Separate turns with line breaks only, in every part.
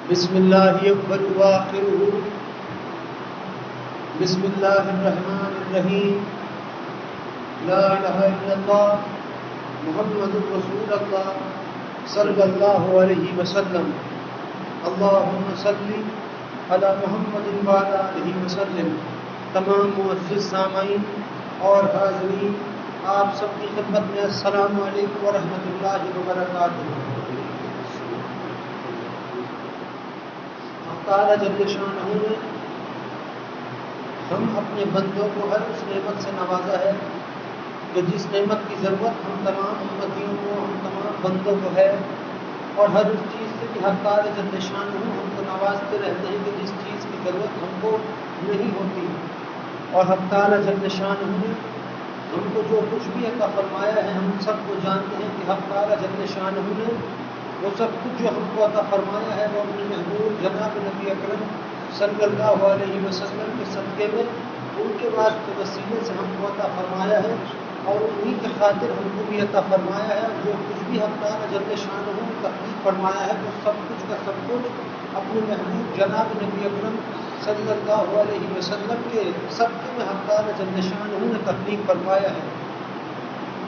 بسم اللہ اول وآخر بسم اللہ الرحمن الرحیم لا الہ الا اللہ محمد رسول اللہ صلی اللہ علیہ وسلم اللہم صلی علی محمد وعلی آلہ وسلم۔ تمام معزز سامعین اور حاضرین، آپ سب کی خدمت میں السلام علیکم ورحمۃ اللہ وبرکاتہ۔ تعالیٰ جل شانہ نے ہم اپنے بندوں کو ہر اس نعمت سے نوازا ہے کہ جس نعمت کی ضرورت ہم تمام امتیوں کو، ہم تمام بندوں کو ہے، اور ہر اس چیز سے کہ حق تعالیٰ جل شانہ ہم کو نوازتے رہتے ہیں کہ جس چیز کی ضرورت ہم کو نہیں ہوتی۔ اور حق تعالیٰ جل شانہ نے ہم کو جو کچھ بھی عطا فرمایا ہے، ہم سب کو جانتے ہیں کہ حق تعالیٰ جل شانہ نے وہ سب کچھ جو ہم کو عطا فرمایا ہے وہ اپنے محبوب جناب نبی اکرم صلی اللہ علیہ وسلم کے صدقے میں ان کے واسطے وسیلے سے ہم کو عطا فرمایا ہے، اور انہی کی خاطر ہم کو بھی عطا فرمایا ہے۔ جو کچھ بھی حق تعالیٰ جل شانہ نے تخلیق فرمایا ہے وہ سب کچھ کا سب کچھ اپنے محبوب جناب نبی اکرم صلی اللہ علیہ وسلم کے صدقے میں حق تعالیٰ جل شانہ نے تخلیق فرمایا ہے۔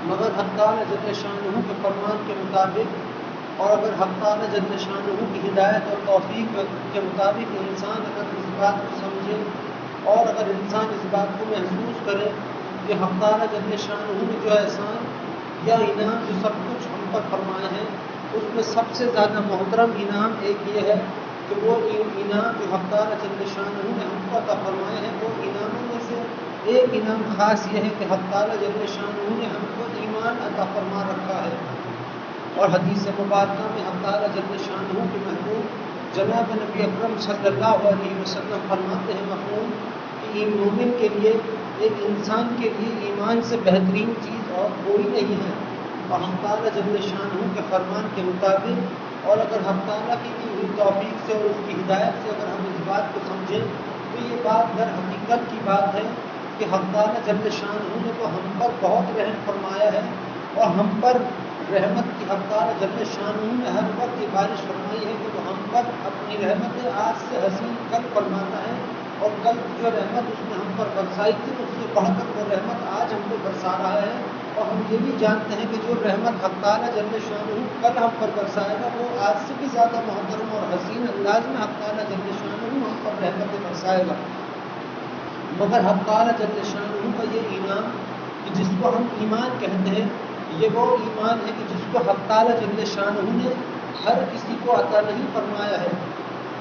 مگر حق تعالیٰ جل شانہ کے فرمان کے مطابق، اور اگر حق تعالیٰ جل شانہ کی ہدایت اور توفیق کے مطابق انسان اگر اس بات کو سمجھے اور اگر انسان اس بات کو محسوس کرے کہ حق تعالیٰ جل شانہ نے جو احسان یا انعام جو سب کچھ ہم پر فرمایا ہے، اس میں سب سے زیادہ محترم انعام ایک یہ ہے کہ وہ انعام جو حق تعالیٰ جل شانہ نے ہم کو عطا فرمایا ہے، وہ انعاموں میں سے ایک انعام خاص یہ ہے کہ حق تعالیٰ جل شانہ نے ہم کو ایمان عطا فرما رکھا ہے۔ اور حدیث مبارکہ میں حق تعالیٰ جل شانہ کے محبوب جناب نبی اکرم صلی اللہ علیہ وسلم فرماتے ہیں مفہوم کہ مومن کے لیے، ایک انسان کے لیے ایمان سے بہترین چیز اور کوئی نہیں ہے۔ اور حق تعالیٰ جل شانہ کے فرمان کے مطابق اور اگر حق تعالیٰ کی ہوئی توفیق سے اور اس کی ہدایت سے اگر ہم اس بات کو سمجھیں تو یہ بات در حقیقت کی بات ہے کہ حق تعالیٰ جل شانہ نے تو ہم پر بہت رحم فرمایا ہے، اور ہم پر رحمت کی حق تعالیٰ جل شانہ نے ہر وقت یہ بارش فرمائی ہے کہ وہ ہم پر اپنی رحمت آج سے حسین کل فرماتا ہے، اور کل کی جو رحمت اس نے ہم پر برسائی تھی اس سے بڑھ کر وہ رحمت آج ہم کو برسا رہا ہے۔ اور ہم یہ بھی جانتے ہیں کہ جو رحمت حق تعالیٰ جل شانہ کل ہم پر برسائے گا وہ آج سے بھی زیادہ محترم اور حسین انداز میں حق تعالیٰ جل شانہ ہم پر رحمت برسائے گا۔ مگر حق تعالیٰ جل شانہ کا یہ انعام کہ جس کو ہم ایمان کہتے ہیں، یہ وہ ایمان ہے کہ جس کو حق تعالیٰ جل شانہ نے ہر کسی کو عطا نہیں فرمایا ہے۔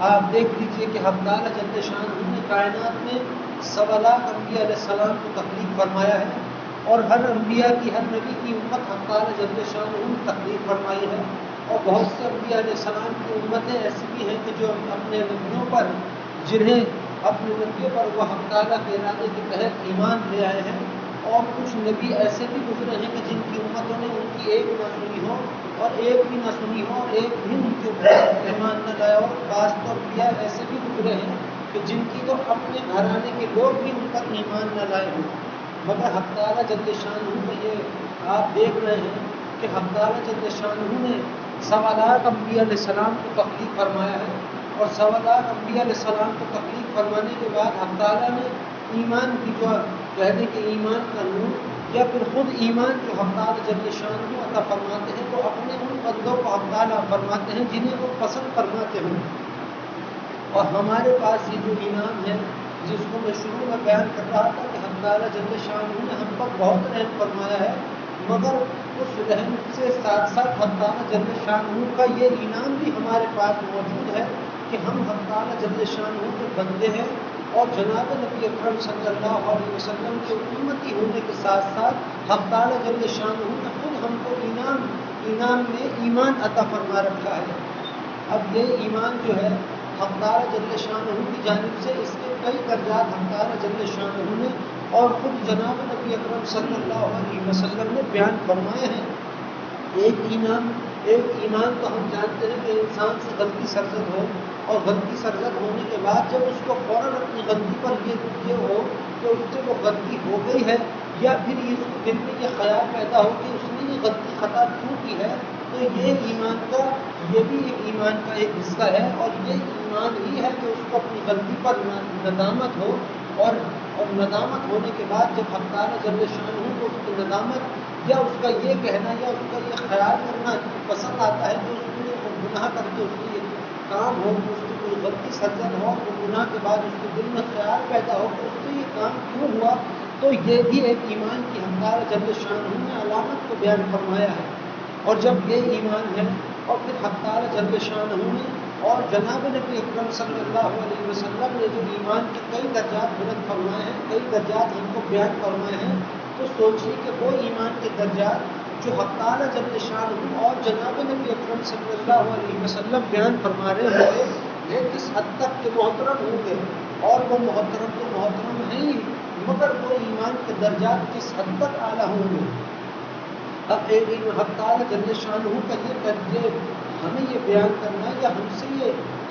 آپ دیکھ لیجئے کہ حق تعالیٰ جل شانہ نے کائنات میں 1.25 لاکھ انبیاء علیہ السلام کو تخلیق فرمایا ہے، اور ہر انبیاء کی، ہر نبی کی امت حق تعالیٰ جل شانہ نے تخلیق فرمائی ہے، اور بہت سے انبیاء علیہ السلام کی امتیں ایسی بھی ہیں کہ جو اپنے نبیوں پر، جنہیں اپنے نبیوں پر وہ حق تعالیٰ کے ارادے کے تحت ایمان لے آئے ہیں، اور کچھ نبی ایسے بھی گزرے ہیں کہ جن کی امتوں نے ان کی ایک نہ سنی ہو، اور ایک بھی نہ سنی ہو، اور ایک بھی ان کے اوپر ایمان نہ لایا ہو۔ بعض تو انبیاء ایسے بھی گزرے ہیں کہ جن کی تو اپنے گھرانے کے لوگ بھی ان پر ایمان نہ لائے ہوں، مگر حق تعالیٰ جل شانہ میں یہ آپ دیکھ رہے ہیں کہ حق تعالیٰ جل شانہ نے 1.25 لاکھ انبیاء علیہ السلام کو تخلیق فرمایا ہے، اور 1.25 لاکھ انبیاء علیہ السلام کو تخلیق فرمانے کے بعد حق تعالیٰ نے ایمان کی جو کہنے کہ ایمان کا نور، یا پھر خود ایمان جو حق تعالیٰ جل شانہ عطا فرماتے ہیں وہ اپنے ان بندوں کو حق تعالیٰ فرماتے ہیں جنہیں وہ پسند فرماتے ہیں۔ اور ہمارے پاس یہ جو انعام ہے جس کو میں شروع میں بیان کر رہا تھا کہ حق تعالیٰ جل شانہ نے ہم پر بہت رحم فرمایا ہے، مگر اس رحم سے ساتھ ساتھ حق تعالیٰ جل شانہ کا یہ انعام بھی ہمارے پاس موجود ہے کہ ہم حق تعالیٰ جل شانہ کے بندے ہیں، اور جناب نبی اکرم صلی اللہ علیہ وسلم کے امتی ہونے کے ساتھ ساتھ حق تعالیٰ جل شانہ نے خود ہم کو انعام میں ایمان عطا فرما رکھا ہے۔ اب یہ ایمان جو ہے حق تعالیٰ جل شانہ کی جانب سے، اس کے کئی درجات حق تعالیٰ جل شانہ نے اور خود جناب نبی اکرم صلی اللہ علیہ وسلم نے بیان فرمائے ہیں۔ ایک ایمان تو ہم جانتے ہیں کہ انسان سے غلطی سرزد ہو، اور غلطی سرزد ہونے کے بعد جب اس کو فوراً اپنی غلطی پر یہ ہو کہ اس سے وہ غلطی ہو گئی ہے، یا پھر اس کو دل میں یہ خیال پیدا ہو کہ اس نے یہ غلطی خطا کیوں کی ہے، تو یہ ایمان کا یہ بھی ایک ایمان کا ایک حصہ ہے، اور یہ ایمان ہی ہے کہ اس کو اپنی غلطی پر ندامت ہو، اور ندامت ہونے کے بعد جب حق تعالیٰ جل شانہ کو اس کی ندامت یا اس کا یہ کہنا یا اس کا یہ خیال کرنا پسند آتا ہے کہ اس نے گناہ کر کے اس کی کام ہو، اس کی کوئی غلطی سرزد ہو، وہ گناہ کے بعد اس کے دل میں خیال پیدا ہو کہ اس سے یہ کام کیوں ہوا، تو یہ بھی ایک ایمان کی حق تعالیٰ جل شانہ نے علامت کو بیان فرمایا ہے۔ اور جب یہ ایمان ہے اور پھر حق تعالیٰ جل شانہ نے اور جناب نبی اکرم صلی اللہ علیہ وسلم نے جو ایمان کے کئی درجات بلند فرمائے ہیں، کئی درجات ہم کو بیان فرمائے ہیں، تو سوچیے کہ وہ ایمان کے درجات جو حق تعالیٰ جل شانہ اور جناب نبی اکرم صلی اللہ علیہ وسلم بیان فرما رہے ہوں گے، یہ کس حد تک کے محترم ہوں گے، اور وہ محترم تو محترم ہیں ہی، مگر وہ ایمان کے درجات کس حد تک اعلیٰ ہوں گے۔ اب ایک حق تعالیٰ جل شانہ کا یہ درجے ہمیں یہ بیان کرنا یا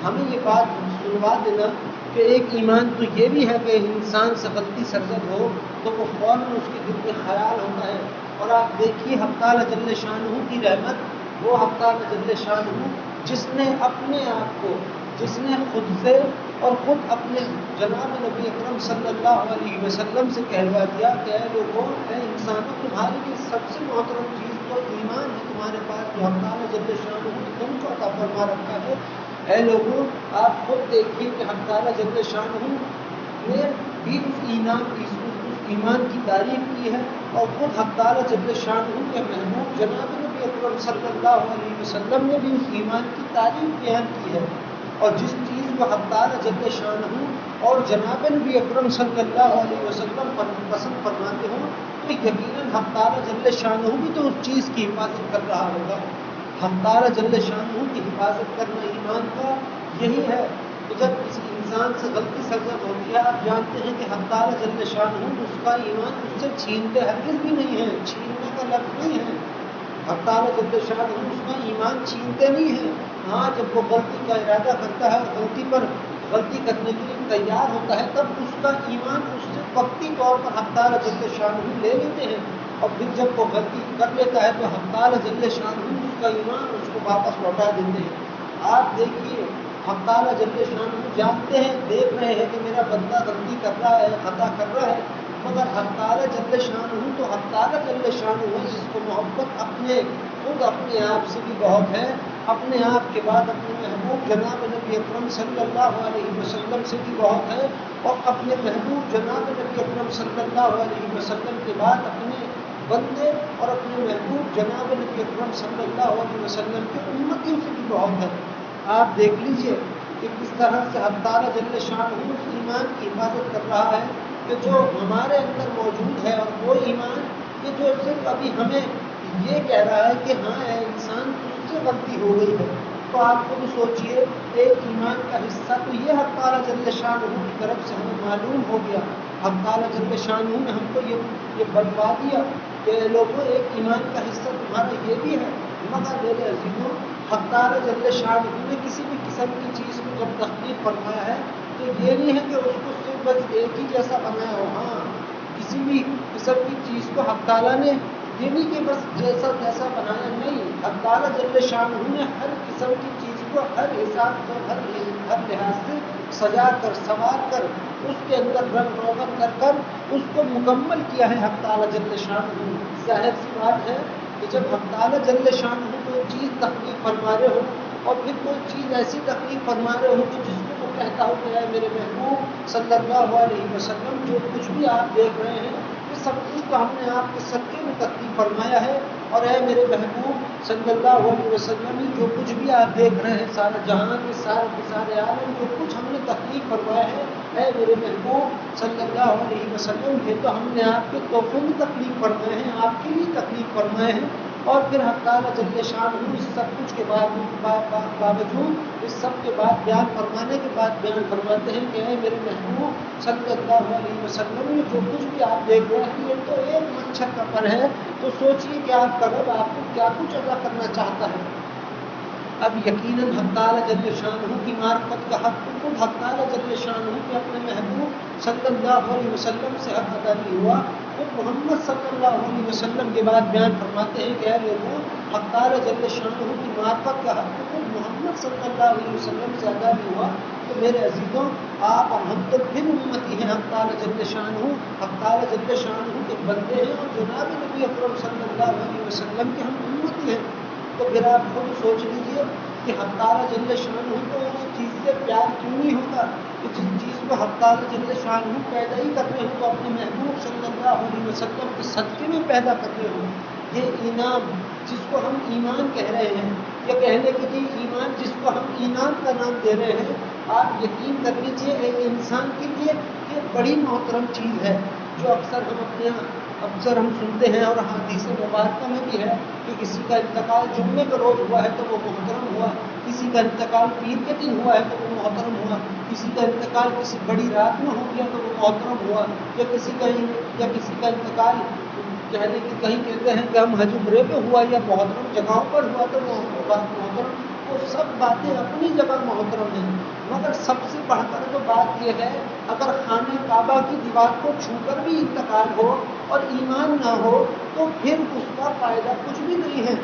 ہمیں یہ بات سنوا دینا کہ ایک ایمان تو یہ بھی ہے کہ انسان سے غلطی سرزد ہو تو وہ فوراً اس کے دل میں خیال ہوتا ہے۔ اور آپ دیکھیے حق تعالیٰ جل شانہ کی رحمت، وہ حق تعالیٰ جل شانہ جس نے اپنے آپ کو، جس نے خود سے اور خود اپنے جناب نبی اکرم صلی اللہ علیہ وسلم سے کہلوا دیا کہ اے لوگوں، اے انسانوں، تمہارے لیے سب سے محترم چیز تو ایمان ہے تمہارے پاس جو حق تعالیٰ جل شانہ نے تم کو عطا فرما رکھا ہے۔ اے لوگوں، آپ خود دیکھیے کہ حق تعالیٰ جل شانہ نے بھی اس ایمان کی تعریف کی ہے، اور خود حق تعالیٰ جل شانہ کے محبوب جناب نبی اکرم صلی اللہ علیہ وسلم نے بھی اس ایمان کی تعریف بیان کی ہے۔ اور جس چیز کو حق تعالیٰ جل شانہ اور جناب نبی اکرم صلی اللہ علیہ وسلم پسند فرماتے ہوں تو یقیناً حق تعالیٰ جل شانہ بھی تو اس چیز کی حفاظت کر رہا ہوگا۔ حق تعالیٰ جل شانہ کی حفاظت کرنا ایمان کا یہی ہے کہ جب کسی انسان سے غلطی سرزد ہوتی ہے، آپ جانتے ہیں کہ حق تعالیٰ جل شانہ اس کا ایمان اس سے چھینتے ہرگز بھی نہیں ہے، چھیننے کا لفظ نہیں ہے۔ حق تعالیٰ جل شانہ اس کا ایمان چھینتے نہیں ہیں۔ ہاں، جب وہ غلطی کا ارادہ کرتا ہے اور غلطی کرنے کے لیے تیار ہوتا ہے، تب اس کا ایمان اس سے وقتی طور پر حق تعالیٰ جل شانہ لے لیتے ہیں، اور پھر جب وہ غلطی کر لیتا ہے تو حق تعالیٰ جل شانہ اس کا ایمان اس کو واپس لوٹا دیتے ہیں۔ آپ دیکھیے، حق تعالیٰ جل شانہ جانتے ہیں، دیکھ رہے ہیں کہ میرا بندہ غلطی کر رہا ہے، خطا کر رہا ہے، مگر حق تعالیٰ جل شانہ تو حق تعالیٰ جل شانہ جس کو محبت خود اپنے آپ سے بھی بہت ہے، اپنے آپ کے بعد اپنے محبوب جناب نبی اکرم صلی اللہ علیہ وسلم سے بھی بہت ہے، اور اپنے محبوب جناب نبی اکرم صلی اللہ علیہ وسلم کے بعد اپنے بندے اور اپنے محبوب جناب نبی اکرم صلی اللہ علیہ وسلم کے امتیوں سے بھی بہت ہے۔ آپ دیکھ لیجئے کہ کس طرح سے حق تعالیٰ جل شانہ اس ایمان کی حفاظت کر رہا ہے کہ جو ہمارے اندر موجود ہے، اور وہ ایمان کہ جو صرف ابھی ہمیں یہ کہہ رہا ہے کہ ہاں اے انسان تجھ سے غلطی ہو گئی ہے، تو آپ خود سوچئے ایک ایمان کا حصہ تو یہ حق تعالیٰ جل شانہ کی طرف سے ہمیں معلوم ہو گیا۔ حق تعالیٰ جل شانہ نے ہم کو یہ بتوا دیا کہ لوگوں، ایک ایمان کا حصہ تمہارا یہ بھی ہے، مگر میرے عزیزوں، حق تعالیٰ جل شانہ نے کسی بھی قسم کی چیز کو جب تخلیق فرمایا ہے تو یہ نہیں ہے کہ اس کو صرف بس ایک ہی جیسا بنایا ہو۔ ہاں، کسی بھی قسم کی چیز کو حق تعالیٰ نے یہ نہیں کہ بس جیسا تیسا بنایا، نہیں، حق تعالیٰ جل شانہ نے ہر قسم کی چیز کو ہر حساب سے، ہر لحاظ سے سجا کر، سنوار کر، اس کے اندر رنگ روغن کر کر اس کو مکمل کیا ہے حق تعالیٰ جل شانہ۔ ظاہر سی بات ہے کہ جب حق تعالیٰ جل شانہ کوئی چیز تخلیق فرما رہے ہو، اور پھر کوئی چیز ایسی تخلیق فرما رہے ہو کہ جس کو وہ کہتا ہو کہ اے میرے محبوب صلی اللہ علیہ وسلم، جو کچھ بھی آپ دیکھ رہے ہیں یہ سب کچھ تو ہم نے آپ کے صدقے میں تخلیق فرمایا ہے، اور اے میرے محبوب صلی اللہ علیہ وسلم، جو کچھ بھی آپ دیکھ رہے ہیں سارا جہان میں، سارے عالم، جو کچھ ہم نے تخلیق فرمایا ہے، اے میرے محبوب صلی اللہ علیہ وسلم، یہ تو ہم نے آپ کے تحفے میں تخلیق فرمائے ہیں، آپ کے لیے تخلیق فرمائے ہیں۔ اور پھر حق تعالیٰ جل شانہ اس سب کچھ کے باوجود، اس سب کے بعد بیان فرمانے کے بعد بیان فرماتے ہیں کہ اے میرے محبوب صلی اللہ علیہ وسلم، یہ جو کچھ بھی آپ دیکھ رہے ہیں یہ تو ایک مچھر کا پر ہے، تو سوچئے کہ آپ کا رب آپ کو کیا کچھ عطا کرنا چاہتا ہے۔ اب یقیناً حق تعالیٰ جل شانہ کی معرفت کا حق خود حق تعالیٰ جل شانہ کے اپنے محبوب صلی اللہ علیہ وسلم سے حق ادا نہیں ہوا۔ خود محمد صلی اللہ علیہ وسلم کے بعد بیان فرماتے ہیں کہ اے لوگوں، حق تعالی جل شانہ کی معرفت کا حق تو محمد صلی اللہ علیہ وسلم سے ادا نہیں ہوا تو میرے عزیزوں آپ اور ہم تو پھر امتی ہیں حق تعالی جل شانہ، حق تعالی جل شانہ کے بندے ہیں اور جناب نبی اکرم صلی اللہ علیہ وسلم کے ہم امتی ہیں۔ تو پھر آپ خود سوچ لیجئے کہ حق تعالی جل شانہ تو اس چیز سے پیار کیوں نہیں ہوتا کہ جس چیز کو حق تعالی جل شانہ پیدا ہی کر رہے ہوں تو اپنے محبوب صلی اللہ علیہ وسلم کے صدقے میں پیدا کر رہے ہوں۔ یہ انعام جس کو ہم ایمان کہہ رہے ہیں، یا کہنے کہ جی ایمان جس کو ہم ایمان کا نام دے رہے ہیں، آپ یقین کر لیجیے ایک انسان کے لیے یہ بڑی محترم چیز ہے جو اکثر ہم سنتے ہیں اور حدیث مبارکہ میں بھی ہے کہ کسی کا انتقال جمعے کا روز ہوا ہے تو وہ محترم ہوا، کسی کا انتقال پیر کے دن ہوا ہے تو وہ محترم ہوا، کسی کا انتقال کسی بڑی رات میں ہو گیا تو وہ محترم ہوا، یا کسی کا انتقال کہنے کی کہیں کہتے ہیں کہ ہم حج عمرے پہ ہوا یا محترم جگہوں پر ہوا تو وہ بات محترم، وہ سب باتیں اپنی جگہ محترم ہیں، مگر سب سے بڑھ کر تو بات یہ ہے اگر خانہ کعبہ کی دیوار کو چھو کر بھی انتقال ہو اور ایمان نہ ہو تو پھر اس کا فائدہ کچھ بھی نہیں ہے،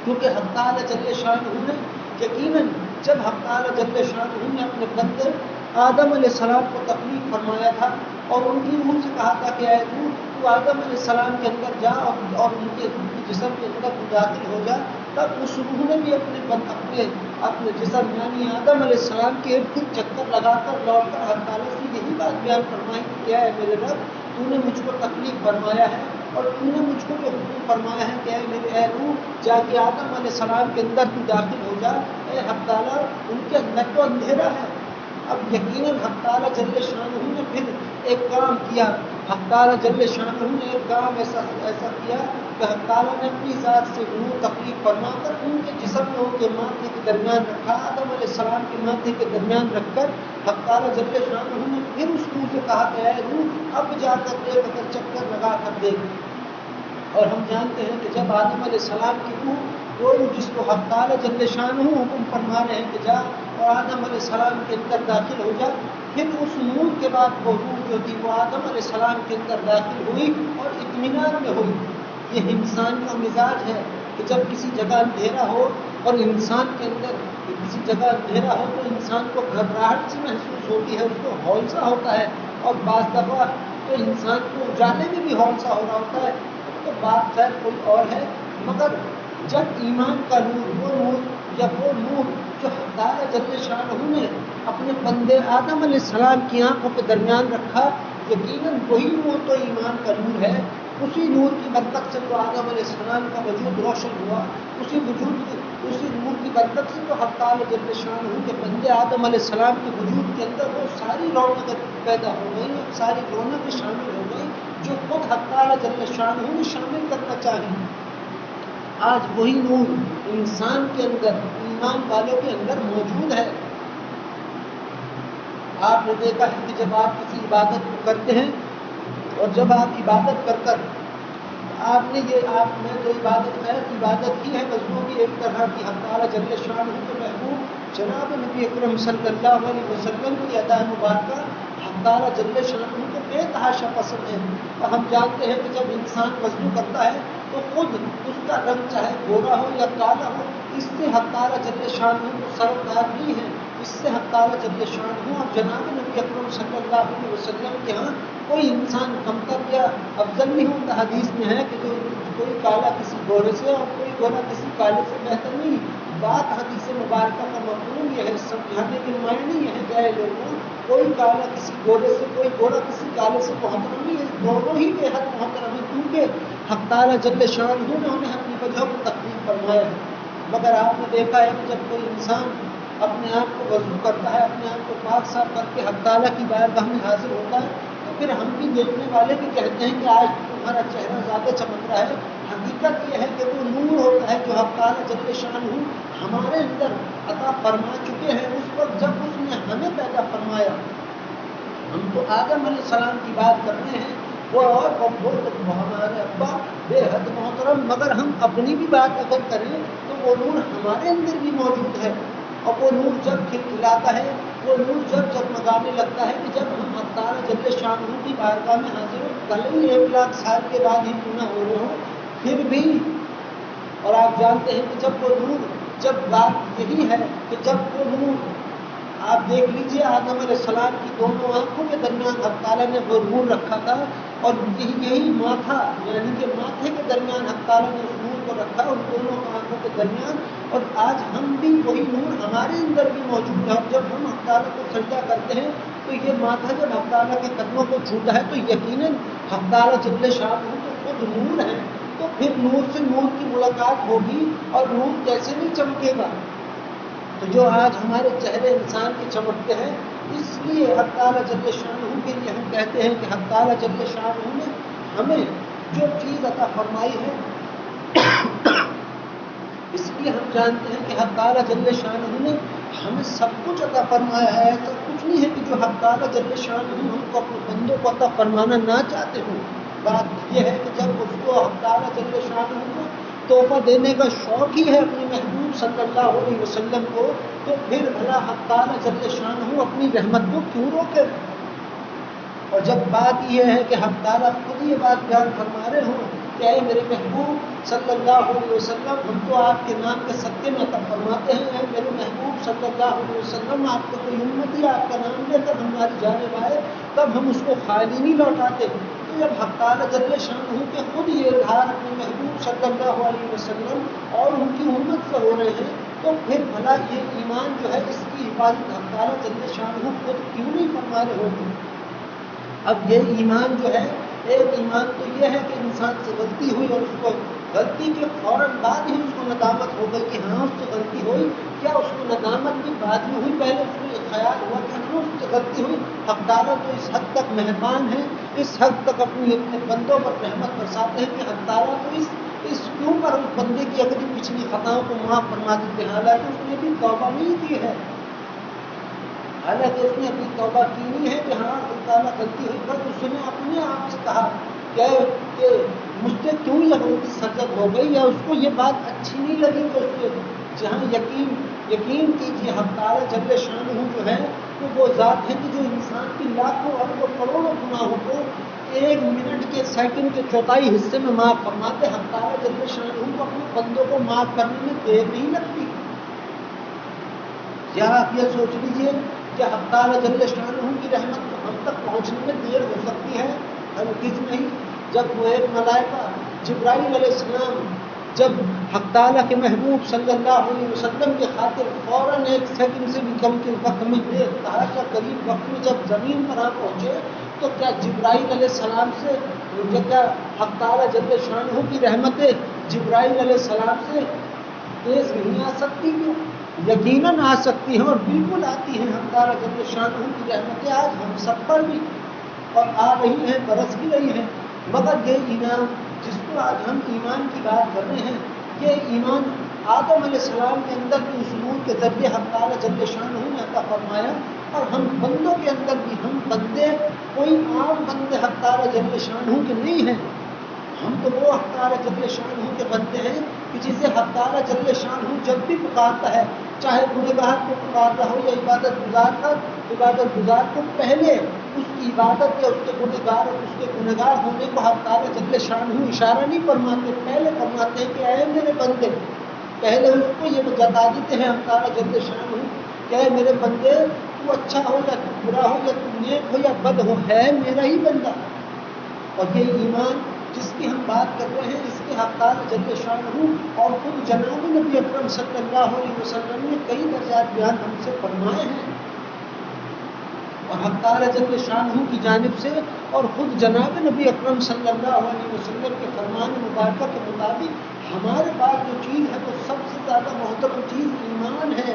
کیونکہ حق تعالی جل شانہ نے یقیناً جب حق تعالی جل شانہ نے اپنے بندے آدم علیہ السلام کو تخلیق فرمایا تھا اور ان کی روح سے کہا تھا کہ اے روح تو آدم علیہ السلام کے اندر جا اور ان کے جسم کے اندر تو داخل ہو جا، تب اس روح نے بھی اپنے جسم یعنی آدم علیہ السلام کے ارد گرد چکر لگا کر لوٹ کر حق تعالیٰ سے یہی بات بیان فرمائی کہ کیا ہے میرے رب تو نے مجھ کو تخلیق فرمایا ہے اور تو نے مجھ کو جو حکم فرمایا ہے کہ اے روح جا کے آدم علیہ السلام کے اندر تو داخل ہو جا، اے حق تعالیٰ ان کے اندر تو اندھیرا ہے۔ اب یقیناً حق تعالیٰ جل شانہ نے پھر ایک کام کیا، حق تعالیٰ جل شانہ نے ایک کام ایسا کیا کہ حق تعالیٰ نے اپنی ذات سے نور تخلیق فرما کر ان کے جسم میں ان کے ماتھے کے درمیان رکھا، آدم علیہ السلام کے ماتھے کے درمیان رکھ کر حق تعالیٰ جل شانہ نے پھر اس روح سے کہا کہ اے روح اب جا کر دیکھ کر چکر لگا کر دیکھ۔ اور ہم جانتے ہیں کہ جب آدم علیہ السلام کی روح وہ جس کو حق تعالیٰ جل شانہ حکم فرما رہے ہیں کہ جا اور آدم علیہ السلام کے اندر داخل ہو جا، پھر اس نور کے بعد وہ روح جو تھی وہ آدم علیہ السلام کے اندر داخل ہوئی اور اطمینان میں ہوئی۔ یہ انسان کا مزاج ہے کہ جب کسی جگہ اندھیرا ہو اور انسان کے اندر کسی جگہ اندھیرا ہو تو انسان کو گھبراہٹ سی محسوس ہوتی ہے، اس کو ہولسا ہوتا ہے، اور بعض دفعہ تو انسان کو اجالے میں بھی ہولسا ہو رہا ہوتا ہے، تو بات خیر کوئی اور ہے، مگر جب ایمان کا نور وہ نور جو حق تعالیٰ جل شانہ نے اپنے بندے آدم علیہ السلام کی آنکھوں کے درمیان رکھا، یقیناً وہی نور تو ایمان کا نور ہے، اسی نور کی برکت سے تو آدم علیہ السلام کا وجود روشن ہوا، اسی نور کی برکت سے تو حق تعالیٰ جل شانہ کے بندے آدم علیہ السلام کے وجود کے اندر وہ ساری رونق پیدا ہو گئی، ساری رونقیں شامل ہو گئی جو خود حق تعالیٰ جل شانہ نے شامل کرنا چاہیں۔ آج وہی نور انسان کے اندر، ایمان والوں کے اندر موجود ہے۔ آپ نے دیکھا ہے کہ جب آپ کسی عبادت کو کرتے ہیں اور جب آپ عبادت کر کر میں تو عبادت ہی ہے وضو کی ایک طرح کی، حق تعالیٰ جل شانہ کے محبوب جناب نبی اکرم صلی اللہ علیہ وسلم کی ادا مبارکہ حق تعالیٰ جل شانہ کو بے تحاشا پسند ہے، اور ہم جانتے ہیں کہ جب انسان وضو کرتا ہے تو خود اس کا رنگ چاہے گورا ہو یا کالا ہو، اس سے حق تعالیٰ جل شانہ کو سرکار نہیں ہے، اس سے حق تعالیٰ جل شانہ اور جناب نبی اکرم صلی اللہ علیہ وسلم کے ہاں کوئی انسان کمتر یا افضل نہیں ہوتا۔ حدیث میں ہے کہ کوئی کالا کسی گورے سے اور کوئی گورا کسی کالے سے بہتر نہیں۔ بات حدیث مبارکہ کا مفہوم یہ ہے، سمجھانے کے معنی یہ ہے کہ اے لوگوں کوئی کالا کسی گورے سے، کوئی گورا کسی کالے سے محترم نہیں ہے، دونوں ہی بے حد محترم ہیں، کیونکہ حق تعالیٰ جل شانہ نے انہیں اپنی وجہ کو تخلیق فرمایا ہے۔ مگر آپ نے دیکھا ہے کہ جب کوئی انسان اپنے آپ کو وضو کرتا ہے، اپنے آپ کو پاک صاف کر کے حق تعالیٰ کی بارگاہ میں حاضر ہوتا ہے تو پھر ہم بھی دیکھنے والے بھی کہتے ہیں کہ آج تمہارا چہرہ زیادہ چمک رہا ہے۔ حقیقت یہ ہے کہ وہ نور ہوتا ہے جو حق تعالیٰ جل شانہ ہمارے اندر عطا فرما چکے ہیں اس وقت جب اس نے ہمیں پیدا فرمایا۔ ہم تو آدم علیہ السلام کی بات کر رہے ہیں، وہ ہمارے ابا بے حد محترم، مگر ہم اپنی بھی بات اگر کریں تو وہ نور ہمارے اندر بھی موجود ہے، اور وہ نور جب کھلاتا ہے، وہ نور جب جگمگانے لگتا ہے کہ جب ہم حق تعالیٰ جل شانہ کی بارگاہ میں حاضر ہوں، بھلے ہی 1 لاکھ سال کے بعد ہی کیوں نہ ہو رہے ہوں، پھر بھی اور آپ جانتے ہیں کہ جب وہ نور، جب بات یہی ہے کہ جب وہ نور، آپ دیکھ لیجئے آدم علیہ السلام کی دونوں آنکھوں کے درمیان حق تعالیٰ نے وہ نور رکھا تھا، اور یہی ماتھا یعنی کہ ماتھے کے درمیان حق تعالیٰ نے اس نور کو رکھا ان دونوں آنکھوں کے درمیان، اور آج ہم بھی وہی نور ہمارے اندر بھی موجود ہے۔ اور جب ہم حق تعالیٰ کو سجدہ کرتے ہیں تو یہ ماتھا جب حق تعالیٰ کے قدموں کو چھوتا ہے تو یقیناً حق تعالیٰ جل شانہ تو خود نور ہے، تو پھر نور سے نور کی ملاقات ہوگی، اور نور کیسے نہیں چمکے گا؟ تو جو آج ہمارے چہرے انسان کے چمکتے ہیں، اس لیے حق تعالیٰ جل شانہ کے لیے ہم کہتے ہیں کہ حق تعالیٰ جل شانہ نے ہمیں جو چیز عطا فرمائی ہے، اس لیے ہم جانتے ہیں کہ حق تعالیٰ جل شانہ نے ہمیں سب کچھ عطا فرمایا ہے۔ ایسا کچھ نہیں ہے کہ جو حق تعالیٰ جل شانہ ہم کو اپنے بندوں کو عطا فرمانا نہ چاہتے ہوں۔ بات یہ ہے کہ جب اس کو حق تعالیٰ جل شانہ کو تحفہ دینے کا شوق ہی ہے اپنے محبوب صلی اللہ علیہ وسلم کو، تو پھر بھلا حق تعالیٰ جل شانہ اپنی رحمت کو کیوں روکے؟ اور جب بات یہ ہے کہ حق تعالیٰ خود یہ بات بیان فرما رہے ہوں کہ اے میرے محبوب صلی اللہ علیہ وسلم، ہم تو آپ کے نام کے صدقے میں عطا فرماتے ہیں، اے میرے محبوب صلی اللہ علیہ وسلم، آپ کو کوئی امتی آپ کا نام لے کر ہماری جانب آئے تب ہم اس کو خالی نہیں لوٹاتے۔ تو جب حق تعالیٰ جل شانہ کے خود یہ اظہار اپنے محبوب صلی اللہ علیہ وسلم اور ان کی امت سے ہو رہے ہیں، تو پھر بھلا یہ ایمان جو ہے اس کی حفاظت حق تعالیٰ جل شانہ خود کیوں نہیں فرما رہے ہوتے؟ اب یہ ایمان جو ہے، ایک ایمان تو یہ ہے کہ انسان سے غلطی ہوئی اور اس کو غلطی کے فوراً بعد ہی اس کو ندامت ہو گئی کہ ہاں اس سے غلطی ہوئی، کیا اس کو ندامت بھی بعد میں ہوئی؟ پہلے اس کو یہ خیال ہوا کہ ہاں اس سے غلطی ہوئی۔ حق تعالیٰ تو اس حد تک مہربان ہے، اس حد تک اپنے بندوں پر رحمت برساتے ہیں کہ حق تعالیٰ تو اس کے اوپر اس بندے کی اگلی پچھلی خطاؤں کو معاف فرما دیتے ہیں، حالانکہ اس نے بھی توبہ نہیں کی ہے، حالانکہ اس نے اپنی توبہ کی نہیں ہے کہ ہاں اللہ تعالیٰ غلطی ہوئی، پر اس نے اپنے آپ سے کہا کہ مجھ سے کیوں یہ غلطی سرزد ہو گئی، یا اس کو یہ بات اچھی نہیں لگی کہ اس کے جہاں یقین کیجیے حق تعالیٰ جل شانہ جو ہے وہ ذات ہے کہ جو انسان کی لاکھوں اربوں کروڑوں گناہوں کو ایک منٹ کے سیکنڈ کے چوتھائی حصے میں معاف فرماتے۔ حق تعالیٰ جل شانہ کو اپنے بندوں کو معاف کرنے میں دیر نہیں لگتی۔ یا آپ یہ سوچ لیجئے کہ حق تعالیٰ جل شانہ کی رحمت کو ہم تک پہنچنے میں دیر ہو سکتی ہے؟ ہرگز نہیں۔ جب وہ ایک ملائکہ جبرائیل علیہ السلام جب حق تعالیٰ کے محبوب صلی اللہ علیہ وسلم کے خاطر فوراً ایک سیکنڈ سے بھی کم کے وقت میں بے تحاشا قریب وقت میں جب زمین پر آ پہنچے، تو کیا جبرائیل علیہ السلام سے کیا حق تعالیٰ جل شانہ کی رحمتیں جبرائیل علیہ السلام سے تیز نہیں آ سکتی؟ یقیناً آ سکتی ہیں، اور بالکل آتی ہیں۔ حق تعالیٰ جل شانہ کی رحمتیں آج ہم سب پر بھی اور آ رہی ہیں، برس بھی رہی ہیں، مگر یہ ایمان جس کو آج ہم ایمان کی بات کر رہے ہیں، یہ ایمان آدم علیہ السلام کے اندر بھی اس نور کے ذریعے حق تعالیٰ جل شانہ نے عطا فرمایا، اور ہم بندوں کے اندر بھی، ہم بندے کوئی عام بندے حق تعالیٰ جل شانہ کے نہیں ہیں، ہم تو وہ حق تعالیٰ جل شانہ کے بندے ہیں کہ جسے حق تعالیٰ جل شانہ جب بھی پکارتا ہے، چاہے گنہگار کو پکارتا ہو یا عبادت گزار کو، پہلے اس کی عبادت یا اس کے گنہگار ہونے کو حق تعالیٰ جل شانہ اشارہ نہیں فرماتے، پہلے فرماتے ہیں کہ اے میرے بندے، پہلے اس کو یہ بتا دیتے ہیں حق تعالیٰ جل شانہ کہ اے میرے بندے، تو اچھا ہو یا تو برا ہو یا تو نیک ہو یا بد ہو، ہے میرا ہی بندہ۔ اور یہ ایمان جس کی ہم بات کر رہے ہیں، اس کے حق تعالیٰ جل شانہ اور خود جناب نبی اکرم صلی اللہ علیہ وسلم نے کئی درجات بیان ہم سے فرمائے ہیں، اور حق تعالیٰ جل شانہ کی جانب سے اور خود جناب نبی اکرم صلی اللہ علیہ وسلم کے فرمان مبارکہ کے مطابق ہمارے پاس جو چیز ہے وہ سب سے زیادہ محترم چیز ایمان ہے۔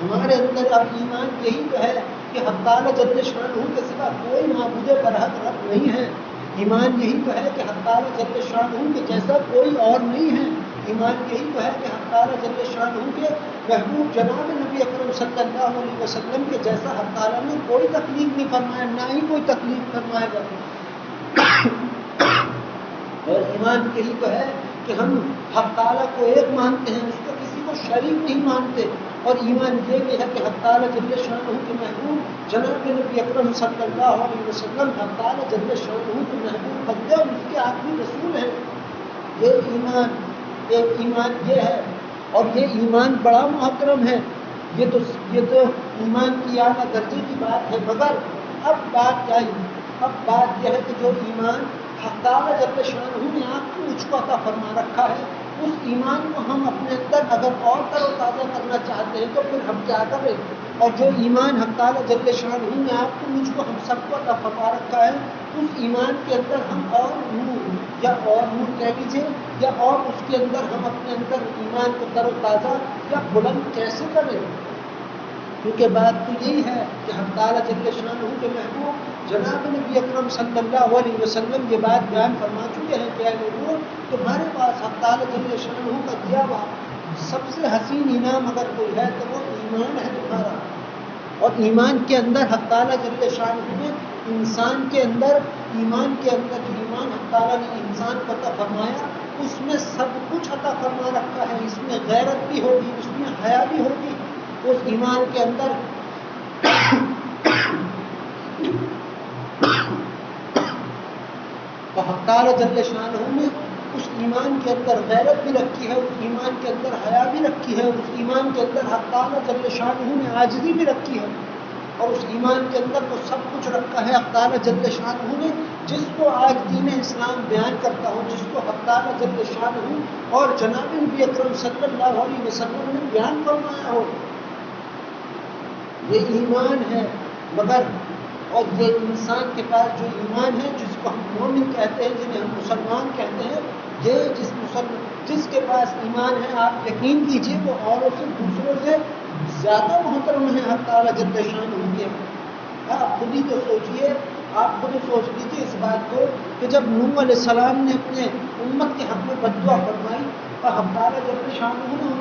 ہمارے اندر اب ایمان یہی تو ہے کہ حق تعالیٰ جل شانہ کے سوا کوئی معبود برحق رب نہیں ہے۔ ایمان یہی تو ہے کہ حق تعالیٰ جل شانہ کے جیسا کوئی اور نہیں ہے۔ ایمان یہی تو ہے کہ حق تعالیٰ جل شانہ کے محبوب جناب نبی اکرم صلی اللہ علیہ وسلم کے جیسا حق تعالیٰ نے کوئی تکلیف نہیں فرمایا، نہ ہی کوئی تکلیف فرمائے گا۔ اور ایمان یہی تو ہے کہ ہم حق تعالیٰ کو ایک مانتے ہیں، اس کو کسی کو شریک نہیں مانتے، اور ایمان یہ بھی ہے کہ حق تعالیٰ جل شانہ کے محبوب جناب نبی اکرم صلی اللہ علیہ وسلم حق تعالیٰ جل شانہ کے محبوب بندے اور اس کے آخری رسول ہیں۔ یہ ایمان ایک ایمان یہ ہے، اور یہ ایمان بڑا محترم ہے، یہ تو ایمان کی اعلیٰ درجے کی بات ہے۔ مگر اب بات کیا ہے؟ اب بات یہ ہے کہ جو ایمان حق تعالیٰ جل شانہ نے آپ کو مجھ کو عطا فرما رکھا ہے، اس ایمان کو ہم اپنے اندر اگر اور تر و تازہ کرنا چاہتے ہیں تو پھر ہم کیا کریں؟ اور جو ایمان حق تعالیٰ جل شانہ نے آپ کو مجھ کو ہم سب کو عطا فرما رکھا ہے، اس ایمان کے اندر ہم اور نور، یا اور نور کہہ لیجیے، یا اور اس کے اندر ہم اپنے اندر ایمان کو تر و تازہ یا بلند کیسے کریں؟ کیونکہ بات تو یہی ہے کہ حق تعالیٰ جل شانہ کے محبوب جناب نبی اکرم صلی اللہ علیہ وسلم یہ بات بیان فرما چکے ہیں کہ اے لوگوں، تمہارے پاس حق تعالیٰ جل شانہ کا دیا ہوا سب سے حسین انعام اگر کوئی ہے تو وہ ایمان ہے تمہارا۔ اور ایمان کے اندر حق تعالیٰ جل شانہ نے انسان کے اندر، ایمان کے اندر جو ایمان حق تعالیٰ نے انسان کو عطا فرمایا، اس میں سب کچھ عطا فرما رکھا ہے۔ اس میں غیرت بھی ہوگی، اس میں حیا بھی ہوگی، اس ایمان کے اندر تو حق تعالیٰ جل شانہ نے اس ایمان کے اندر غیرت بھی رکھی ہے، اس ایمان کے اندر حیا بھی رکھی ہے، اس ایمان کے اندر حق تعالیٰ جل شانہ نے عاجزی بھی رکھی ہے، اور اس ایمان کے اندر وہ سب کچھ رکھا ہے حق تعالیٰ جل شانہ نے، جس کو آج دین اسلام بیان کرتا ہوں، جس کو حق تعالیٰ جل شانہ اور جناب نبی اکرم صلی اللہ علیہ وسلم نے بیان فرمایا ہو۔ یہ ایمان ہے، مگر اور یہ انسان کے پاس جو ایمان ہے، جس کو ہم مومن کہتے ہیں، جنہیں ہم مسلمان کہتے ہیں، یہ جس کے پاس ایمان ہے، آپ یقین کیجئے وہ اوروں سے، دوسروں سے زیادہ محترم ہے حق تعالیٰ جل شانہ کے۔ آپ خود ہی تو سوچئے، آپ خود سوچ لیجیے اس بات کو کہ جب نوح علیہ السلام نے اپنے امت کے حق میں بد دعا فرمائی اور حق تعالیٰ جل شانہ نے ان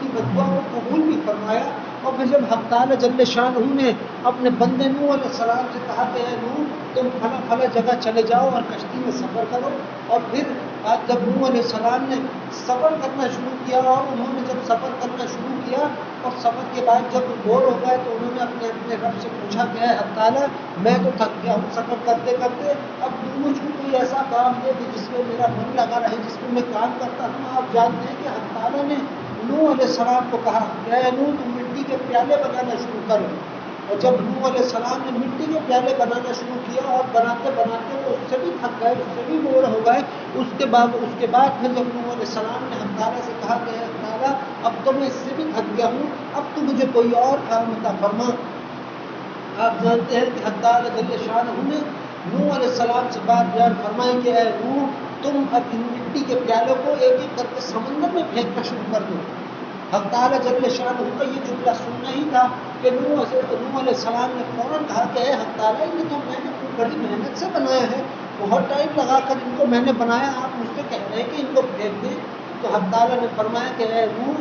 کی بد دعا کو قبول بھی فرمایا، اور پھر جب حق تعالیٰ جل شانہ نے اپنے بندے نوح علیہ السلام سے کہا کہ اے نوح تم فلاں فلاں جگہ چلے جاؤ اور کشتی میں سفر کرو، اور پھر جب نوح علیہ السلام نے سفر کرنا شروع کیا، اور انہوں نے جب سفر کرنا شروع کیا اور سفر کے بعد جب بور ہو گئے تو انہوں نے اپنے رب سے پوچھا کہ اے حق تعالیٰ میں تو تھک گیا ہوں سفر کرتے کرتے، اب تو مجھ کو کوئی ایسا کام دے کہ جس میں میرا من لگا رہے، جس میں میں کام کرتا ہوں۔ آپ جانتے ہیں کہ حق تعالیٰ نے نوح علیہ السلام کو کہا کہ اے نوح تم مٹی کے پیالے بنانا شروع کرو، اور جب نوح علیہ السلام نے مٹی کے پیالے بنانا شروع کیا اور بناتے بناتے وہ اس سے بھی تھک گئے، اس سے بھی بور ہو گئے، اس کے بعد پھر جب نوح علیہ السلام نے حق تعالیٰ سے کہا کہ حق تعالیٰ اب تو میں اس سے بھی تھک گیا ہوں، اب تو مجھے کوئی اور کام عطا فرما۔ آپ جانتے ہیں کہ حق تعالیٰ جل شانہ نے نوح علیہ السلام سے بات بیان فرمائی کہ اے نوح تم اب ان مٹی کے پیالوں کو ایک ایک کر کے سمندر میں پھینکنا شروع کر دو۔ حق تعالیٰ جل شانہ کا یہ جملہ سننا ہی تھا کہ نوح علیہ السلام نے فوراً کہا کہ اے حق تعالیٰ یہ تو میں نے بڑی محنت سے بنایا ہے، بہت ٹائم لگا کر ان کو میں نے بنایا، آپ مجھ سے کہہ رہے ہیں کہ ان کو پھینک دیں؟ تو حق تعالیٰ نے فرمایا کہ اے نوح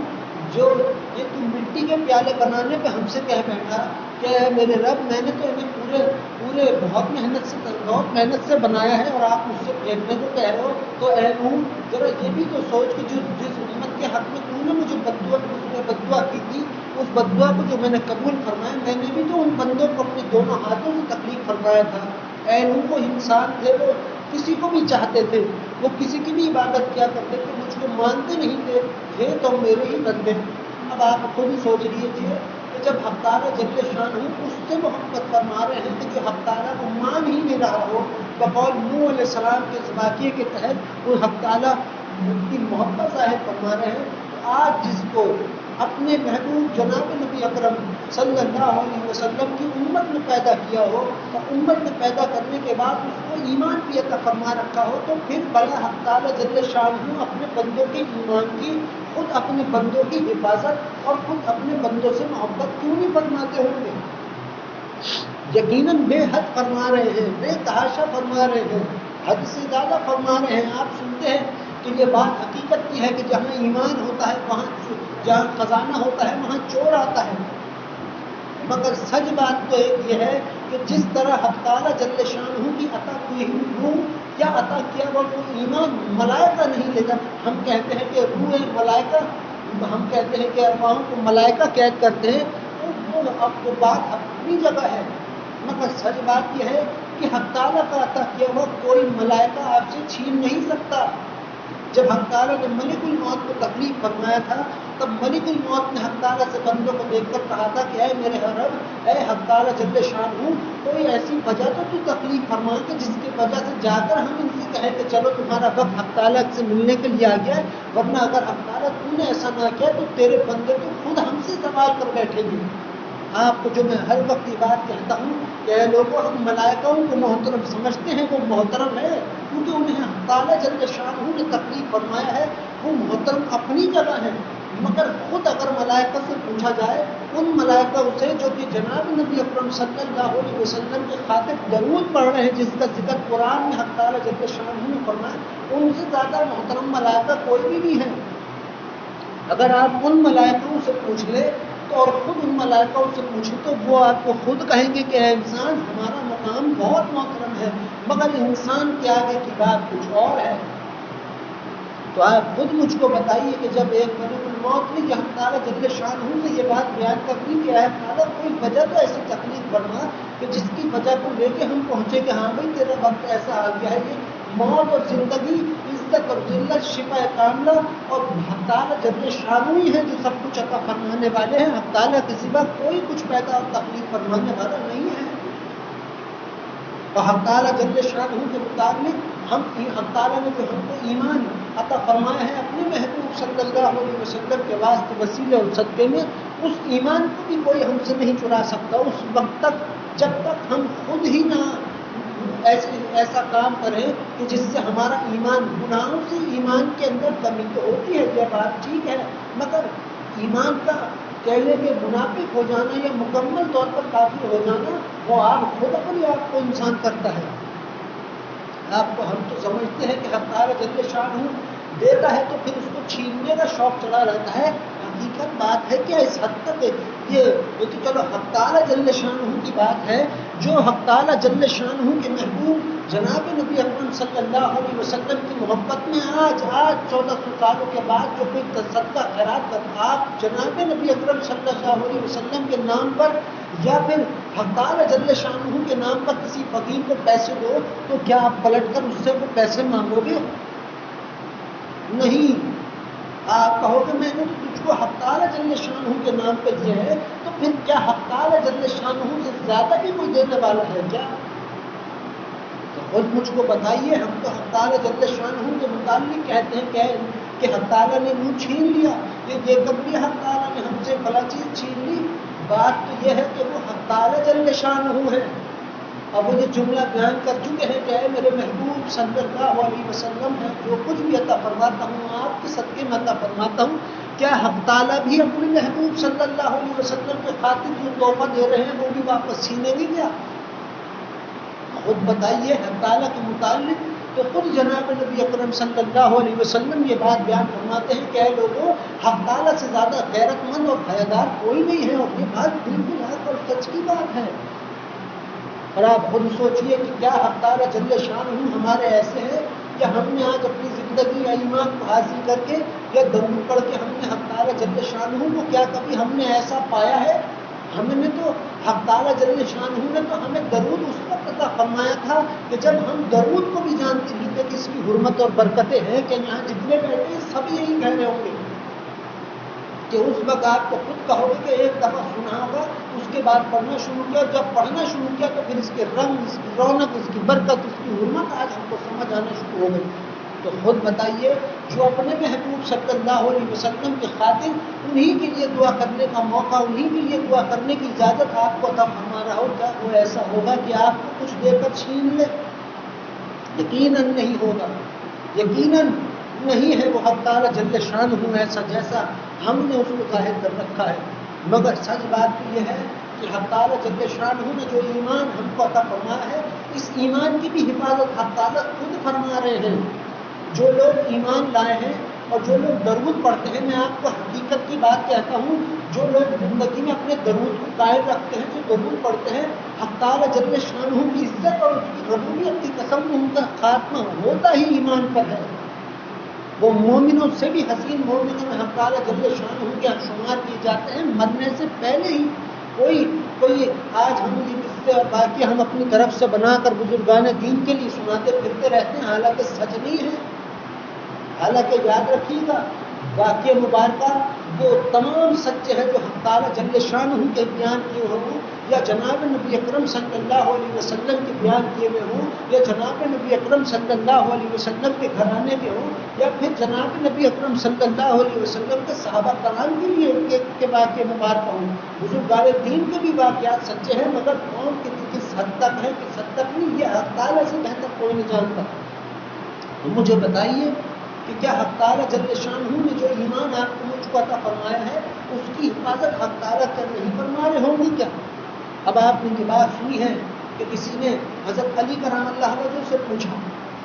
جو یہ تم مٹی کے پیالے بنانے پہ ہم سے کہہ بیٹھا کہ اے میرے رب میں نے تو انہیں پورے بہت محنت سے بنایا ہے اور آپ مجھ سے پھینکنے کو کہہ رہے ہو، تو اے نوح ذرا یہ بھی تو سوچ کہ جس امت کے حق میں تم نے مجھے بد دعا کی تھی، اس بد دعا کو جو میں نے قبول فرمایا، میں نے بھی تو ان بندوں کو اپنے دونوں ہاتھوں سے تکلیف فرمایا تھا۔ اے نوح وہ انسان تھے، وہ کسی کو بھی چاہتے تھے، وہ کسی کی بھی عبادت کیا کرتے تھے، مجھ کو مانتے نہیں تھے تو میرے ہی بندے۔ اب آپ خود ہی سوچ لیجیے کہ جب حق تعالیٰ جل شانہ اس سے محبت فرما رہے ہیں کہ جو حق تعالیٰ کو مان ہی نہیں رہا ہو، بقول نوح علیہ السلام کے اس واقعے کے تحت وہ حق تعالیٰ کی محبت ظاہر فرما رہے ہیں، تو آج جس کو اپنے محبوب جناب نبی اکرم صلی اللہ علیہ وسلم کی امت میں پیدا کیا ہو، اور امت میں پیدا کرنے کے بعد اس کو ایمان بھی عطا فرما رکھا ہو، تو پھر بڑا حق تعالیٰ جل شانہ اپنے بندوں کے ایمان کی، خود اپنے بندوں کی حفاظت اور خود اپنے بندوں سے محبت کیوں نہیں فرماتے ہوں گے؟ یقیناً بے حد فرما رہے ہیں، بے تحاشا فرما رہے ہیں، حد سے زیادہ فرما رہے ہیں۔ آپ سنتے ہیں کہ یہ بات حقیقت کی ہے کہ جہاں ایمان ہوتا ہے وہاں، جہاں خزانہ ہوتا ہے وہاں چور آتا ہے، مگر سچ بات تو ایک یہ ہے کہ جس طرح حق تعالیٰ جل شانہ کی عطا کی روح یا عطا کیا وہ ایمان ملائکہ نہیں لے کر، ہم کہتے ہیں کہ روح ملائکہ، ہم کہتے ہیں کہ ارواحوں کو ملائکہ قید کرتے ہیں، تو وہ اب وہ بات اپنی جگہ ہے، مگر سچ بات یہ ہے کہ حق تعالیٰ کا عطا کیا ہوا کوئی ملائکہ آپ سے چھین نہیں سکتا۔ جب حق تعالیٰ نے ملک الموت کو تخلیق فرمایا تھا تب ملک الموت نے حق تعالیٰ سے بندوں کو دیکھ کر کہا تھا کہ اے میرے رب، اے حق تعالیٰ جل شانہ، کوئی ایسی وجہ تو تخلیق فرما کہ جس کی وجہ سے جا کر ہم ان سے کہیں کہ چلو تمہارا وقت حق تعالیٰ سے ملنے کے لیے آ گیا ہے، ورنہ اگر حق تعالیٰ تو نے ایسا نہ کیا تو تیرے بندے تو خود ہم سے سوال کر بیٹھیں گے۔ آپ کو جو میں ہر وقت یہ بات کہتا ہوں کہ اے لوگوں، ہم ملائکوں کو محترم سمجھتے ہیں، وہ محترم ہے کیونکہ انہیں حق تعالیٰ جل شانہ نے تخلیق فرمایا ہے، وہ محترم اپنی جگہ ہے، مگر خود اگر ملائکہ سے پوچھا جائے ان ملائکہ سے جو کہ جناب نبی اکرم صلی اللہ علیہ وسلم کے خاطر درود پڑھ رہے ہیں، جس کا ذکر قرآن میں حق تعالیٰ جل شانہ نے فرمایا، ان سے زیادہ محترم ملائکہ کوئی بھی نہیں ہے۔ اگر آپ ان ملائکوں سے پوچھ لیں تو اور خود ان ملائکوں سے پوچھیں تو وہ آپ کو خود کہیں گے کہ اے انسان، ہمارا مقام بہت محترم ہے، مگر انسان کے آگے کی بات کچھ اور ہے۔ تو آپ خود مجھ کو بتائیے کہ جب ایک ملک الموت نے حق تعالیٰ جل شانہ سے یہ بات بیان کر دی کہ اے تعالیٰ کوئی وجہ تو ایسی تکلیف بنوا کہ جس کی وجہ کو لے کے ہم پہنچے کہ ہاں بھائی تیرا وقت ایسا آ گیا ہے، یہ موت اور زندگی، عزت اور ذلت، شفا کاملہ اور حق تعالیٰ جل شانہ ہی ہے جو سب کچھ عطا فرمانے والے ہیں۔ حق تعالیٰ کے سوا کوئی کچھ پیدا اور تکلیف فرمانے والا نہیں ہے۔ اور حق تعالیٰ جل شانہ کے مطابق حق تعالیٰ نے جو ہم کو ایمان عطا فرمایا ہے اپنے محبوب صلی اللہ علیہ وسلم کے واسطے، وسیلے اور صدقے میں، اس ایمان کو بھی کوئی ہم سے نہیں چرا سکتا اس وقت تک جب تک ہم خود ہی نہ ایسا کام کریں کہ جس سے ہمارا ایمان، گناہوں سے ایمان کے اندر کمی تو ہوتی ہے، یہ بات ٹھیک ہے، مگر ایمان کا کہنے کے منافق ہو جانا یا مکمل طور پر کافر ہو جانا وہ آپ خود اپنے آپ کو انسان کرتا ہے۔ آپ کو ہم تو سمجھتے ہیں کہ حق تعالیٰ جل شانہ دیتا ہے تو پھر اس کو چھیننے کا شوق چلا رہتا ہے، حقیقت بات ہے کیا اس حد تک یہ تو چلو حق تعالیٰ جل شانہ کی بات ہے، جو حق تعالیٰ جل شانہ کے محبوب جناب نبی اکرم صلی اللہ علیہ وسلم کی محبت میں آج 1400 سالوں کے بعد جو کوئی صدقہ خیرات کرتا، آپ جناب نبی اکرم صلی اللہ علیہ وسلم کے نام پر یا پھر حق تعالیٰ جل شانہ کے نام پر کسی فقیر کو پیسے دو تو کیا آپ پلٹ کر اس سے وہ پیسے مانگو گے؟ نہیں۔ آپ کہو کہ میں نے تجھ کو حق تعالیٰ جل شانہ کے نام پہ دیا ہے، تو پھر کیا حق تعالیٰ جل شانہ سے زیادہ بھی کوئی دینے والا ہے کیا؟ تو خود مجھ کو بتائیے۔ ہم تو حق تعالیٰ جل شانہ کے متعلق کہتے ہیں کہ حق تعالیٰ نے منہ چھین لیا، یہ کب بھی حق تعالیٰ نے ہم سے بھلا چیز چھین لی؟ بات تو یہ ہے کہ وہ حق تعالیٰ جل شانہ ہے۔ اب وہ یہ جملہ بیان کر چکے ہیں کہ اے میرے محبوب صلی اللہ علیہ وسلم ہے، جو کچھ بھی عطا فرماتا ہوں آپ کے صدقے میں عطا فرماتا ہوں، کیا حق تعالیٰ بھی اپنے محبوب صلی اللہ علیہ وسلم کے خاطر جو تحفہ دے رہے ہیں وہ بھی واپس چھینے نہیں گیا؟ خود بتائیے۔ حق تعالیٰ کے متعلق تو خود جناب نبی اکرم صلی اللہ علیہ وسلم یہ بات بیان فرماتے ہیں کہ اے لوگوں، حق تعالیٰ سے زیادہ غیرت مند اور حیادار کوئی نہیں ہے، اور یہ بات بالکل حق اور سچ کی بات ہے۔ اور آپ خود سوچئے کہ کیا حق تعالیٰ جل شانہ ہمارے ایسے ہیں کہ ہم نے آج اپنی زندگی یا ایمان کو حاصل کر کے یا درود پڑھ کے ہم نے حق تعالیٰ جل شانہ کو کیا کبھی ہم نے ایسا پایا ہے؟ ہم نے تو حق تعالیٰ جل شانہ نے تو ہمیں درود اس وقت عطا فرمایا تھا کہ جب ہم درود کو بھی جانتے نہیں تھے کہ اس کی حرمت اور برکتیں ہیں کہ یہاں جتنے بیٹھے ہیں سب یہی کہہ رہے ہوں گے کہ اس وقت آپ کو خود کہو گے کہ ایک دفعہ سنا ہوگا، اس کے بعد پڑھنا شروع کیا، جب پڑھنا شروع کیا تو پھر اس کے رنگ، اس کی رونق، اس کی برکت، اس کی حرمت آج ہم کو سمجھ آنا شروع ہو گئی۔ تو خود بتائیے، جو اپنے محبوب صلی اللہ علیہ وسلم کے خاطر انہی کے لیے دعا کرنے کا موقع، انہی کے لیے دعا کرنے کی اجازت آپ کو عطا فرما رہا ہو، کیا وہ ایسا ہوگا کہ آپ کو کچھ دے کر چھین لے؟ یقیناً نہیں ہوگا، یقیناً نہیں ہے وہ حق تعالیٰ جل شانہ ایسا جیسا ہم نے اس کو ظاہر کر رکھا ہے۔ مگر سچ بات تو یہ ہے کہ حق تعالیٰ جل شانہ نے جو ایمان ہم کو عطا فرمایا ہے، اس ایمان کی بھی حفاظت حق تعالیٰ خود فرما رہے ہیں۔ جو لوگ ایمان لائے ہیں اور جو لوگ درود پڑھتے ہیں، میں آپ کو حقیقت کی بات کہتا ہوں، جو لوگ زندگی میں اپنے درود کو قائم رکھتے ہیں، جو درود پڑھتے ہیں، حق تعالیٰ جل شانہ کی عزت اور اس کی ربوبیت کی قسم، ان کا خاتمہ ہوتا ہی ایمان پر ہے۔ وہ مومنوں سے بھی حسین مومنوں میں حق تعالیٰ جل شانہ کے شمار کیے جاتے ہیں، مرنے سے پہلے ہی۔ کوئی آج ہم یہ قصے اور باقی ہم اپنی طرف سے بنا کر بزرگان دین کے لیے سناتے پھرتے رہتے ہیں، حالانکہ سچ نہیں ہے۔ حالانکہ یاد رکھیے گا واقعہ مبارکہ وہ تمام سچ ہے جو حق تعالیٰ جل شانہ کے بیان کیے ہوں یا جناب نبی اکرم صلی اللہ علیہ وسلم کے بیان کیے ہوئے ہوں یا جناب نبی اکرم صلی اللہ علیہ وسلم کے گھرانے کے ہوں یا پھر جناب نبی اکرم صلی اللہ علیہ وسلم کے صحابہ کرام کے لیے کے واقعے مبارکہ ہوں. بزرگان دین کے بھی واقعات سچے ہیں مگر قوم کی کس حد تک ہے کس حد تک نہیں یہ حق تعالیٰ سے بہتر کوئی نہیں جانتا. تو مجھے بتائیے کہ کیا حق تعالیٰ جل شانہ نے جو ایمان آپ کو مجھ کو عطا فرمایا ہے اس کی حفاظت حق تعالیٰ کر نہیں فرما رہے ہوں گے کیا؟ اب آپ نے یہ بات سنی ہے کہ کسی نے حضرت علی کرم اللہ وجہ سے پوچھا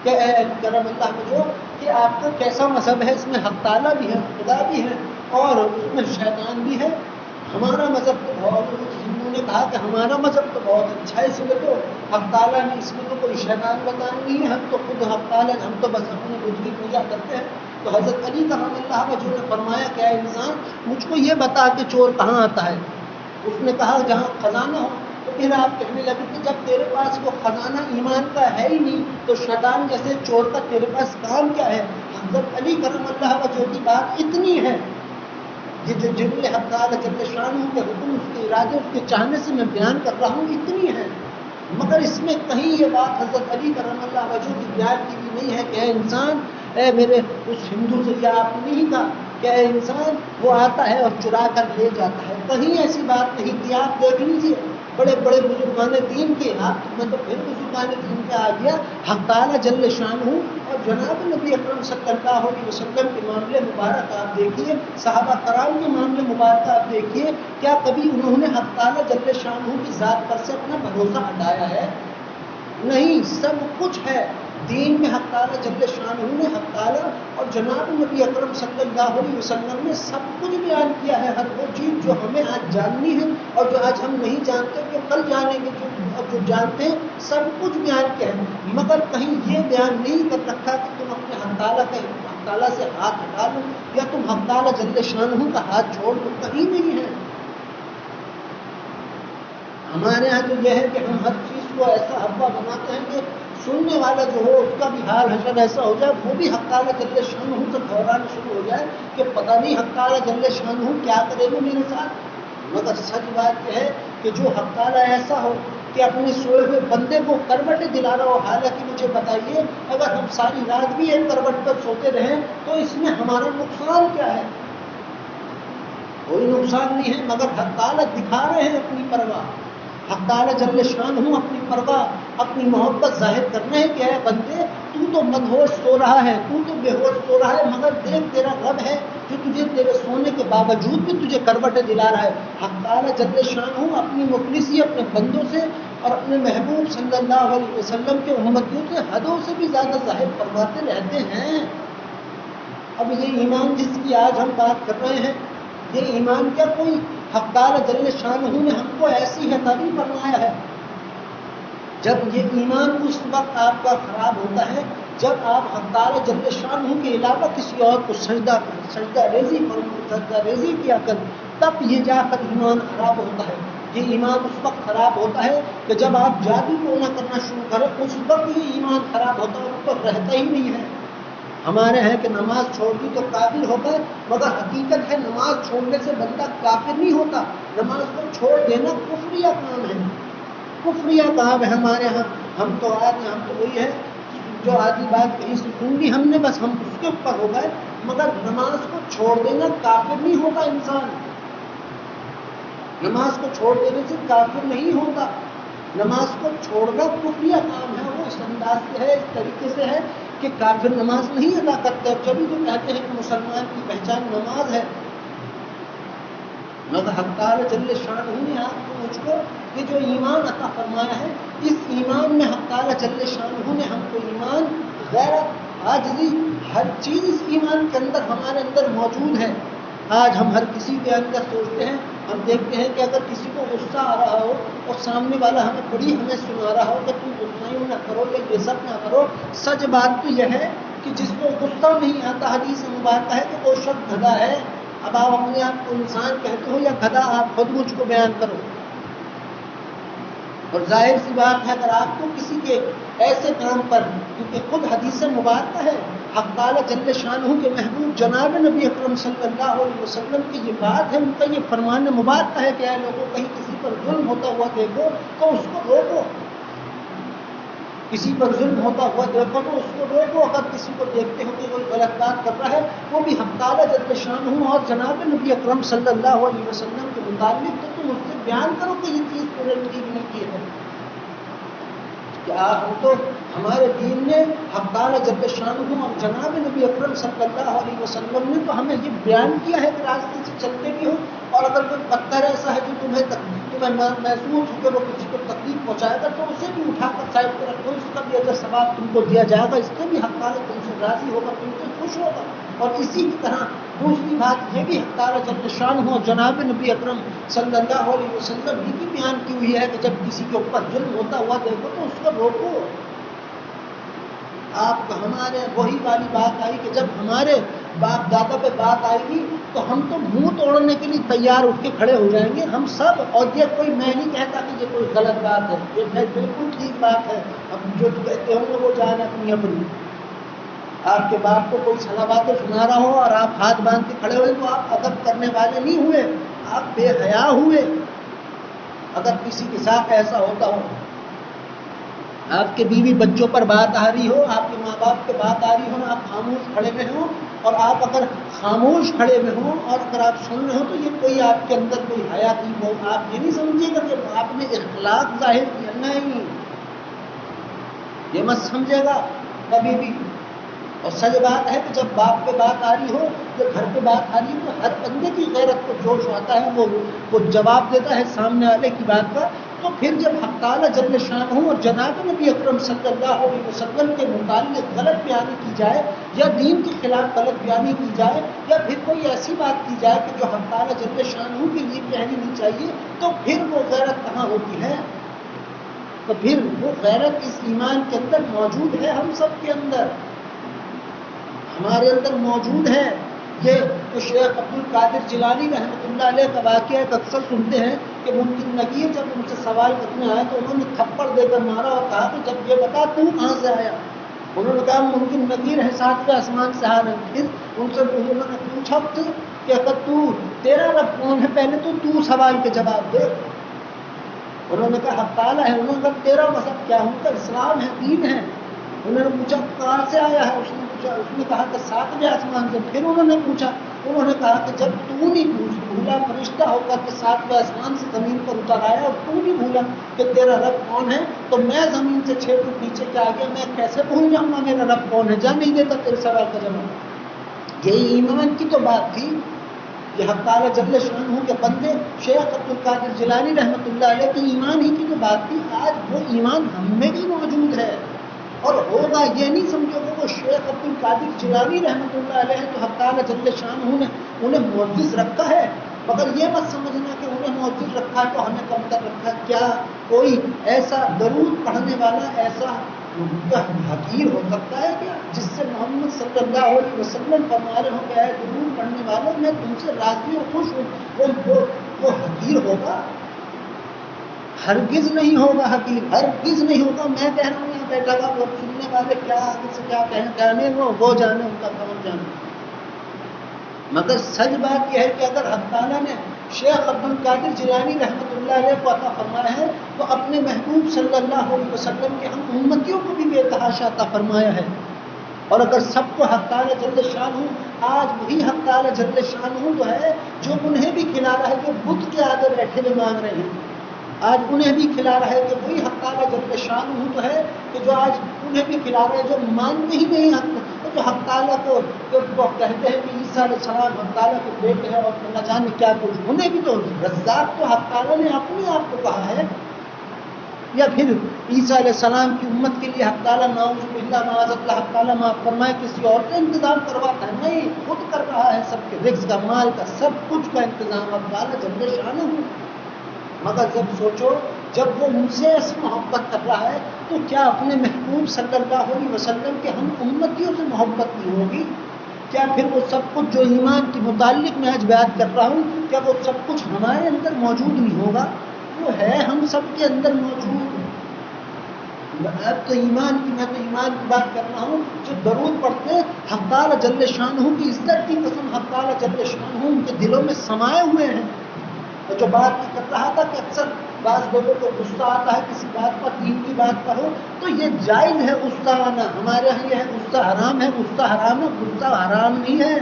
کہ اے کرم اللہ وجہ کہ آپ کا کیسا مذہب ہے، اس میں حق تعالیٰ بھی ہے خدا بھی ہے اور اس میں شیطان بھی ہے. ہمارا مذہب تو بہت، ہندوؤں نے کہا کہ ہمارا مذہب تو بہت اچھا ہے، اس میں تو حق تعالیٰ نے اس میں تو کوئی شیطان بتانا نہیں ہے، ہم تو خود حق تعالیٰ ہم تو بس اپنی خود کی پوجا کرتے ہیں. تو حضرت علی کرم اللہ وجہ نے فرمایا کہ اے انسان مجھ کو یہ بتا کہ چور کہاں آتا ہے. اس نے کہا جہاں خزانہ ہو. تو پھر آپ کہنے لگے کہ جب تیرے پاس وہ خزانہ ایمان کا ہے ہی نہیں تو شیطان جیسے چور کا تیرے پاس کام کیا ہے. حضرت علی کرم اللہ وجہ کی بات اتنی ہے، یہ جو جن حق تعالیٰ جل شانہ کے حکم اس کے ارادے اس کے چاہنے سے میں بیان کر رہا ہوں اتنی ہے، مگر اس میں کہیں یہ بات حضرت علی کرم اللہ وجہ کی بیان کی بھی نہیں ہے کہ اے انسان اے میرے اس ہندو سے یہ آپ نے نہیں کہا کہ اے انسان وہ آتا ہے اور چرا کر لے جاتا ہے، کہیں ایسی بات نہیں تھی. آپ دیکھ لیجیے بڑے بڑے بزرگان دین کے آپ میں تو پھر بزرگان دین کا آ گیا حق تعالیٰ جل شانہ اور جناب نبی اکرم صلی اللہ علیہ وسلم کے معاملے مبارک آپ دیکھیے، صحابہ کرام کے معاملے مبارک آپ دیکھیے، کیا کبھی انہوں نے حق تعالیٰ جل شانہ کی ذات پر سے اپنا بھروسہ ہٹایا ہے؟ نہیں، سب کچھ ہے دین میں حق تعالیٰ جل شانہ نے حق تعالیٰ اور جناب نبی اکرم صلی اللہ علیہ وسلم نے سب کچھ بیان کیا ہے. ہر وہ چیز جو ہمیں آج جاننی ہے اور جو آج ہم نہیں جانتے جو کل جانیں گے، جو جانتے ہیں سب کچھ بیان کیا ہے، مگر کہیں یہ بیان نہیں کر رکھا کہ تم اپنے حق تعالیٰ سے ہاتھ ہٹا لو یا تم حق تعالیٰ جل شانہ کا ہاتھ چھوڑ دو، کہیں نہیں ہے. ہمارے یہاں تو یہ ہے کہ ہم ہر چیز کو ایسا حوبہ بناتے ہیں کہ سننے والا جو ہو اس کا بھی حال حشر ایسا ہو جائے وہ بھی حق تعالیٰ جل شانہ سے گھبرانا شروع ہو جائے کہ پتہ نہیں حق تعالیٰ جل شانہ کیا کرے گا میرے ساتھ. مگر سچ بات یہ ہے کہ جو حق تعالیٰ ایسا ہو کہ اپنے سوئے ہوئے بندے کو کروٹ دلا رہا ہو، حالانکہ مجھے بتائیے اگر ہم ساری رات بھی ایک کروٹ پر سوتے رہیں تو اس میں ہمارا نقصان کیا ہے؟ کوئی نقصان نہیں ہے، مگر حق تعالیٰ دکھا رہے ہیں اپنی پرواہ. حق تعالیٰ جل شانہ اپنی پرواہ اپنی محبت ظاہر کرنا ہے کہ اے بندے تو مدہوش سو رہا ہے، تو بے ہوش سو رہا ہے، مگر دیکھ تیرا رب ہے جو تجھے تیرے سونے کے باوجود بھی تجھے کروٹیں دلا رہا ہے. حق تعالیٰ جل شانہ اپنی مخلصی اپنے بندوں سے اور اپنے محبوب صلی اللہ علیہ وسلم کے امتیوں سے حدوں سے بھی زیادہ ظاہر فرماتے رہتے ہیں. اب یہ ایمان جس کی آج ہم بات کر رہے ہیں، یہ ایمان کیا کوئی حق تعالیٰ جل شانہ نے ہم کو ایسی ہے تبھی فرمایا ہے. جب یہ ایمان اس وقت آپ کا خراب ہوتا ہے جب آپ حق تعالیٰ جل شانہ کے علاوہ کسی اور کو سجدہ ریزی کیا کر، تب یہ جا کر ایمان خراب ہوتا ہے. یہ ایمان اس وقت خراب ہوتا ہے کہ جب آپ جادو ٹونا کرنا شروع کریں، اس وقت یہ ایمان خراب ہوتا ہے، اس پر رہتا ہی نہیں ہے. ہمارے ہیں کہ نماز چھوڑ دی تو کافر ہوتا ہے، مگر حقیقت ہے نماز چھوڑنے سے بندہ کافر نہیں ہوتا. نماز کو چھوڑ دینا کفریہ کام ہے، کفریہ کام ہے ہمارے ہاں. ہم تو وہی ہے جو آدھی بات کہیں سے سن لی ہم نے بس ہم اس کے اوپر ہو گئے، مگر نماز کو چھوڑ دینا کافر نہیں ہوتا. انسان نماز کو چھوڑ دینے سے کافر نہیں ہوتا. نماز کو چھوڑنا کفریہ کام ہے. وہ اس انداز سے ہے، اس طریقے سے ہے کہ کافر نماز نہیں ادا کرتے. جبھی تو کہتے ہیں کہ مسلمان کی پہچان نماز ہے. مگر حق تعالیٰ جل شانہ نے آپ کو مجھ کو یہ جو ایمان عطا فرمایا ہے، اس ایمان میں حق تعالیٰ جل شانہ نے ہم کو ایمان، غیرت، عاجزی، ہر چیز اس ایمان کے اندر ہمارے اندر موجود ہے. آج ہم ہر کسی کے اندر سوچتے ہیں، ہم دیکھتے ہیں کہ اگر کسی کو غصہ آ رہا ہو اور سامنے والا ہمیں سنا رہا ہو کہ تم غصہ نہ کرو یا یہ سب نہ کرو، سچ بات تو یہ ہے کہ جس کو غصہ نہیں آتا حدیث مبارکہ ہے کہ وہ شخص گدھا ہے. اب آپ اپنے آپ کو انسان کہتے ہو یا گدھا، آپ خود مجھ کو بیان کرو. اور ظاہر سی بات ہے اگر آپ کو کسی کے ایسے کام پر، کیونکہ خود حدیث مبارکہ ہے، حق تعالیٰ جل شانہ کے محبوب جناب نبی اکرم صلی اللہ علیہ وسلم کی یہ بات ہے، ان کا یہ فرمان مبارک ہے کہ اے لوگوں کہیں کسی پر ظلم ہوتا ہوا دیکھو تو اس کو روکو، کسی پر ظلم ہوتا ہوا دیکھو تو اس کو روکو، اگر کسی کو دیکھتے ہو کہ کوئی غلط بات کر رہا ہے وہ بھی حق تعالیٰ جل شانہ اور جناب نبی اکرم صلی اللہ علیہ وسلم کے متعلق تو تم اس سے بیان کرو کہ یہ چیز تم نے ٹھیک نہیں کی ہے۔ کیا ہم تو ہمارے دین نے حق تعالیٰ جل شانہ اور جناب نبی اکرم صلی اللہ علیہ وسلم نے تو ہمیں یہ بیان کیا ہے کہ راستے سے چلتے بھی ہو، اور اگر کوئی پتھر ایسا ہے جو تمہیں محسوس ہو کہ وہ کسی کو تکلیف پہنچائے گا تو اسے بھی اٹھا کر سائڈ پر رکھو، اس کا بھی اجر ثواب تم کو دیا جائے گا، اس سے بھی حق تعالیٰ تم سے راضی ہوگا، تم سے خوش ہوگا۔ اور اسی کی طرح دوسری بات یہ بھی حق تعالیٰ جل شانہ اور جناب نبی اکرم صلی اللہ علیہ وسلم یہ بھی بیان کی ہوئی ہے کہ جب کسی کے اوپر ظلم ہوتا ہوا دیکھو تو اس کو روکو۔ آپ ہمارے وہی والی بات آئی کہ جب ہمارے باپ دادا پہ بات آئے گی تو ہم تو منہ توڑنے کے لیے تیار اٹھ کے کھڑے ہو جائیں گے ہم سب، اور یہ کوئی میں نہیں کہتا کہ یہ کوئی غلط بات ہے، یہ بالکل ٹھیک بات ہے، ہم جو کہتے ہوں گے وہ جان اپنی اپنی۔ آپ کے باپ کو کوئی صلواتیں سنا رہا ہو اور آپ ہاتھ باندھ کے کھڑے ہوئے تو آپ ادب کرنے والے نہیں ہوئے، آپ بے حیا ہوئے۔ اگر کسی کے ساتھ ایسا ہوتا ہو، آپ کے بیوی بچوں پر بات آ رہی ہو، آپ کے ماں باپ پہ بات آ رہی ہو، آپ خاموش کھڑے ہوئے ہوں، اور آپ اگر خاموش کھڑے ہوئے ہوں اور اگر آپ سن رہے ہو تو یہ کوئی آپ کے اندر کوئی حیا کی ہو، آپ یہ نہیں سمجھے گا کہ آپ نے اخلاق ظاہر کیا، نہیں، یہ مت سمجھے گا کبھی بھی۔ اور سچ بات ہے کہ جب باپ پہ بات آ رہی ہو، جب گھر پہ بات آ رہی ہو تو ہر بندے کی غیرت کو جوش آتا ہے، وہ جواب دیتا ہے سامنے والے کی بات کا۔ تو پھر جب حق تعالیٰ جل شانہ اور جناب نبی اکرم صلی اللہ علیہ وسلم کے متعلق غلط بیانی کی جائے یا دین کے خلاف غلط بیانی کی جائے یا پھر کوئی ایسی بات کی جائے کہ جو حق تعالیٰ جل شانہ کے لیے کہنی نہیں چاہیے، تو پھر وہ غیرت کہاں ہوتی ہے؟ تو پھر وہ غیرت اس ایمان کے اندر موجود ہے، ہم سب کے اندر، ہمارے اندر موجود ہے۔ یہ تو شیخ عبد القادر جیلانی رحمۃ اللہ علیہ کا واقعہ ایک اکثر سنتے ہیں کہ ممکن نگیر جب ان سے سوال کرنے آئے تو انہوں نے تھپڑ دے کر مارا اور کہا کہ جب یہ بتا تو کہاں سے آیا؟ انہوں نے کہا ممکن نگیر ہے، ساتویں آسمان سے آ رہے۔ پھر ان سے انہوں نے پوچھا کہ اگر تیرا رب کون ہے، پہلے تو سوال کے جواب دے۔ انہوں نے کہا حق تعالیٰ ہے۔ انہوں نے کہا تیرا مذہب کیا؟ ان کا اسلام ہے، دین ہے۔ انہوں نے پوچھا کہاں سے آیا ہے؟ اس نے کہا کہ ساتویں آسمان سے۔ پھر انہوں نے پوچھا، انہوں نے کہا کہ جب تو نہیں بھولا فرشتہ ہو کر کے ساتویں آسمان سے زمین پر اتر آیا اور تو نہیں بھولا کہ تیرا رب کون ہے، تو میں زمین سے 6 فٹ نیچے کے آگے میں کیسے بھول جاؤں گا میرا رب کون ہے؟ جا نہیں دیتا تیرے سوال کا جواب۔ یہی ایمان کی تو بات تھی۔ یہ حق تعالیٰ جل شانہ کے بندے شیخ عبد القادر جیلانی رحمۃ اللہ علیہ کی ایمان ہی کی جو بات تھی، آج وہ ایمان ہم میں بھی موجود ہے اور ہوگا۔ یہ نہیں سمجھو کہ وہ شیخ عبد القادر جیلانی رحمۃ اللہ علیہ تو حق تعالیٰ جل شانہ نے انہیں معزز رکھا ہے، مگر یہ مت سمجھنا کہ انہیں معزز رکھا ہے تو ہمیں کم کر رکھا ہے۔ کیا کوئی ایسا درود پڑھنے والا ایسا حقیر ہو سکتا ہے کیا جس سے محمد صلی اللہ علیہ وسلم فرما رہے ہوں کہ اے درود پڑھنے والوں میں تم سے راضی اور خوش ہوں، وہ حقیر ہوگا؟ ہرگز نہیں ہوگا حقیر، ہرگز نہیں ہوگا۔ میں کہہ رہا ہوں یہاں بیٹھا گا، وہ سننے والے کیا آگے سے کیا کہنے وہ جانے، ان کا کام جانے۔ مگر سچ بات یہ ہے کہ اگر حق تعالیٰ نے شیخ عبد القادر جیلانی رحمۃ اللہ علیہ کو عطا فرمایا ہے تو اپنے محبوب صلی اللہ علیہ وسلم کے ہم امتیوں کو بھی بے تحاشا عطا فرمایا ہے۔ اور اگر سب کو حق تعالیٰ جل شانہ، آج وہی حق تعالیٰ جل شانہ تو ہے جو انہیں بھی کھلا رہا ہے جو بت کے آگے بیٹھے ہوئے مانگ رہے ہیں، آج انہیں بھی کھلا رہا ہے کہ وہی حق تعالیٰ جل شانہ تو ہے کہ جو آج انہیں بھی کھلا رہا ہے جو مانتے ہی نہیں حق، جو حق تعالیٰ کو کہتے ہیں کہ عیسیٰ علیہ السلام حق تعالیٰ کے بیٹے ہیں اور نہ جانے کیا کچھ، انہیں بھی تو رزاق تو حق تعالیٰ نے اپنے آپ کو کہا ہے۔ یا پھر عیسیٰ علیہ السلام کی امت کے لیے حق تعالیٰ نعوذ باللہ معاذ اللہ حق تعالیٰ معاف فرمائے کسی اور کا انتظام کرواتا ہے؟ نہیں، خود کر رہا ہے سب کے رزق کا، مال کا، سب کچھ کا انتظام حق تعالیٰ جل شانہ ہوں۔ مگر جب سوچو جب وہ مجھ سے ایسی محبت کر رہا ہے تو کیا اپنے محبوب صلی اللہ علیہ وسلم کے ہم امتیوں سے محبت نہیں ہوگی؟ کیا پھر وہ سب کچھ جو ایمان کے متعلق میں آج بیان کر رہا ہوں، کیا وہ سب کچھ ہمارے اندر موجود نہیں ہوگا؟ وہ ہے ہم سب کے اندر موجود۔ اب تو ایمان کی، میں تو ایمان کی بات کر رہا ہوں، جو درود پڑھتے ہیں حق تعالی جل شانہ کی عزت کی قسم حق تعالی جل شانہ ان کے دلوں میں سمائے ہوئے ہیں. اور جو بات میں کر رہا تھا کہ اکثر بعض لوگوں کو غصہ آتا ہے کسی بات پر، دین کی بات پر ہو تو یہ جائز ہے غصہ آنا. ہمارے یہاں یہ ہے غصہ حرام ہے، غصہ حرام ہے، غصہ حرام نہیں ہے.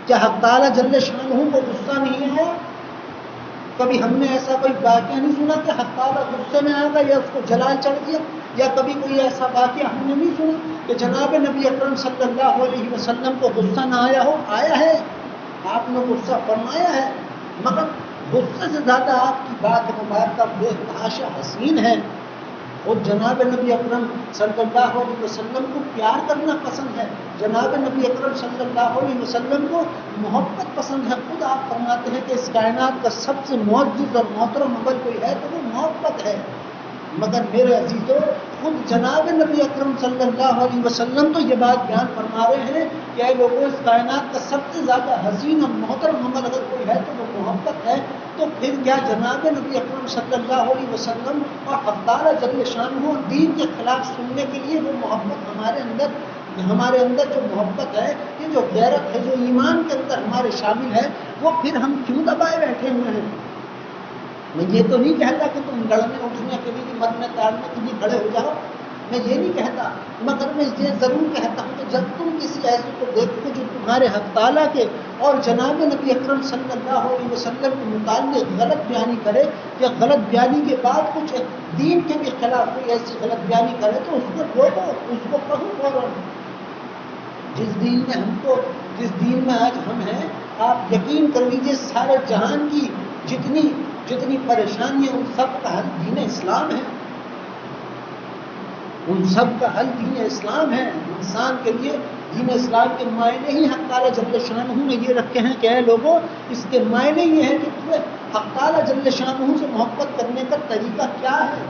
کیا حق تعالی جل شانہ کو غصہ نہیں ہے؟ کبھی ہم نے ایسا کوئی واقعہ نہیں سنا کہ حق تعالی غصے میں آ گیا یا اس کو جلال چڑھ گیا، یا کبھی کوئی ایسا واقعہ ہم نے نہیں سنا کہ جناب نبی اکرم صلی اللہ علیہ وسلم کو غصہ نہ آیا ہو. آیا ہے، آپ نے غصہ فرمایا ہے، مگر غصے سے زیادہ آپ کی بات مبارکہ بے تحاشا حسین ہے. اور جناب نبی اکرم صلی اللہ علیہ وسلم کو پیار کرنا پسند ہے، جناب نبی اکرم صلی اللہ علیہ وسلم کو محبت پسند ہے. خود آپ فرماتے ہیں کہ اس کائنات کا سب سے معزز اور محترم عمل کوئی ہے تو وہ محبت ہے. مگر میرے عزیزو، خود جناب نبی اکرم صلی اللہ علیہ وسلم تو یہ بات بیان فرما رہے ہیں کہ اے لوگوں، اس کائنات کا سب سے زیادہ حسین اور محترم عمل اگر کوئی ہے تو وہ محبت ہے. تو پھر کیا جناب نبی اکرم صلی اللہ علیہ وسلم اور حق تعالی جل شانہ دین کے خلاف سننے کے لیے وہ محبت ہمارے اندر جو محبت ہے، یہ جو غیرت ہے، جو ایمان کے اندر ہمارے شامل ہے، وہ پھر ہم کیوں دبائے بیٹھے ہوئے ہیں؟ میں یہ تو نہیں کہتا کہ تم لڑنے اٹھنے کے لیے، مرنے تاڑنے کے لیے کھڑے ہو جاؤ، میں یہ نہیں کہتا. مگر میں یہ ضرور کہتا ہوں کہ جب تم کسی ایسے کو دیکھو جو تمہارے حق تعالیٰ کے اور جناب نبی اکرم صلی اللہ علیہ وسلم کے متعلق غلط بیانی کرے، یا غلط بیانی کے بعد کچھ دین کے بھی خلاف کوئی ایسی غلط بیانی کرے، تو اس کو روکو، اس کو کہو فوراً. جس دین میں آج ہم ہیں، آپ یقین کر لیجیے سارے جہان کی جتنی پریشانیاں، ان سب کا حل دین اسلام ہے. ان سب کا حل دین اسلام ہے. انسان کے لیے دین اسلام کے معنی ہی حق تعالی جل شانہ نے یہ رکھے ہیں کہ اے لوگوں، اس کے معنی یہ ہے کہ تمہیں حق تعالی جل شانہ سے محبت کرنے کا طریقہ کیا ہے.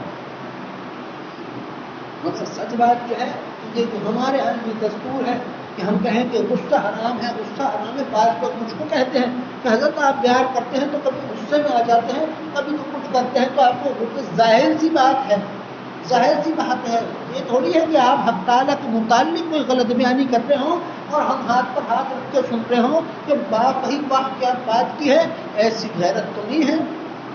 مگر سچ بات یہ ہے کہ یہ جو ہمارے یہاں یہ دستور ہے کہ ہم کہیں کہ غصہ حرام ہے، غصہ حرام ہے. بعض لوگ مجھ کو کہتے ہیں کہ حضرت آپ پیار کرتے ہیں تو کبھی غصے میں آ جاتے ہیں، کبھی تو کچھ کرتے ہیں تو آپ کو غصے. ظاہر سی بات ہے، ظاہر سی بات ہے. یہ تھوڑی ہے کہ آپ حق تعالیٰ کے متعلق کوئی غلط بیانی کر رہے ہوں اور ہم ہاتھ پر ہاتھ رکھ کے سن رہے ہوں کہ باپ ہی باپ کیا بات کی ہے. ایسی غیرت تو نہیں ہے.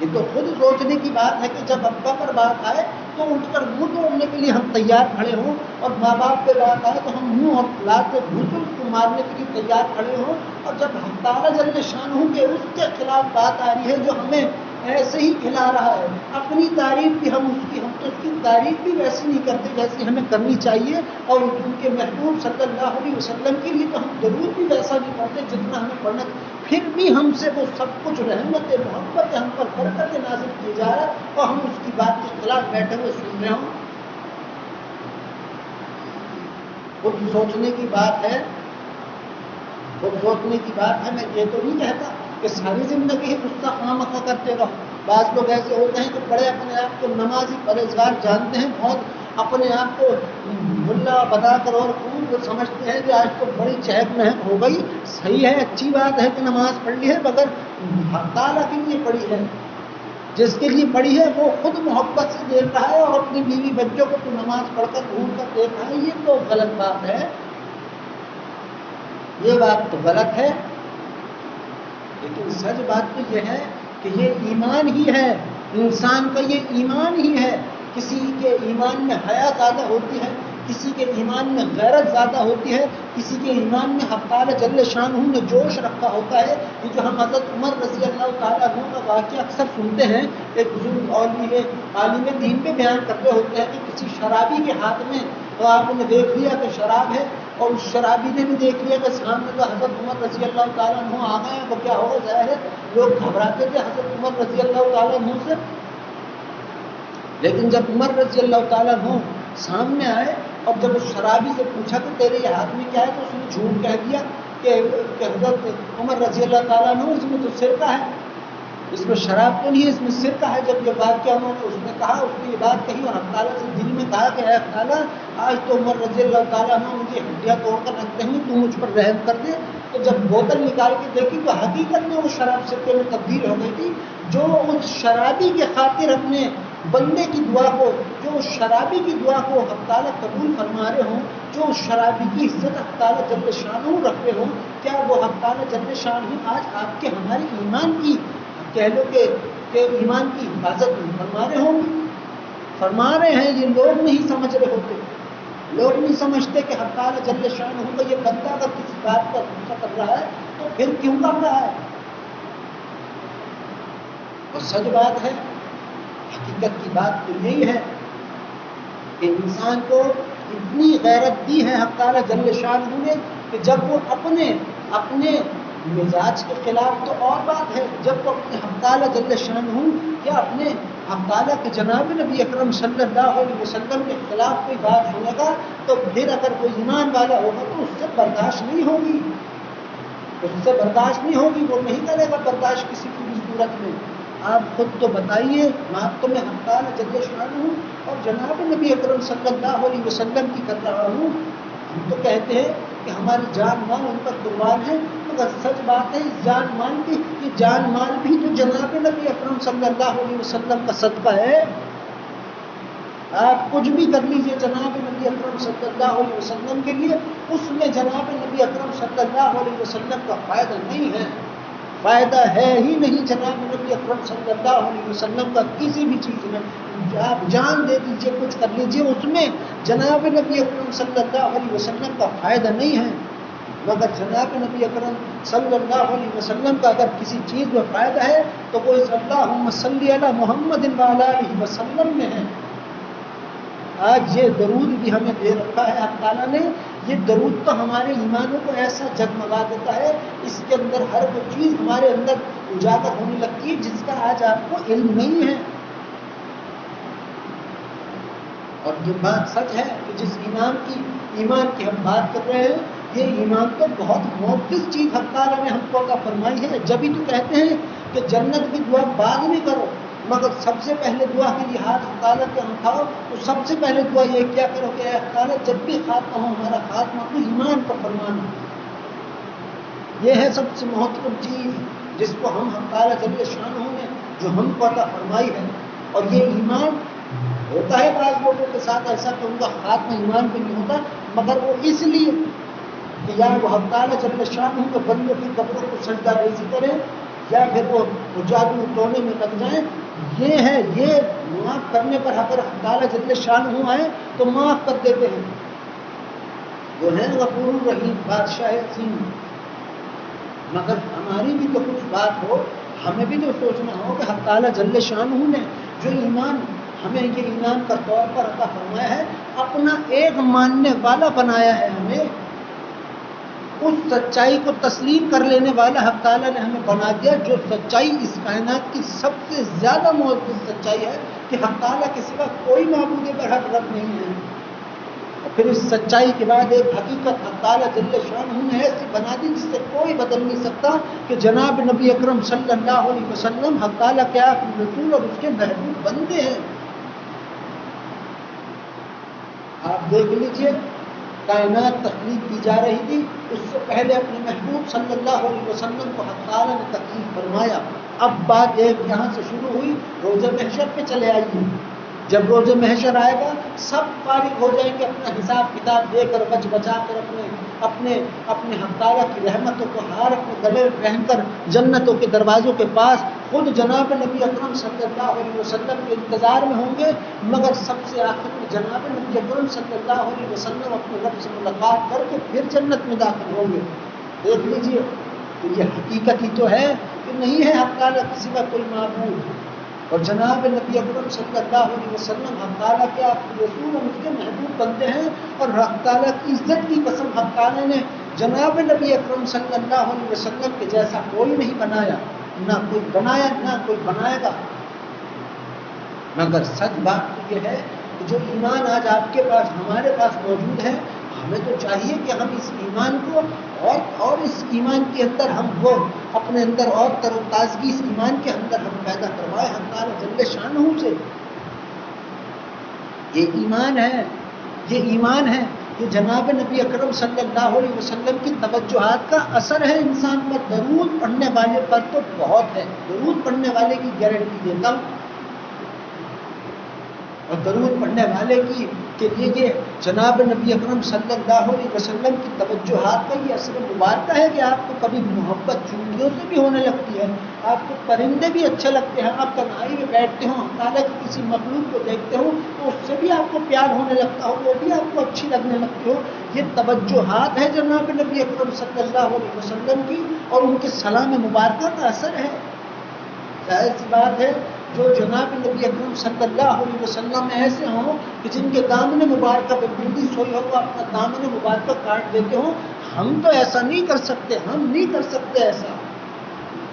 یہ تو خود سوچنے کی بات ہے کہ جب ابا پر بات آئے تو اٹھ کر منہ توڑنے کے لیے ہم تیار کھڑے ہوں، اور ماں باپ پہ بات آئے تو ہم منہ اور لات سے گھسل کو مارنے کے لیے تیار کھڑے ہوں. اور جب حق تعالیٰ جل شانہ کے اس کے خلاف بات آ رہی ہے جو ہمیں ایسے ہی کھلا رہا ہے، اپنی تعریف بھی ہم تو اس کی تعریف بھی ویسی نہیں کرتے جیسی ہمیں کرنی چاہیے، اور ان کے محبوب صلی اللہ علیہ وسلم کے لیے تو ہم ضرور بھی ویسا نہیں پڑھتے جتنا ہمیں پڑھنا. پھر بھی ہم سے وہ سب کچھ رحمت محبت ہم پر برکت نازل کی جا رہا ہے اور ہم اس کی بات کے خلاف بیٹھے ہوئے سن رہے ہوں. خود سوچنے کی بات ہے، خود سوچنے کی بات ہے. میں یہ تو نہیں کہتا کہ ساری زندگی غصہ خامخواہ کرتے رہو. بعض لوگ ایسے ہوتے ہیں کہ بڑے اپنے آپ کو نمازی پرہیزگار جانتے ہیں، بہت اپنے آپ کو ملا بتا کر اور خوب سمجھتے ہیں کہ آج تو بڑی چہک مہک ہو گئی. صحیح ہے، اچھی بات ہے کہ نماز پڑھ لی ہے، مگر حق تعالیٰ کے لیے پڑھی ہے. جس کے لیے پڑھی ہے وہ خود محبت سے دیکھ رہا ہے اور اپنی بیوی بچوں کو تو نماز پڑھ کر گھوم کر دیکھ رہا ہے. یہ تو غلط بات ہے، یہ بات تو غلط ہے. لیکن سچ بات تو یہ ہے کہ یہ ایمان ہی ہے، انسان کا یہ ایمان ہی ہے. کسی کے ایمان میں حیا زیادہ ہوتی ہے، کسی کے ایمان میں غیرت زیادہ ہوتی ہے، کسی کے ایمان میں حق تعالی جل شانہ نے جوش رکھا ہوتا ہے. یہ جو ہم حضرت عمر رضی اللہ تعالیٰ عنہ کا واقعہ اکثر سنتے ہیں، ایک بزرگ عالم دین پہ بیان کرتے ہوتے ہیں کہ کسی شرابی کے ہاتھ میں تو آپ نے دیکھ لیا کہ شراب ہے، اور اس شرابی نے بھی دیکھ لیا کہ سامنے جو حضرت عمر رضی اللہ تعالیٰ عنہ آ گئے ہیں، وہ کیا ہوگا. ظاہر ہے لوگ گھبراتے تھے حضرت عمر رضی اللہ تعالیٰ عنہ سے. لیکن جب عمر رضی اللہ تعالیٰ عنہ سامنے آئے اور جب اس شرابی سے پوچھا کہ تیرے یہ ہاتھ میں کیا ہے، تو اس نے جھوٹ کہہ دیا کہ حضرت عمر رضی اللہ تعالیٰ عنہ اس میں تو سرقہ ہے، اس میں شراب تو نہیں ہے، اس میں سرقہ ہے. جب یہ بات کیا انہوں نے اس نے کہا، اس نے یہ بات کہی اور حق تعالیٰ سے دل میں کہا کہ اے تعالیٰ، آج تو عمر رضی اللہ تعالیٰ عنہ مجھے ہڈیاں توڑ کر رکھتے ہیں، تو مجھ پر رحم کر دے. تو جب بوتل نکال کے دیکھی تو حقیقت میں وہ شراب سرقے میں تبدیل ہو گئی تھی. جو اس شرابی کے خاطر اپنے بندے کی دعا کو، جو اس شرابی کی دعا کو حق تعالیٰ قبول فرما رہے ہوں، جو اس شرابی کی عزت حق تعالیٰ جل شانہ رکھ رہے ہوں، کیا وہ حق تعالیٰ جل شانہ آج آپ کے ہمارے ایمان کی کہہ لو کہ ایمان کی حفاظت نہیں فرما رہے ہوں گے؟ فرما رہے ہیں، یہ لوگ نہیں سمجھ رہے ہوتے، لوگ نہیں سمجھتے کہ حق تعالیٰ جل شانہ کا یہ بندہ اگر کسی بات پر غصہ کر رہا ہے تو پھر کیوں کر رہا ہے؟ اور سچ بات ہے، حقیقت کی بات تو یہی ہے کہ انسان کو اتنی غیرت دی ہے حق تعالیٰ جل شانہ نے کہ جب وہ اپنے مزاج کے خلاف تو اور بات ہے، جب وہ اپنے حق تعالیٰ جل شانہ یا اپنے حق تعالیٰ کے جناب نبی اکرم صلی اللہ علیہ وسلم کے خلاف کوئی بات سنے گا تو پھر اگر کوئی ایمان والا ہوگا تو اس سے برداشت نہیں ہوگی، اس سے برداشت نہیں ہوگی، وہ نہیں کرے گا برداشت کسی کی بھی صورت میں۔ آپ خود تو بتائیے، بات تو میں حق تعالیٰ جل شانہ اور جناب نبی اکرم صلی اللہ علیہ وسلم کی کر رہا ہوں۔ ہم تو کہتے ہیں کہ ہماری جان مال ان پر قربان ہے، مگر سچ بات ہے اس جان مال کی، یہ جان مال بھی تو جناب نبی اکرم صلی اللہ علیہ وسلم کا صدقہ ہے۔ آپ کچھ بھی کر لیجئے جناب نبی اکرم صلی اللہ علیہ وسلم کے لیے، اس میں جناب نبی اکرم صلی اللہ علیہ وسلم کا فائدہ نہیں ہے، فائدہ ہے ہی نہیں جناب نبی اکرم صلی اللہ علیہ وسلم کا کسی بھی چیز میں۔ آپ جان دے دیجئے، کچھ کر لیجئے، اس میں جناب نبی اکرم صلی اللہ علیہ وسلم کا فائدہ نہیں ہے، مگر جناب نبی اکرم صلی اللہ علیہ وسلم کا اگر کسی چیز میں فائدہ ہے تو وہ اس اللہم صلی علی محمد وعلی آلہ وسلم میں ہے۔ آج یہ درود بھی ہمیں دے رکھا ہے حق تعالیٰ نے، یہ درود تو ہمارے ایمانوں کو ایسا جگمگا دیتا ہے، اس کے اندر ہر وہ چیز ہمارے اندر اجاگر ہونے لگتی ہے جس کا آج آپ کو علم نہیں ہے۔ اور یہ بات سچ ہے کہ جس ایمان کی ہم بات کر رہے ہیں، یہ ایمان تو بہت موقف چیز حق تعالیٰ نے ہم کو عطا فرمائی ہے۔ جبھی تو کہتے ہیں کہ جنت کی دعا بعد میں کرو، مگر سب سے پہلے دعا کے لیے ہاتھ حق تعالیٰ کے اٹھاؤ تو سب سے پہلے دعا یہ کیا کرو کہ اے حق تعالیٰ جب بھی خاتمہ ہو ہمارا خاتمہ تو ایمان پر فرمانا۔ یہ ہے سب سے محترم چیز جس کو ہم حق تعالیٰ جل شانہ نے جو ہم کو عطا فرمائی ہے۔ اور یہ ایمان ہوتا ہے بعض لوگوں کے ساتھ ایسا کہ ان کا خاتمہ ایمان پہ نہیں ہوتا، مگر وہ اس لیے کہ یا وہ حق تعالیٰ جل شانہ کے بندوں کی قبروں کو سجدہ ریزی کریں یا پھر وہ جادو ٹونے میں لگ جائیں۔ یہ ہے، یہ معاف کرنے پر اگر حق تعالیٰ جل شانہ آئے تو معاف کر دیتے ہیں، وہ ہے غفور الرحیم، بادشاہ عظیم۔ مگر ہماری بھی تو کچھ بات ہو، ہمیں بھی تو سوچنا ہو کہ حق تعالیٰ جل شانہ نے جو ایمان ہمیں یہ ایمان کا طور پر عطا فرمایا ہے، اپنا ایک ماننے والا بنایا ہے، ہمیں اس سچائی کو تسلیم کر لینے والا حق تعالیٰ نے ہمیں بنا دیا، جو سچائی اس کائنات کی سب سے زیادہ معزز سچائی ہے کہ حق تعالیٰ کے سوا کوئی معبود برحق رب نہیں ہے۔ اور پھر اس سچائی کے بعد ایک حقیقت حق تعالیٰ جل شانہ نے ایسی بنا دی جس سے کوئی بدل نہیں سکتا کہ جناب نبی اکرم صلی اللہ علیہ وسلم حق تعالیٰ کے آخری رسول اور اس کے محبوب بندے ہیں۔ آپ دیکھ لیجئے، کائنات تخلیق کی جا رہی تھی، اس سے پہلے اپنے محبوب صلی اللہ علیہ وسلم کو حق تعالیٰ نے تخلیق فرمایا۔ اب بات ایک یہاں سے شروع ہوئی، روز محشر پہ چلے آئیے۔ جب روز محشر آئے گا سب فارغ ہو جائیں گے اپنا حساب کتاب دے کر، بچ بچا کر اپنے حق تعالیٰ کی رحمتوں کو ہار اپنے گلے پہن کر جنتوں کے دروازوں کے پاس خود جناب نبی اکرم صلی اللہ علیہ وسلم کے انتظار میں ہوں گے، مگر سب سے آخر میں جناب نبی اکرم صلی اللہ علیہ وسلم اپنے رب سے ملاقات کر کے پھر جنت میں داخل ہوں گے۔ دیکھ لیجئے، تو یہ حقیقت ہی تو ہے کہ نہیں ہے حق تعالیٰ کسی کا کوئی معبود، اور جناب نبی اکرم صلی اللہ علیہ وسلم حق تعالیٰ کے آخری رسول اور اس کے محبوب بندے ہیں۔ اور حق تعالیٰ کی عزت کی قسم حق تعالیٰ نے جناب نبی اکرم صلی اللہ علیہ وسلم کے جیسا کوئی نہیں بنایا، نہ کوئی بنایا نہ کوئی بنائے گا۔ مگر سچ بات تو یہ ہے کہ جو ایمان آج آپ کے پاس ہمارے پاس موجود ہے، ہمیں تو چاہیے کہ ہم اس ایمان کو اور اس ایمان کے اندر ہم وہ اپنے اندر اور تر و تازگی اس ایمان کے اندر ہم پیدا کروائیں حق تعالیٰ جل شانہ سے۔ یہ ایمان ہے، یہ ایمان ہے، یہ جناب نبی اکرم صلی اللہ علیہ وسلم کی توجہات کا اثر ہے انسان پر۔ درود پڑھنے والے پر تو بہت ہے، درود پڑھنے والے کی گارنٹی دیتا ہوں اور درود پڑھنے والے کی کے لیے یہ جناب نبی اکرم صلی اللہ علیہ وسلم کی توجہات کا یہ اثر مبارکہ ہے کہ آپ کو کبھی محبت چونٹیوں سے بھی ہونے لگتی ہے، آپ کو پرندے بھی اچھے لگتے ہیں، آپ تنہائی میں بیٹھتے ہوں تعالیٰ کی کسی مخلوق کو دیکھتے ہو تو اس سے بھی آپ کو پیار ہونے لگتا ہو، وہ بھی آپ کو اچھی لگنے لگتی ہو. یہ توجہات ہے جناب نبی اکرم صلی اللہ علیہ وسلم کی اور ان کے سلام مبارکہ کا اثر ہے. ظاہر سی بات ہے جو جناب نبی اکرم صلی اللہ علیہ وسلم میں ایسے ہوں کہ جن کے دامن مبارکہ پہ بلی سوئی ہو وہ اپنا دامن مبارکہ کاٹ دیتے ہوں، ہم تو ایسا نہیں کر سکتے، ہم نہیں کر سکتے ایسا.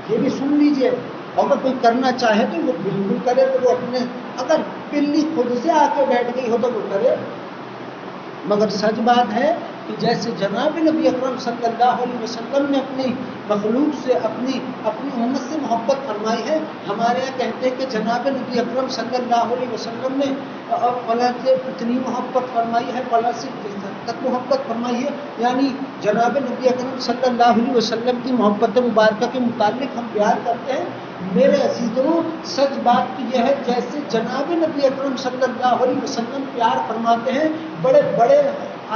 یہ بھی سن لیجئے، اگر کوئی کرنا چاہے تو وہ بالکل کرے، تو وہ اپنے اگر بلی خود سے آ کے بیٹھ گئی ہو تو وہ کرے. مگر سچ بات ہے کہ جیسے جناب نبی اکرم صلی اللہ علیہ وسلم نے اپنی مخلوق سے اپنی امت سے محبت فرمائی ہے، ہمارے یہاں کہتے ہیں کہ جناب نبی اکرم صلی اللہ علیہ وسلم نے فلاں سے اتنی محبت فرمائی ہے، فلاں سے تک محبت فرمائی ہے. یعنی جناب نبی اکرم صلی اللہ علیہ وسلم کی محبت مبارکہ کے متعلق ہم پیار کرتے ہیں. میرے عزیزوں سچ بات تو یہ ہے جیسے جناب نبی اکرم صلی اللہ علیہ وسلم پیار فرماتے ہیں، بڑے بڑے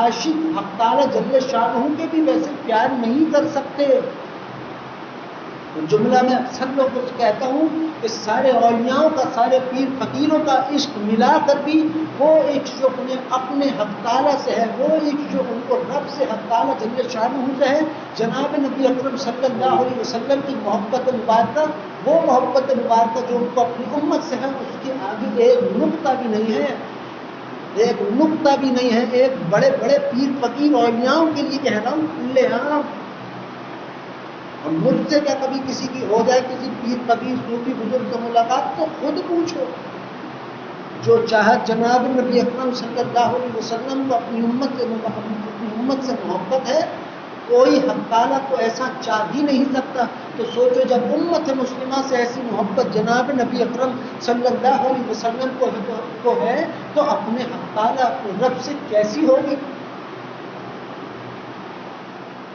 عاشق حق تعالی جل شانہ کے بھی ویسے پیار نہیں کر سکتے. جملہ میں اکثر لوگوں سے کہتا ہوں کہ سارے اولیاءوں کا، سارے پیر فقیروں کا عشق ملا کر بھی وہ ایک جو اپنے حق تعالیٰ سے ہے، وہ ایک جو ان کو رب سے حق تعالیٰ جل شانہ سے ہے. جناب نبی اکرم صلی اللہ علیہ وسلم کی محبت مبارکہ، وہ محبت مبارکہ جو ان کو اپنی امت سے ہے، اس کے آگے ایک نقطہ بھی نہیں ہے، ایک نقطہ بھی نہیں ہے. ایک بڑے بڑے پیر فقیر اولیاؤں کے لیے کہہ رہا ہوں کھلے عام. اور مجھ سے کیا کبھی کسی کی ہو جائے کسی پیر فقیر صوفی بزرگ سے ملاقات تو خود پوچھو. جو چاہت جناب نبی اکرم صلی اللہ علیہ وسلم کو اپنی امت سے محبت ہے، کوئی حق تعالیٰ کو ایسا چاہ ہی نہیں سکتا. تو سوچو جب امت مسلمہ سے ایسی محبت جناب نبی اکرم صلی اللہ علیہ وسلم کو ہے تو اپنے حق تعالیٰ اپنے رب سے کیسی ہوگی.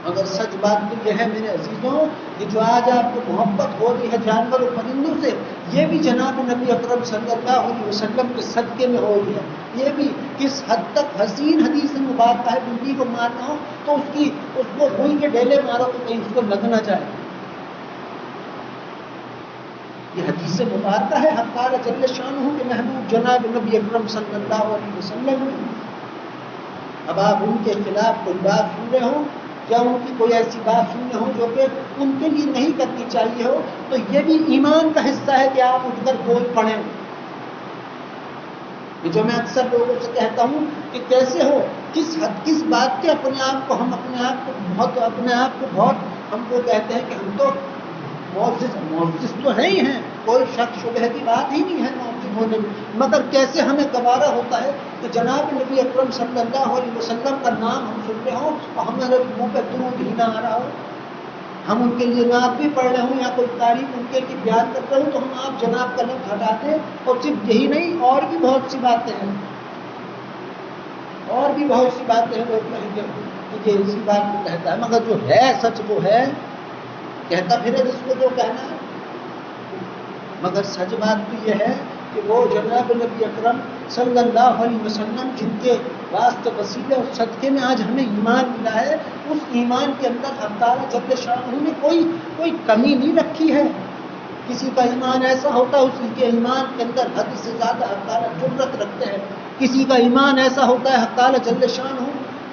مگر سچ بات تو یہ ہے میرے عزیزوں کہ جو آج آپ کو محبت ہو رہی ہے جانور و پرندوں سے، یہ بھی جناب نبی اکرم صلی اللہ علیہ وسلم کے صدقے میں ہو رہی ہے. یہ بھی کس حد تک حسین حدیث مبارکہ ہے، بلی کو مارنا ہو تو اس کو روئی کے ڈیلے مارو تو کہیں اس کو لگ نہ جائے. یہ حدیث مبارکہ ہے حق تعالی جل شانہ کے محبوب جناب نبی اکرم صلی اللہ علیہ وسلم. اب آپ ان کے خلاف کوئی بات سن رہے ہوں یا ان کی کوئی ایسی بات سننے ہو جو کہ ان کے لیے نہیں کرنی چاہیے ہو، تو یہ بھی ایمان کا حصہ ہے کہ آپ اٹھ کر بول پڑیں. جو میں اکثر لوگوں سے کہتا ہوں کہ کیسے ہو، کس بات کے اپنے آپ کو بہت ہم کو کہتے ہیں کہ ہم تو معزز تو ہے ہی ہیں، کوئی شک شبہ کی بات ہی نہیں ہے معزز ہونے میں. مگر کیسے ہمیں گوارا ہوتا ہے کہ جناب نبی اکرم صلی اللہ علیہ وسلم کا نام ہم سن رہے ہوں اور ہمارے منہ پہ درود ہی نہ آ رہا ہو. ہم ان کے لیے نعت بھی پڑھ رہے ہوں یا کوئی تعریف ان کے لیے بیان کرتے ہوں تو ہم آپ جناب کا لفظ ہٹاتے ہیں. اور صرف یہی نہیں، اور بھی بہت سی باتیں ہیں، اور بھی بہت سی باتیں ہیں. لوگ کہیں گے کہ یہ اسی بات کو کہتا ہے، مگر جو ہے سچ وہ ہے، کہتا پھر جس کو جو کہنا ہے. مگر سچ بات تو یہ ہے کہ وہ جناب نبی اکرم صلی اللہ علیہ وسلم جن کے واسطے وسیلے اور صدقے میں آج ہمیں ایمان ملا ہے، اس ایمان کے اندر حق تعالیٰ جل شانہ نے کوئی کمی نہیں رکھی ہے. کسی کا ایمان ایسا ہوتا ہے اس کے ایمان کے اندر حد سے زیادہ حق تعالیٰ جرأت رکھتے ہیں. کسی کا ایمان ایسا ہوتا ہے حق تعالیٰ جل شانہ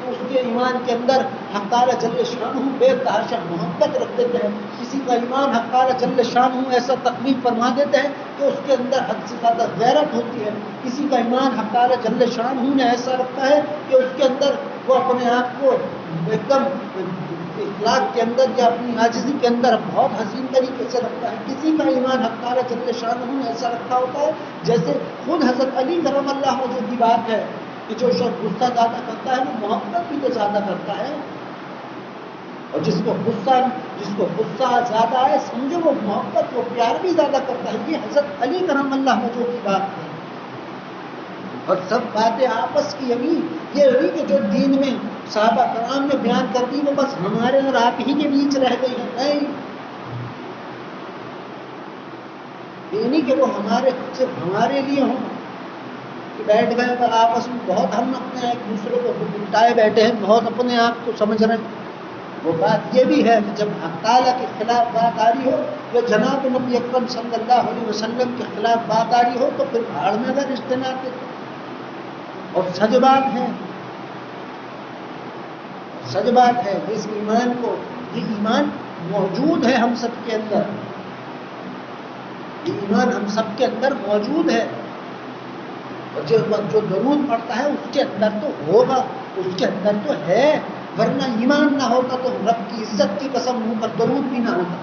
اس کے ایمان کے اندر حق تعالیٰ جل شانہ بے تحاشا محبت رکھ دیتے ہیں. کسی کا ایمان حق تعالیٰ جل شانہ ایسا تکلیف فرما دیتے ہیں کہ اس کے اندر حد سے زیادہ غیرت ہوتی ہے. کسی کا ایمان حق تعالیٰ جل شانہ نے ایسا رکھا ہے کہ اس کے اندر وہ اپنے آپ کو ایک دم اخلاق کے اندر یا اپنی عاجزی کے اندر بہت حسین طریقے سے رکھتا ہے. کسی کا ایمان حق تعالیٰ جل شانہ نے ایسا رکھا ہوتا ہے جیسے خود حضرت علی کرم اللہ وجہ کی بات ہے کہ جو شخص غصہ زیادہ کرتا ہے وہ محبت بھی تو زیادہ کرتا ہے. اور جس کو غصہ زیادہ ہے سمجھو وہ محبت وہ پیار بھی زیادہ کرتا ہے. یہ حضرت علی کرم اللہ وجہ کی بات ہے. اور سب باتیں آپس کی یہ نہیں کہ جو دین میں صحابہ کرام نے بیان کر دی وہ بس ہمارے اور آپ ہی کے بیچ رہ گئی ہیں. نہیں، یہ نہیں کہ وہ صرف ہمارے لیے ہوں. کہ بیٹھ گئے تو آپس میں بہت ہم اپنے ایک دوسرے کو الٹائے بیٹھے ہیں، بہت اپنے آپ کو سمجھ رہے ہیں. وہ بات یہ بھی ہے کہ جب حق تعالیٰ کے خلاف بات آ رہی ہو یا جناب نبی اکرم صلی اللہ علیہ وسلم کے خلاف بات آ رہی ہو تو پھر بھاڑ میں اگر رشتے ناتے. اور سچ بات ہے، سچ بات ہے، اس ایمان کو، یہ ایمان موجود ہے ہم سب کے اندر، یہ ایمان ہم سب کے اندر موجود ہے. اور جو درود پڑتا ہے اس کے اندر تو ہوگا، اس کے اندر تو ہے، ورنہ ایمان نہ ہوتا تو رب کی عزت کی قسم منہ پر درود بھی نہ ہوتا.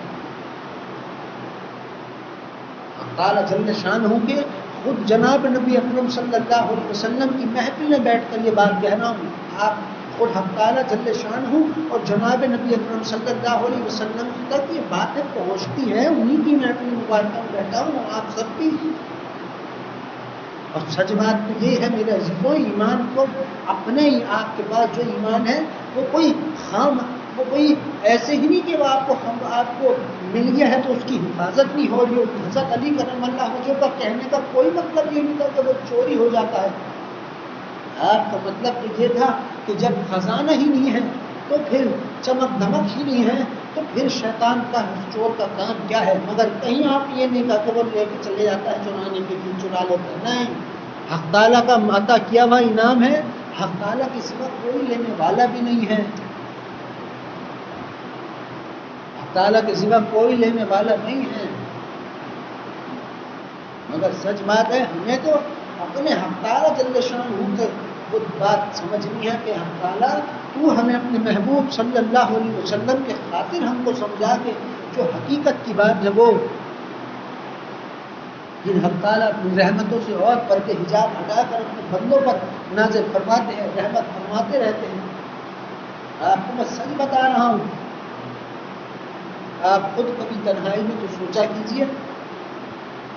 تعالیٰ جل شانہ کے خود جناب نبی اکرم صلی اللہ علیہ وسلم کی محفل میں بیٹھ کر یہ بات کہہ رہا ہوں. آپ خود حق تعالیٰ جل شانہ اور جناب نبی اکرم صلی اللہ علیہ وسلم تک یہ باتیں پہنچتی ہیں، انہیں کی محفل مبارکہ میں بیٹھا ہوں، آپ سب کی. اور سچ بات تو یہ ہے میرے عزیزوں، ایمان کو اپنے ہی آپ کے پاس جو ایمان ہے وہ کوئی خام، وہ کوئی ایسے ہی نہیں کہ وہ آپ کو مل گیا ہے تو اس کی حفاظت نہیں ہو رہی. حضرت علی کرم اللہ وجہہ کا کہنے کا کوئی مطلب یہ نہیں تھا کہ وہ چوری ہو جاتا ہے. آپ کا مطلب تو یہ تھا کہ جب خزانہ ہی نہیں ہے تو پھر چمک دمک ہی نہیں ہے تو پھر شیطان کا چور کا کام کیا ہے. مگر کہیں آپ یہ نہیں کہا کہ وہ لے کے چلے جاتا ہے چرانے کے لیے، چرا لیتا ہے. نہیں، حق تعالیٰ کا عطا کیا ہوا انعام ہے، حق تعالیٰ کے سوا کوئی لینے والا بھی نہیں ہے، حق تعالیٰ کے سوا کوئی لینے والا نہیں ہے. مگر سچ بات ہے ہمیں تو اپنے حق تعالیٰ جل شانہ سے خود بات سمجھنی ہے کہ حق تعالیٰ تو ہمیں اپنے محبوب صلی اللہ علیہ وسلم کے خاطر ہم کو سمجھا کے جو حقیقت کی بات ہے وہ جن حق تعالیٰ اپنی رحمتوں سے اور پردے حجاب ہٹا کر اپنے بندوں پر نازل فرماتے ہیں، رحمت فرماتے رہتے ہیں. آپ کو میں سچ بتا رہا ہوں، آپ خود کبھی تنہائی میں تو سوچا کیجیے،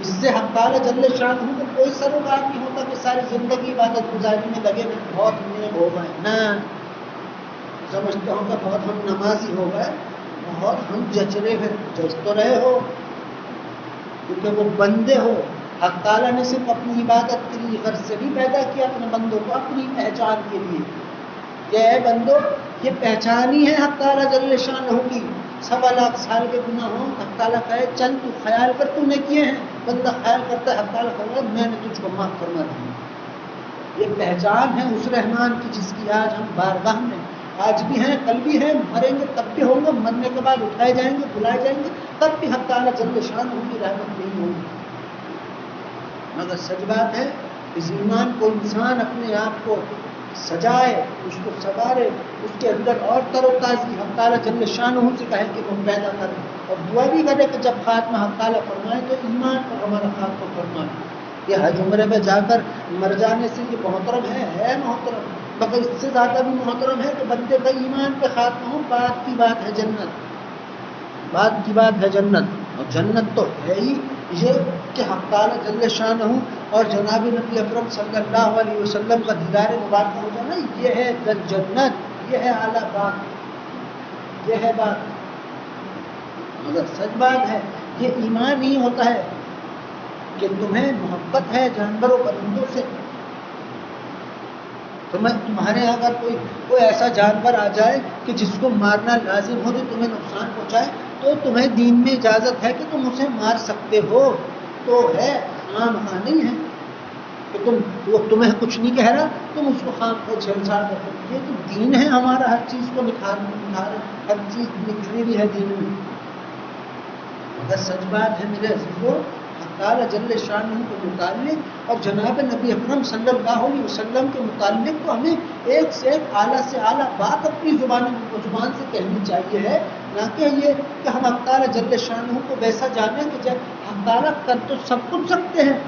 اس سے حق تعالیٰ جل شانہ کو کوئی سروکار نہیں ہوتا کہ ساری زندگی عبادت گزاری میں لگے ہوئے بہت نیک ہو گئے. نہ سمجھتے ہوں کہ بہت ہم نمازی ہو گئے، بہت ہم جچ تو رہے ہو، کیونکہ وہ بندے ہو. حق تعالیٰ نے صرف اپنی عبادت کے لیے غرض سے نہیں پیدا کیا اپنے بندوں کو، اپنی پہچان کے لیے کہ اے بندو یہ پہچان ہی ہے حق تعالیٰ جل شانہ کی. 1.25 سال کے گناہ ہوں، حق تعالیٰ کہے چل تو خیال کر تو نے کیے ہیں، بندہ خیال کرتا ہے، حق تعالیٰ کہے میں نے تجھ کو معاف فرما دیا. یہ پہچان ہے اس رحمان کی جس کی آج ہم بارگاہ میں آج بھی ہیں، کل بھی ہیں، مریں گے تب بھی ہوں گے، مرنے کے بعد اٹھائے جائیں گے، بلائے جائیں گے، تب بھی حق تعالیٰ جل شانہ کی رحمت نہیں ہوگی. مگر سچ بات ہے اس ایمان کو انسان اپنے آپ کو سجائے، اس کو سنوارے، اس کے اندر اور تر و تازگی حق تعالیٰ جل شانہ سے کہے کہ وہ پیدا کرے، اور دعا بھی کرے کہ جب خاتمہ حق تعالیٰ فرمائے تو ایمان پر ہمارا خاتمہ فرمائے. یہ حج عمرے میں جا کر مر جانے سے یہ محترم ہے محترم، مگر اس سے زیادہ بھی محترم ہے کہ بندے کا ایمان پہ خاتمہ ہو. بات کی بات ہے جنت، بات کی بات ہے جنت. اور جنت تو ہے ہی یہ کہ حق تعالیٰ جل شانہ اور جناب نبی اکرم صلی اللہ علیہ وسلم کا دیدار مبارک ہو جانا، یہ ہے جنت، یہ ہے اعلیٰ بات، یہ ہے بات. مگر سچ بات ہے یہ ایمان ہی ہوتا ہے کہ تمہیں محبت ہے جانوروں پرندوں سے. تمہارے اگر کوئی ایسا جانور آ جائے کہ جس کو مارنا لازم ہو جو تمہیں نقصان پہنچائے تو تمہیں دین میں اجازت ہے کہ تم اسے مار سکتے ہو، تو ہے، عام نہیں ہے کہ وہ تمہیں کچھ نہیں کہہ رہا تم اس کو خام کو چھیڑ چھاڑ کر دو. یہ تو دین ہے ہمارا، ہر چیز کو ہر چیز نکھری بھی ہے دین میں. مگر سچ بات ہے میرے عزیزوں تعالیٰ جل شانہ کے متعلق اور جناب نبی اکرم صلی اللہ علیہ وسلم کے متعلق تو ہمیں ایک سے ایک اعلیٰ سے اعلیٰ بات اپنی زبان سے کہنی چاہیے ہے، نہ کہ یہ کہ ہم حق تعالیٰ جل شانہ کو ویسا جانیں کہ جب حق تعالیٰ کر تو سب کچھ سکتے ہیں.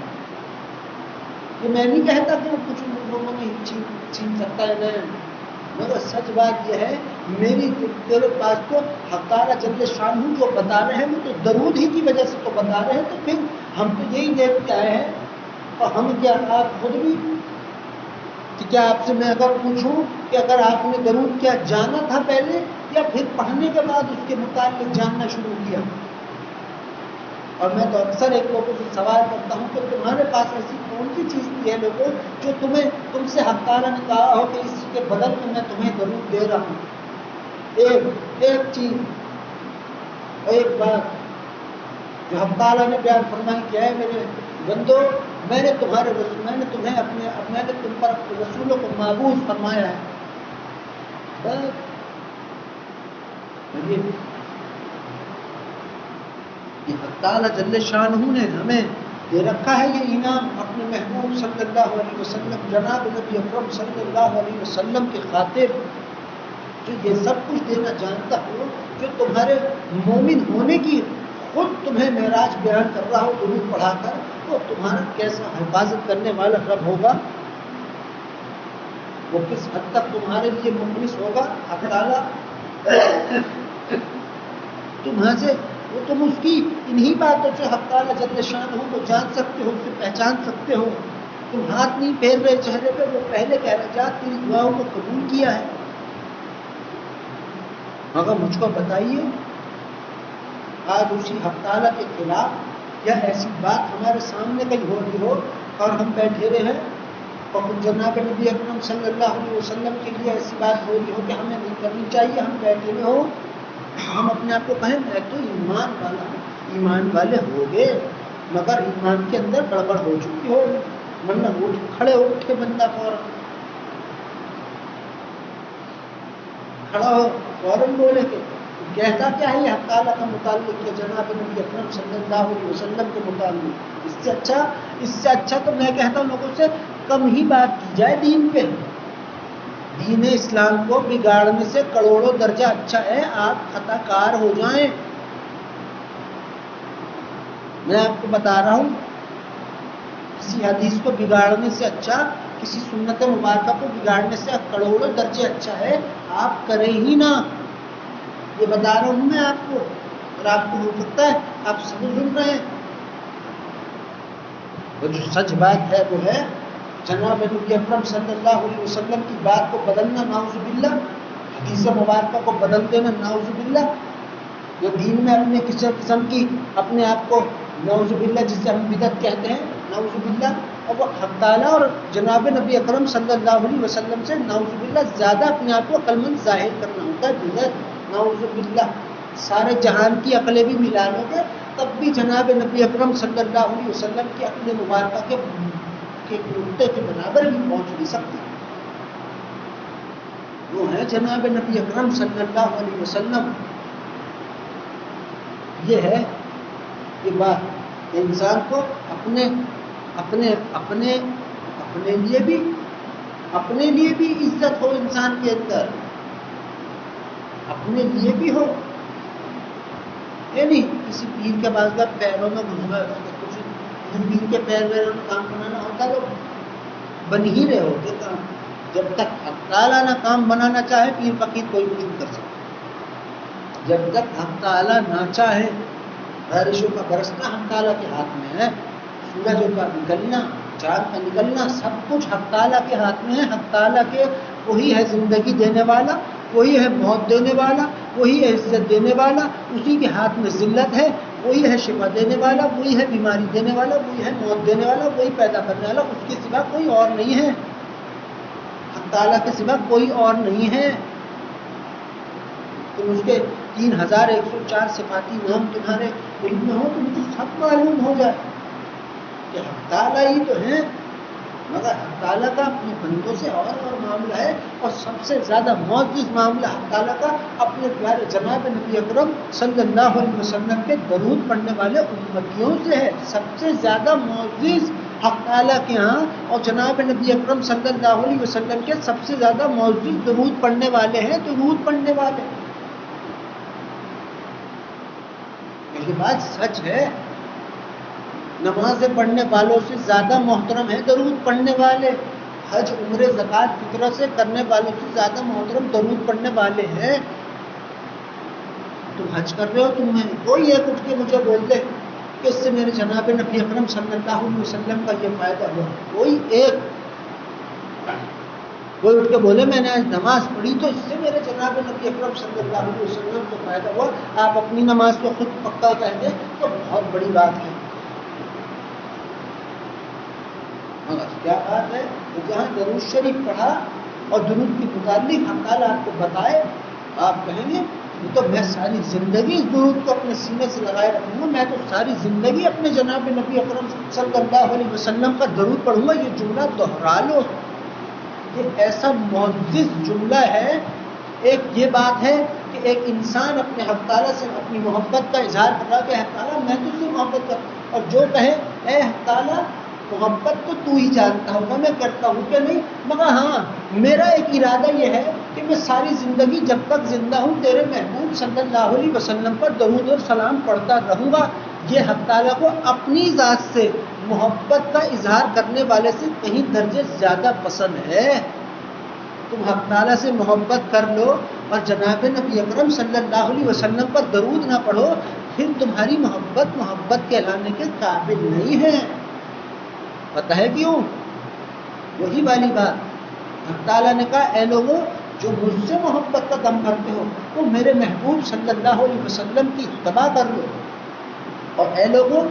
یہ میں نہیں کہتا کہ وہ کچھ لوگوں میں چھین سکتا ہے، نہیں، مگر سچ بات یہ ہے میری تیرے پاس تو حق تعالیٰ جل شانہ جو بتا رہے ہیں وہ تو درود ہی کی وجہ سے تو بتا رہے ہیں. تو پھر ہم تو یہی دیکھ کے آئے ہیں، اور ہم کیا آپ خود بھی کہ کیا آپ سے میں اگر پوچھوں کہ اگر آپ نے درود کیا جانا تھا پہلے یا پھر پڑھنے کے بعد اس کے متعلق جاننا شروع کیا؟ اور میں تو اکثر ایک لوگوں سے سوال کرتا ہوں کہ تمہارے پاس ایسی کون سی چیز کی ہے لوگوں جو تم سے حق تعالیٰ نے کہا ہو کہ اس کے بدل میں تمہیں درود دے رہا ہوں؟ ایک چیز، ایک بات جو حق تعالیٰ نے بیان فرمائی کیا ہے، میرے بندو میں نے تم پر اپنے رسولوں کو معبود فرمایا ہے. یہ حق تعالیٰ جل شانہ نے ہمیں دے رکھا ہے یہ انعام اپنے محبوب صلی اللہ علیہ وسلم، جناب نبی اکرم صلی اللہ علیہ وسلم کی خاطر، جو یہ سب کچھ دینا جانتا ہو، جو تمہارے مومن ہونے کی خود تمہیں معراج بیان کر رہا ہو درود پڑھا کر، وہ تمہارا کیسا حفاظت کرنے والا رب ہوگا، وہ کس حد تک تمہارے لیے مخلص ہوگا. حق تعالیٰ تمہاں سے وہ تم اس کی انہی باتوں سے حق تعالیٰ جل شانہ کو جان سکتے ہو، اسے پہچان سکتے ہو. تم ہاتھ نہیں پھیر رہے چہرے پہ، وہ پہلے کہہ رہے جا تیری دعاؤں کو قبول کیا ہے. مگر مجھ کو بتائیے آج اسی حق تعالیٰ کے خلاف یا ایسی بات ہمارے سامنے کہیں ہو رہی ہو اور ہم بیٹھے رہے ہیں، اور جناب نبی اکرم صلی اللہ علیہ وسلم کے لیے ایسی بات ہو رہی ہو کہ ہمیں نہیں کرنی چاہیے، ہم بیٹھے ہوئے ہو، ہم اپنے آپ کو کہیں میں تو ایمان والا ہوں. ایمان والے ہو گے مگر ایمان کے اندر گڑبڑ ہو چکی ہو، ورنہ کھڑے اٹھ کے بندہ کھڑا ہو فوراً بولے کہ کہتا کیا ہے حق تعالیٰ کا متعلق یا جناب نبی اکرم صلی اللہ علیہ وسلم کے متعلق. اس سے اچھا تو میں کہتا ہوں لوگوں سے کم ہی بات کی جائے دین پہ. دین اسلام کو بگاڑنے سے کروڑوں درجہ اچھا ہے آپ خطا کار ہو جائیں. میں آپ کو بتا رہا ہوں کسی حدیث کو بگاڑنے سے اچھا، کسی سنت مبارکہ کو بگاڑنے سے کروڑوں درجے اچھا ہے آپ کریں ہی نہ. یہ بتا رہا ہوں میں آپ کو، اور آپ کو ہو سکتا ہے آپ سب سن رہے ہیں. وہ جو سچ بات ہے وہ ہے جناب نبی اکرم صلی اللہ علیہ وسلم کی بات کو بدلنا نعوذ باللہ، حدیث مبارکہ کو بدل دینا نعوذ باللہ، جو دین میں اپنے کسی قسم کی اپنے آپ کو نعوذ باللہ جسے ہم بدعت کہتے ہیں نعوذ باللہ، اور وہ حق تعالیٰ اور جناب نبی اکرم صلی اللہ علیہ وسلم سے نعوذ باللہ زیادہ اپنے آپ کو عقلمند ظاہر کرنا ہوتا ہے بدعت نعوذ باللہ. سارے جہان کی عقلیں بھی ملا لو گے تب بھی جناب نبی اکرم صلی اللہ علیہ وسلم کی عقل مبارکہ کے نقطے کے برابر بھی پہنچ نہیں سکتی. وہ ہے جناب نبی اکرم صلی اللہ علیہ وسلم. یہ ہے یہ بات انسان کو اپنے لیے بھی عزت ہو انسان کے اندر، اپنے لیے بھی ہو. یہ نہیں کسی پیر کے بعض کا پیروں میں گھس گئے کچھ پیر کے پیر ویروں میں کام بنانا ہوتا، لوگ بن ہی رہے ہوتے کام. جب تک حق تعالیٰ نہ کام بنانا چاہے پیر فقیر کوئی کچھ نہیں کر سکتا. جب تک حق تعالیٰ نہ چاہے، بارشوں کا برسنا حق تعالیٰ کے ہاتھ میں ہے، سورجوں کا نکلنا، چاند کا نکلنا، سب کچھ حق تعالیٰ کے ہاتھ میں ہے. حق تعالیٰ کے وہی ہے زندگی دینے والا، وہی ہے موت دینے والا، وہی ہے عزت دینے والا، اسی کے ہاتھ میں ذلت ہے. وہی ہے شفا دینے والا، وہی ہے بیماری دینے والا، وہی ہے موت دینے والا، وہی پیدا کرنے والا. اس کے سوا کوئی اور نہیں ہے، حق تعالیٰ کے سوا کوئی اور نہیں ہے. تم اس کے 3104 صفاتی نام تمہارے علم میں ہو، تم کو سب معلوم ہو جائے کہ حق تعالیٰ ہی تو ہیں. مگر حق تعالیٰ کا اپنے بندوں سے اور معاملہ ہے، اور سب سے زیادہ معزز معاملہ حق تعالیٰ کا اپنے پیارے جناب نبی اکرم صلی اللہ علیہ وسلم کے درود پڑھنے والے امتیوں سے ہے. سب سے زیادہ معزز حق تعالیٰ کے ہاں اور جناب نبی اکرم صلی اللہ علیہ وسلم کے سب سے زیادہ معزز درود پڑھنے والے ہیں. درود پڑھنے والے، یہ بات سچ ہے. نماز پڑھنے والوں سے زیادہ محترم ہے درود پڑھنے والے. حج عمرے زکوٰۃ فطرہ سے کرنے والوں سے زیادہ محترم درود پڑھنے والے ہیں. تم حج کر رہے ہو، تم میں کوئی ایک اٹھ کے مجھے بول دے کہ اس سے میرے جناب نبی اکرم صلی اللہ علیہ وسلم کا یہ فائدہ ہوا، کوئی ایک کوئی اٹھ کے بولے میں نے آج نماز پڑھی تو اس سے میرے جناب نبی اکرم صلی اللہ علیہ وسلم کو فائدہ ہوا، آپ اپنی نماز کو خود پکا کہتے تو بہت بڑی بات ہے۔ مگر کیا بات ہے کہ جہاں درود شریف پڑھا اور درود کے متعلق ہم تعالیٰ آپ کو بتائے، آپ کہیں گے تو میں ساری زندگی اس درود کو اپنے سینے سے لگائے رکھوں گا، میں تو ساری زندگی اپنے جناب نبی اکرم صلی اللہ علیہ وسلم کا درود پڑھوں گا۔ یہ جملہ دوہرا لو، یہ ایسا معزز جملہ ہے۔ ایک یہ بات ہے کہ ایک انسان اپنے حق تعالیٰ سے اپنی محبت کا اظہار کر رہا کہ حق تعالیٰ میں تجھ سے محبت کرتا، اور جو کہے اے حق تعالیٰ محبت تو تو ہی جانتا ہوگا میں کرتا ہوں کہ نہیں، مگر ہاں میرا ایک ارادہ یہ ہے کہ میں ساری زندگی جب تک زندہ ہوں تیرے محبوب صلی اللہ علیہ وسلم پر درود اور سلام پڑھتا رہوں گا۔ یہ حق تعالیٰ کو اپنی ذات سے محبت کا اظہار کرنے والے سے کہیں درجے زیادہ پسند ہے۔ تم حق تعالیٰ سے محبت کر لو اور جناب نبی اکرم صلی اللہ علیہ وسلم پر درود نہ پڑھو، پھر تمہاری محبت کہلانے کے قابل نہیں ہے۔ پتہ ہے کیوں؟ وہی والی بات، حق تعالیٰ نے کہا اے لوگوں جو مجھ سے محبت کا دم بھرتے ہو تو میرے محبوب صلی اللہ علیہ وسلم کی اتباع کر لو، اور اے لوگوں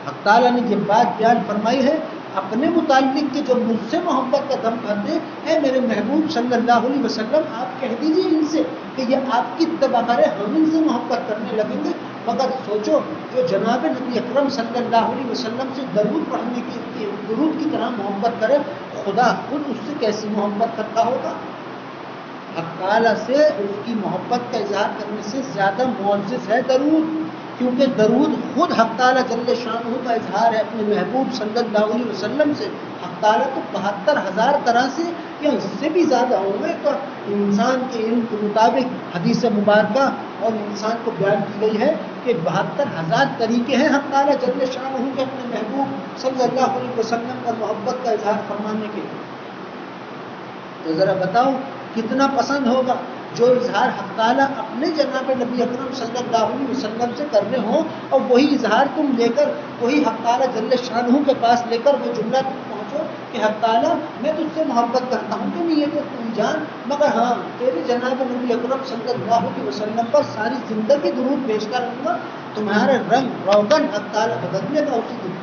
حق تعالیٰ نے یہ بات بیان فرمائی ہے اپنے متعلق کہ جو مجھ سے محبت کا دم بھرتے اے میرے محبوب صلی اللہ علیہ وسلم آپ کہہ دیجئے ان سے کہ یہ آپ کی اتباع کریں، ہم ان سے محبت کرنے لگیں گے۔ مگر سوچو جو جناب نبی اکرم صلی اللہ علیہ وسلم سے درود پڑھنے کی درود کی طرح محبت کرے، خدا خود اس سے کیسی محبت کرتا ہوگا۔ حق تعالیٰ سے اس کی محبت کا اظہار کرنے سے زیادہ معزز ہے درود، کیونکہ درود خود حق تعالیٰ جل شانہ کا اظہار ہے اپنے محبوب صلی اللہ علیہ وسلم سے۔ حق تعالیٰ تو 72,000 طرح سے یا اس سے بھی زیادہ ہوں گے، تو انسان کے علم کے مطابق حدیث مبارکہ اور انسان کو بیان کی گئی ہے کہ 72,000 طریقے ہیں حق تعالیٰ جل شانہ کے اپنے محبوب صلی اللہ علیہ وسلم پر محبت کا اظہار فرمانے کے۔ تو ذرا بتاؤ کتنا پسند ہوگا جو اظہار حق تعالیٰ اپنے جناب نبی اکرم صلی اللہ علیہ وسلم سے کرنے ہوں، اور وہی اظہار تم لے کر وہی حق تعالیٰ جل شانہ کے پاس لے کر وہ جملہ تم پہنچو کہ حق تعالیٰ میں تجھ سے محبت کرتا ہوں کہ نہیں یہ تو تم جان، مگر ہاں تیرے جناب نبی اکرم صلی اللہ علیہ وسلم پر ساری زندگی درود بھیجتا رہوں گا، تمہارا رنگ روغن حق تعالیٰ بدلنے کا اسی دن۔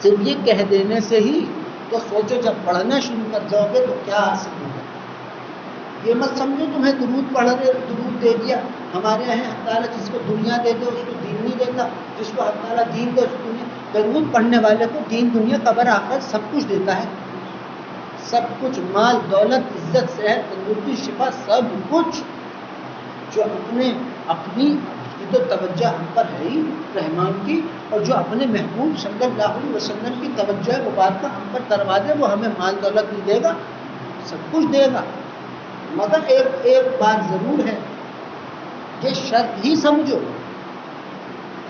صرف یہ کہہ دینے سے ہی تو سوچو جب پڑھنا شروع کر جاؤ گے تو کیا حاصل ہوگا۔ یہ مت سمجھو تمہیں درود پڑھ رہے درود دے دیا، ہمارے یہاں حق تعالیٰ جس کو دنیا دے دے اس کو دین نہیں دیتا، جس کو حق تعالیٰ دین دے اس کو دنیا۔ درود پڑھنے والے کو دین دنیا قبر آخرت سب کچھ دیتا ہے، سب کچھ، مال دولت عزت صحت تندرستی شفا سب کچھ، جو اپنی کی تو توجہ ہم پر ہے ہی رحمان کی، اور جو اپنے محبوب صلی اللہ علیہ وسلم کی توجہ مبارکہ ہم پر کروا دے وہ ہمیں مال دولت نہیں دے گا، سب کچھ دے گا۔ مگر ایک بات ضرور ہے، یہ شرط ہی سمجھو،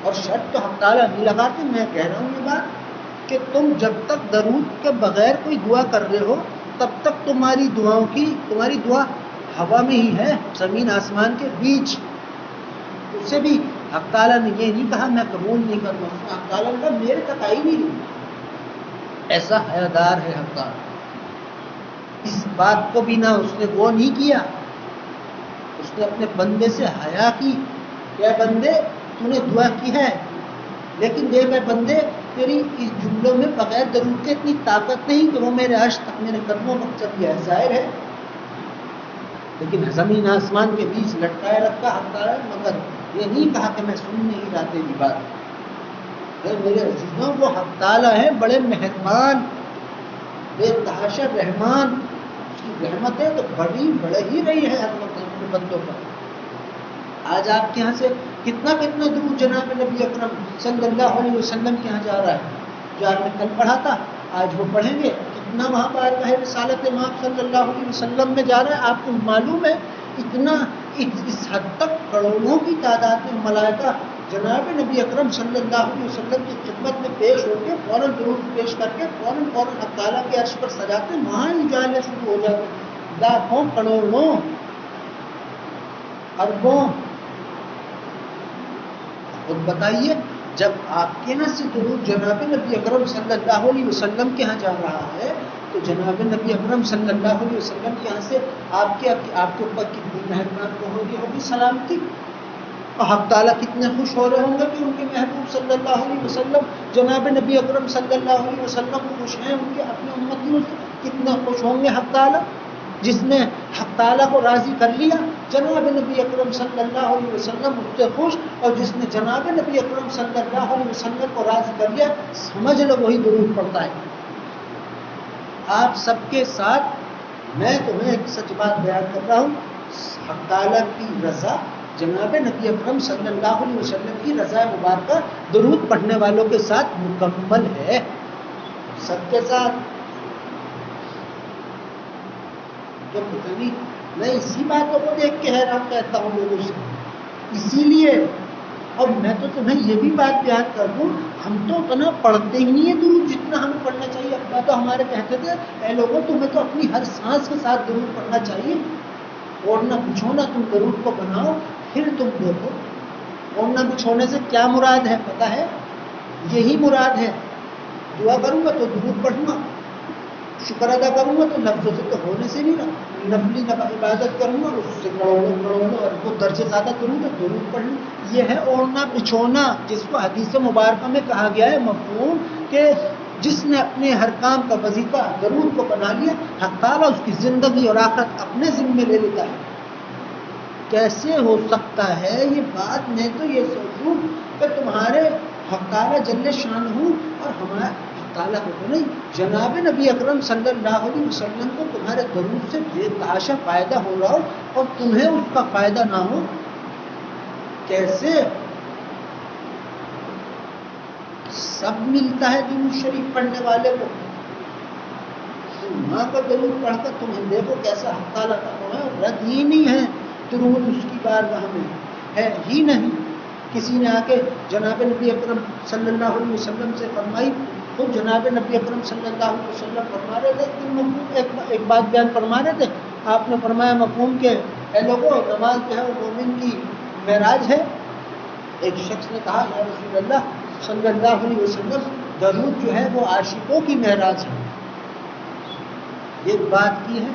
اور شرط تو حق تعالیٰ نہیں لگاتے، میں کہہ رہا ہوں یہ بات کہ تم جب تک درود کے بغیر کوئی دعا کر رہے ہو تب تک تمہاری دعا ہوا میں ہی ہے، زمین آسمان کے بیچ۔ اس سے بھی حق تعالیٰ نے یہ نہیں کہا میں قبول نہیں کرتا، حق تعالیٰ نے کہا میرے تک آئی نہیں۔ ایسا حیادار ہے حق تعالیٰ، اس بات کو بھی نہ اس نے وہ نہیں کیا، اس نے اپنے بندے سے حیا کی کہ اے بندے تو نے دعا کی ہے، لیکن دیکھ اے بندے تیری اس جملوں میں بغیر درود کے اتنی طاقت نہیں کہ وہ میرے عرش تک میرے قدموں پر چل گیا، ظاہر ہے، لیکن زمین آسمان کے بیچ لٹکائے رکھا حق تعالیٰ، مگر یہ نہیں کہا کہ میں سن نہیں رہا تیری بات۔ میرے عزیزوں وہ حق تعالیٰ ہیں بڑے مہربان بے تحاشا رحمان، اس کی رحمتیں تو بڑے ہی رہی ہے ہر وقت اپنے بندوں پر۔ آج آپ کے یہاں سے کتنا درود جناب نبی اکرم صلی اللہ علیہ وسلم کے یہاں جا رہا ہے، جو آپ نے کل پڑھا تھا آج وہ پڑھیں گے، کتنا وہاں پر ہے رسالت امام صلی اللہ علیہ وسلم میں جا رہا ہے۔ آپ کو معلوم ہے اتنا اس حد تک کروڑوں کی تعداد میں ملائکہ جناب نبی اکرم صلی اللہ علیہ وسلم کی خدمت میں پیش ہو کے فوراً درود پیش کر کے فوراً حق تعالیٰ کے عرش پر سجاتے، وہاں اجالے شروع ہو جاتے، لاکھوں کروڑوں اربوں۔ خود بتائیے جب آپ کے یہاں سے درود جناب نبی اکرم صلی اللہ علیہ وسلم کے یہاں جا رہا ہے تو جناب نبی اکرم صلی اللہ علیہ وسلم کے یہاں سے آپ کے اوپر کتنی مہربان ہوگی سلامتی، اور حق تعالیٰ کتنے خوش ہو رہے ہوں گے کہ ان کے محبوب صلی اللہ علیہ وسلم جناب نبی اکرم صلی اللہ علیہ وسلم خوش ہیں، ان کے اپنے امتیوں سے کتنے خوش ہوں گے حق تعالیٰ، جس نے حق تعالیٰ کو راضی کر لیا جناب نبی اکرم صلی اللہ علیہ وسلم اس سے خوش، اور جس نے جناب نبی اکرم صلی اللہ علیہ وسلم کو راضی کر لیا سمجھ لو وہی درود پڑتا ہے۔ آپ سب کے ساتھ میں تمہیں ایک سچ بات بیان کر رہا ہوں، حق تعالیٰ کی رضا جناب نبی اکرم صلی اللہ علیہ وسلم کی رضا مبارکہ درود پڑھنے والوں کے ساتھ مکمل ہے، سب کے ساتھ۔ تو پتہ نہیں میں اسی باتوں کو دیکھ کے حیران کہتا ہوں لوگوں سے، اسی لیے اور میں تو تمہیں یہ بھی بات بیان کر دوں، ہم تو اتنا پڑھتے ہی نہیں ہیں درود جتنا ہمیں پڑھنا چاہیے۔ ابا تو ہمارے کہتے تھے اے لوگوں تمہیں تو اپنی ہر سانس کے ساتھ درود پڑھنا چاہیے، اوڑھنا بچھونا تم درود کو بناؤ، پھر تم دیکھو اوڑھنا بچھونے سے کیا مراد ہے پتہ ہے؟ یہی مراد ہے، دعا کروں گا تو درود پڑھوں گا، شکر ادا کروں گا تو لفظوں سے تو ہونے سے نہیں رہا، نفلی عبادت کروں گا اس سے کروڑوں اور وہ درجے زیادہ کروں گا درود پڑھ لوں۔ یہ ہے اوڑھنا بچھونا، جس کو حدیث مبارکہ میں کہا گیا ہے مفہوم کہ جس نے اپنے ہر کام کا وظیفہ درود کو بنا لیا حق تعالیٰ اس کی زندگی اور آخرت اپنے ذمے لے لیتا ہے۔ کیسے ہو سکتا ہے یہ بات؟ میں تو یہ سوچوں کہ تمہارے حق تعالیٰ جل شانہ اور ہمارے حق تعالیٰ کو تو نہیں، جناب نبی اکرم صلی اللہ علیہ وسلم کو تمہارے درود سے بے تحاشا فائدہ ہو رہا ہو اور تمہیں اس کا فائدہ نہ ہو، کیسے؟ سب ملتا ہے درود شریف پڑھنے والے کو، ماں کا درود پڑھ کر تمہیں دیکھو کیسا حق تعالیٰ کا تمہیں رد ہی نہیں ہے، درود اس کی بارگاہ میں ہے ہی نہیں۔ کسی نے آ کے جناب نبی اکرم صلی اللہ علیہ وسلم سے فرمائی، خود جناب نبی اکرم صلی اللہ علیہ وسلم فرما رہے تھے ایک بات بیان فرما رہے تھے، آپ نے فرمایا مفہوم کے اے لوگوں نماز جو ہے وہ مومن کی معراج ہے۔ ایک شخص نے کہا یا رسول اللہ صلی اللہ علیہ وسلم درود جو ہے وہ عاشقوں کی معراج ہے، یہ بات کی ہے۔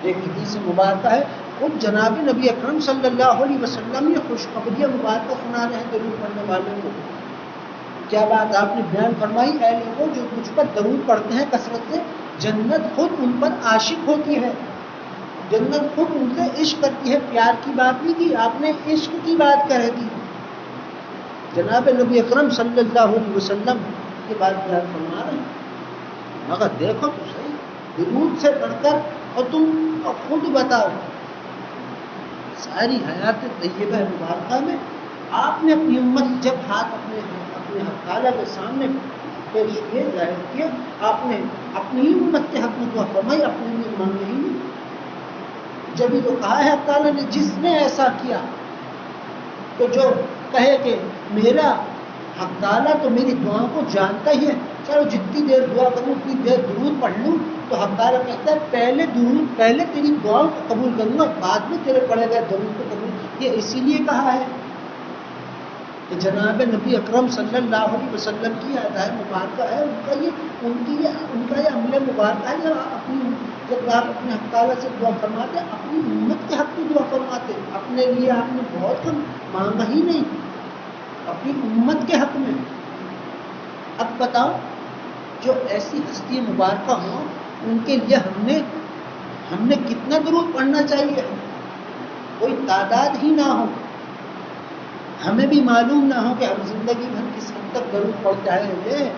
ایک حدیث مبارکہ ہے خود جناب نبی اکرم صلی اللہ علیہ وسلم یہ خوشخبری مبارکہ سنا رہے ہیں درود پڑھنے والوں کو۔ کیا بات آپ نے بیان فرمائی، اے لوگوں جو مجھ پر درود پڑھتے ہیں کثرت سے جنت خود ان پر عاشق ہوتی ہے، جنت خود ان سے عشق کرتی ہے۔ پیار کی بات نہیں کی آپ نے، عشق کی بات کہہ دی۔ جناب نبی اکرم صلی اللہ علیہ وسلم کی بات بیان فرما رہے ہیں، مگر دیکھو تو صحیح درود سے پڑھ کر، اور تم خود بتاؤ ساری حیات طیبہ مبارکہ میں آپ نے اپنی امت جب ہاتھ اپنے حق تعالیٰ کے سامنے پیش کیے ظاہر کیے، آپ نے اپنی امت کے حق میں دعا فرمائی، اپنے لیے مانگے ہی نہیں۔ جب ہی تو کہا ہے حق تعالیٰ نے جس نے ایسا کیا تو جو کہے کہ میرا حق تعالیٰ تو میری دعاؤں کو جانتا ہی ہے، چلو جتنی دیر دعا کروں اتنی دیر درود پڑھ لوں، تو حق تعالیٰ کہتا ہے پہلے تیری دعاؤں کو قبول کروں گا، بعد میں تیرے پڑھے گئے درود کو قبول۔ یہ اسی لیے کہا ہے کہ جناب نبی اکرم صلی اللہ علیہ وسلم کی ادائے مبارکہ ہے، ان کا یہ عمل مبارکہ ہے، جب آپ اپنے حق تعالیٰ سے دعا فرماتے اپنی امت کے حق میں دعا فرماتے، اپنے لیے آپ نے بہت کم مانگا ہی نہیں، اپنی امت کے حق میں۔ اب بتاؤ جو ایسی ہستی مبارکہ ہوں ان کے لیے ہم نے کتنا درود پڑھنا چاہیے، کوئی تعداد ہی نہ ہو، ہمیں بھی معلوم نہ ہو کہ ہم زندگی بھر کس حد تک درود پڑھتے ہیں،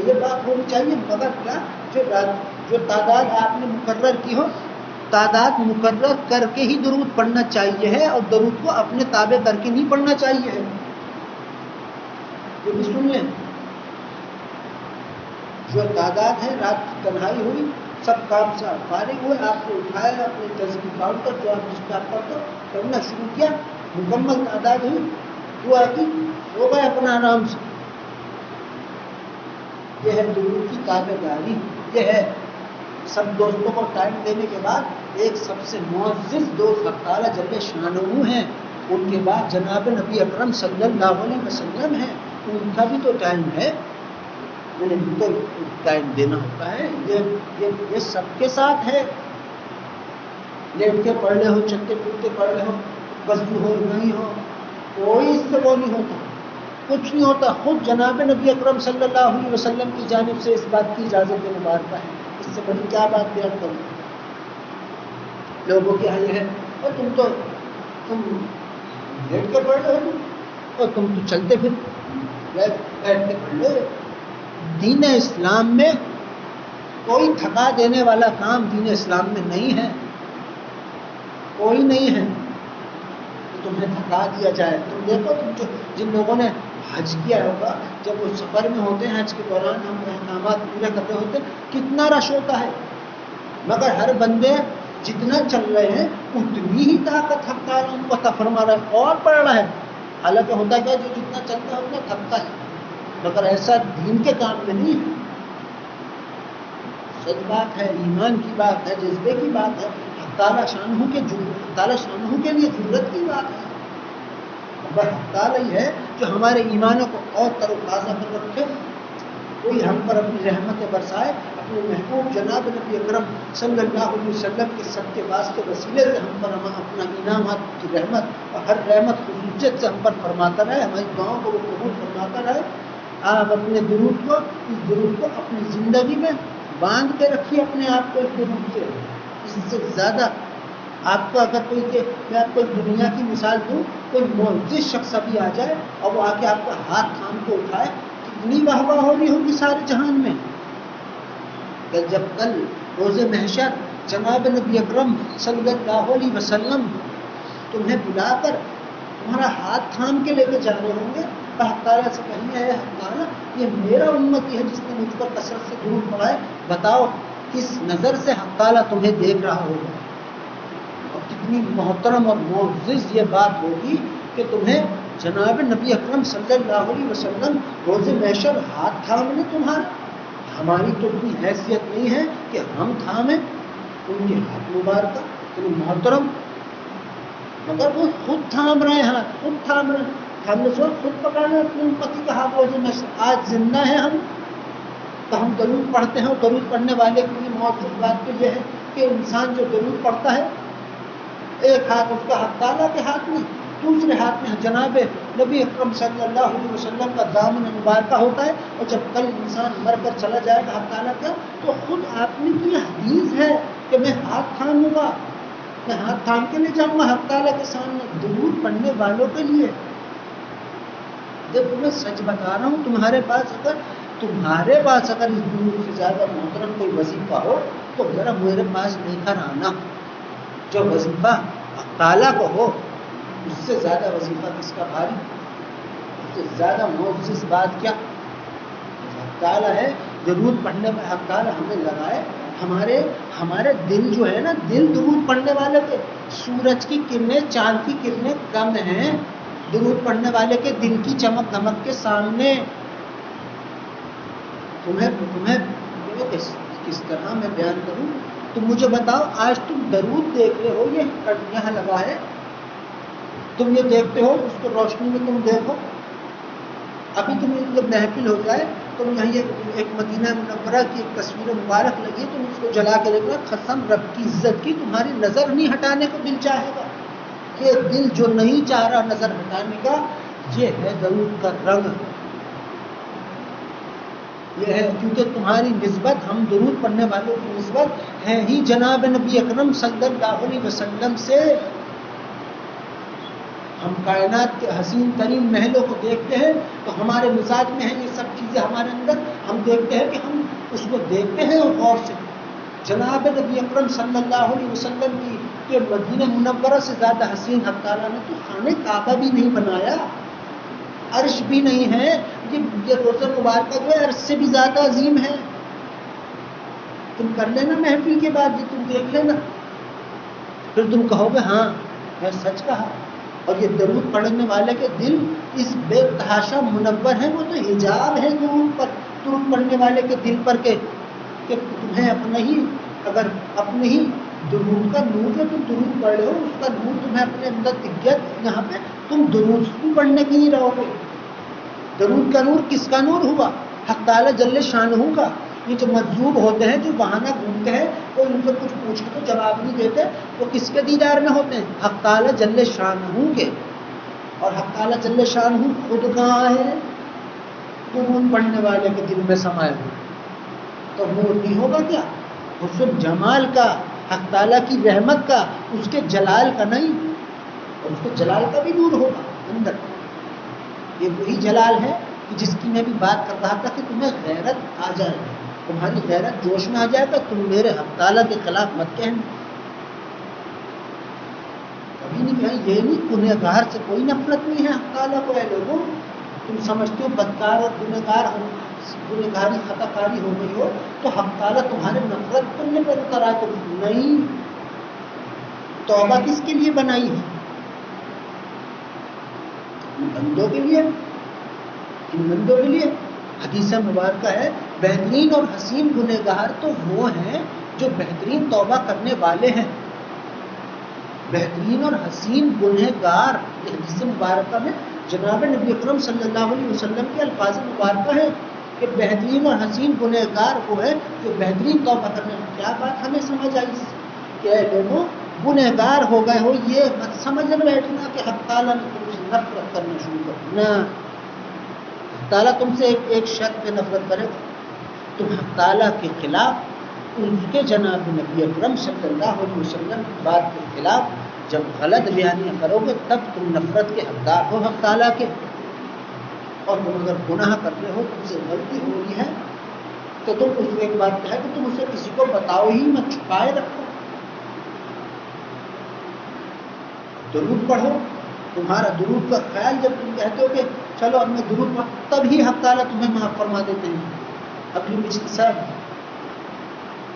یہ بات ہونی چاہیے۔ مگر کیا جو تعداد آپ نے مقرر کی ہو، تعداد مقرر کر کے ہی درود پڑھنا چاہیے ہے، اور درود کو اپنے تابع کر کے نہیں پڑھنا چاہیے ہے۔ یہ بھی سن لیں، جو تعداد ہے رات کی تنہائی ہوئی، سب کام سے فارغ ہوئے، آپ نے اٹھایا اپنے تصویر کاؤنٹر جو آپ اسٹارٹ کرتے پڑھنا شروع کیا، مکمل تعداد ہوئی، دعا کی، ہو گئے اپنا آرام سے۔ یہ ہے درود کی تابع داری، یہ ہے سب دوستوں کو ٹائم دینے کے بعد ایک سب سے معزز دوست حق تعالیٰ جل شانہ ہیں، ان کے بعد جناب نبی اکرم صلی اللہ علیہ وسلم ہیں، ان کا بھی تو ٹائم ہے، تو ٹائم دینا ہوتا ہے. یہ سب کے ساتھ ہے. لیٹ کے پڑھ لے ہو, چلتے پھرتے پڑھ لے ہو, وضو ہو نہیں ہو, کوئی اس سے وہ نہیں ہوتا, کچھ نہیں ہوتا. خود جناب نبی اکرم صلی اللہ علیہ وسلم کی جانب سے اس بات کی اجازت مبارکہ ہے. اس سے بڑی کیا بات بیان کروں. لوگوں کے حال ہے اور تم لیٹ کے پڑھ رہے ہو اور تم تو چلتے پھر بیٹھ کے پڑھ لو. دین اسلام میں کوئی تھکا دینے والا کام دین اسلام میں نہیں ہے, کوئی نہیں ہے کہ تمہیں تھکا دیا جائے. تم دیکھو, جن لوگوں نے حج کیا ہوگا, جب وہ سفر میں ہوتے ہیں حج کے دوران ہم احکامات پورے کر رہے ہوتے ہیں, کتنا رش ہوتا ہے, مگر ہر بندے جتنا چل رہے ہیں اتنی ہی طاقت حق ان کو فرما رہا ہے اور پڑھ رہا ہے. حالانکہ ہوتا کیا, جو جتنا چلتا ہے اتنا تھکتا ہے, مگر ایسا دین کے کام میں نہیں ہے. سچ بات ہے, ایمان کی بات ہے, جذبے کی بات ہے, تعالیٰ شانہ کے لیے ضرورت کی بات ہے. بس تعالیٰ ہی ہے جو ہمارے ایمانوں کو اور تر و تازہ کر رکھے, کوئی ہم پر اپنی رحمت برسائے, اپنے محبوب جناب نبی اکرم صلی اللہ علیہ وسلم کے سب کے واسطے وسیلے سے ہم پر اپنا انعامات کی رحمت اور ہر رحمت خصوصیت سے ہم پر فرماتا رہے, ہماری دعاؤں کو وہ قبول فرماتا رہے. آپ اپنے درود کو اپنی زندگی میں باندھ کے رکھیے اپنے آپ کو اس درود سے. اس سے زیادہ آپ کو اگر میں آپ کو دنیا کی مثال دوں, کوئی معزز شخص ابھی آ جائے اور وہ آ کے آپ کا ہاتھ تھام کے اٹھائے, کتنی واہ واہ ہو رہی ہوگی سارے جہان میں. کہ جب کل روز محشر جناب نبی اکرم صلی اللہ علیہ وسلم تمہیں بلا کر تمہارا ہاتھ تھام کے لے کے جا رہے ہوں گے, حق تعالیٰ سے کہیں ہے حق تعالیٰ یہ میرا امتی ہے جس نے مجھ پر کثرت سے درود پڑھائے, بتاؤ کس نظر سے حق تعالیٰ تمہیں دیکھ رہا ہوگا. اور کتنی محترم اور معزز یہ بات ہوگی کہ تمہیں جناب نبی اکرم صلی اللہ علیہ وسلم روز محشر ہاتھ تھام لیں تمہارا. ہماری تو اتنی حیثیت نہیں ہے کہ ہم تھامیں ان کے ہاتھ مبارکہ, اتنی محترم, مگر وہ خود تھام رہے ہیں, خود تھام رہے ہیں. ہم نے سوچ خود پکڑنا اپنے پتی کا ہاتھ روز محشر. آج زندہ ہے ہم تو ہم درود پڑھتے ہیں, اور درود پڑھنے والے کے لیے معزز بات تو یہ ہے کہ انسان جو درود پڑھتا ہے ایک ہاتھ اس کا حق تعالیٰ کے ہاتھ میں, دوسرے ہاتھ میں جناب نبی اکرم صلی اللہ علیہ وسلم کا دامن مبارکہ ہوتا ہے. اور جب کل انسان مر کر چلا جائے گا حق تعالیٰ کا, تو خود آپ نے کی حدیث ہے کہ میں ہاتھ تھاموں گا, میں ہاتھ تھام کے لے جاؤں گا حق تعالیٰ کے سامنے درود پڑھنے والوں کے لیے. جب میں سچ بتا رہا ہوں, تمہارے پاس اگر اس درود سے زیادہ محترم کوئی وظیفہ ہو تو ذرا میرے پاس لے کر آنا. جو وظیفہ تعالیٰ کو ہو اس سے زیادہ وظیفہ کس کا بھاری, اس سے زیادہ معزز بات کیا. حق تعالیٰ ہے, درود پڑھنے میں حق تعالیٰ ہمیں لگائے. ہمارے دل جو ہے نا, دل درود پڑھنے والے کے سورج کی کرنیں چاند کی کرنیں کم ہیں درود پڑھنے والے کے دل کی چمک دمک کے سامنے. تمہیں کس طرح میں بیان کروں. تم مجھے بتاؤ, آج تم درود دیکھ رہے ہو, یہ یہاں لگا ہے, تم یہ دیکھتے ہو, اس کو روشنی میں تم دیکھو. ابھی تم جب محفل ہو جائے تم یہاں ایک مدینہ منورہ کی ایک تصویر مبارک لگی, تم اس کو جلا کے دیکھو, قسم رب کی عزت کی تمہاری نظر نہیں ہٹانے کو دل چاہے گا. یہ دل جو نہیں چاہ رہا نظر ہٹانے کا, یہ ہے درود کا رنگ. یہ ہے کیونکہ تمہاری نسبت ہم درود پڑھنے والوں کی نسبت ہے ہی جناب نبی اکرم صلی اللہ علیہ وسلم سے. ہم کائنات کے حسین ترین محلوں کو دیکھتے ہیں تو ہمارے مزاج میں ہیں یہ سب چیزیں ہمارے اندر, ہم دیکھتے ہیں کہ ہم اس کو دیکھتے ہیں اور غور سے. جناب نبی اکرم صلی اللہ علیہ وسلم کی مدینہ منورہ سے زیادہ حسین حق تعالیٰ نے تو خانہ کعبہ بھی نہیں بنایا, عرش بھی نہیں ہے. یہ روزہ مبارکہ جو ہے عرش سے بھی زیادہ عظیم ہے. تم کر لینا محفل کے بعد, یہ تم دیکھ لینا, پھر تم کہو گے ہاں میں سچ کہا. اور یہ درود پڑھنے والے کے دل اس بے تحاشا منور ہیں, وہ تو حجاب ہے درود پڑھنے والے کے دل پر کہ تمہیں اگر اپنے ہی درود کا نور جو تم درود پڑھ رہے ہو اس کا نور تمہیں اپنے اندر دکھ گیا, یہاں پہ تم درود بھی پڑھنے کی نہیں رہو گے. درود کا نور کس کا نور ہوا, حق تعالیٰ جل شانہ کا یہ جو مجذوب ہوتے ہیں، جو بہانہ ڈھونڈتے ہیں، وہ ان سے کچھ پوچھے تو جواب نہیں دیتے، وہ کس کے دیدار میں ہوتے ہیں؟ حق تعالیٰ جل شانہ کے۔ اور حق تعالیٰ جل شانہ خود کہاں ہے؟ درود پڑھنے والے کے دل میں سمائے ہوئے، تو نور نہیں ہوگا کیا؟ حسن جمال کا، حق تعالیٰ کی رحمت کا، اس کے جلال کا نہیں، اور اس کے جلال کا بھی نور ہوگا اندر۔ یہ وہی جلال ہے کہ جس کی میں بھی بات کر رہا تھا کہ تمہیں غیرت آ جائے، تمہاری غیرت جوش میں آ جائے گا، تم میرے حق تعالیٰ کے خلاف مت کہنا۔ کبھی نہیں کہیں، یہ نہیں گنہگار سے کوئی نفرت نہیں ہے حق تعالیٰ کو۔ اے لوگوں، تم سمجھتے ہو بدکار اور گنہگار ہو، گنہگاری خطا کاری ہو گئی ہو تو حق تعالیٰ تمہارے نفرت کرنے پر اتر آئے، تو نہیں۔ توبہ کس کے لیے بنائی ہے؟ بندوں کے لیے، ان بندوں کے لیے۔ حدیث مبارکہ ہے بہترین اور حسین گنہگار تو وہ ہیں جو بہترین توبہ کرنے والے ہیں۔ بہترین اور حسین گنہگار، یہ حدیث مبارکہ میں جناب نبی اکرم صلی اللہ علیہ وسلم کے الفاظ مبارکہ ہیں کہ بہترین اور حسین گنہگار وہ ہے جو بہترین توبہ کرنے والے۔ کیا بات ہمیں سمجھ آئی کہ اے لوگوں گنہگار ہو گئے ہو، یہ مت سمجھ بیٹھنا کہ حق تعالیٰ نے تم سے نفرت کرنا شروع کر نہ۔ حق تعالیٰ تم سے ایک شرط پہ نفرت کرے گا، تم حق تعالیٰ کے خلاف، ان کے جناب نبی اکرم صلی اللہ علیہ وسلم کی بات کے خلاف جب غلط بیانیاں کرو گے تب تم نفرت کے حقدار ہو حق تعالیٰ کے۔ اور تم اگر گناہ کر رہے ہو، تم سے غلطی ہو رہی ہے، تو تم اس کو ایک بات ہے کہ تم اسے کسی کو بتاؤ ہی مت، چھپائے رکھو۔ درود پڑھو، تمہارا درود کا خیال جب تم کہتے ہو کہ چلو اب میں درود پڑھ، تب ہی حق تعالیٰ تمہیں معاف فرما دیتے ہیں۔ اگلی پچھلی سب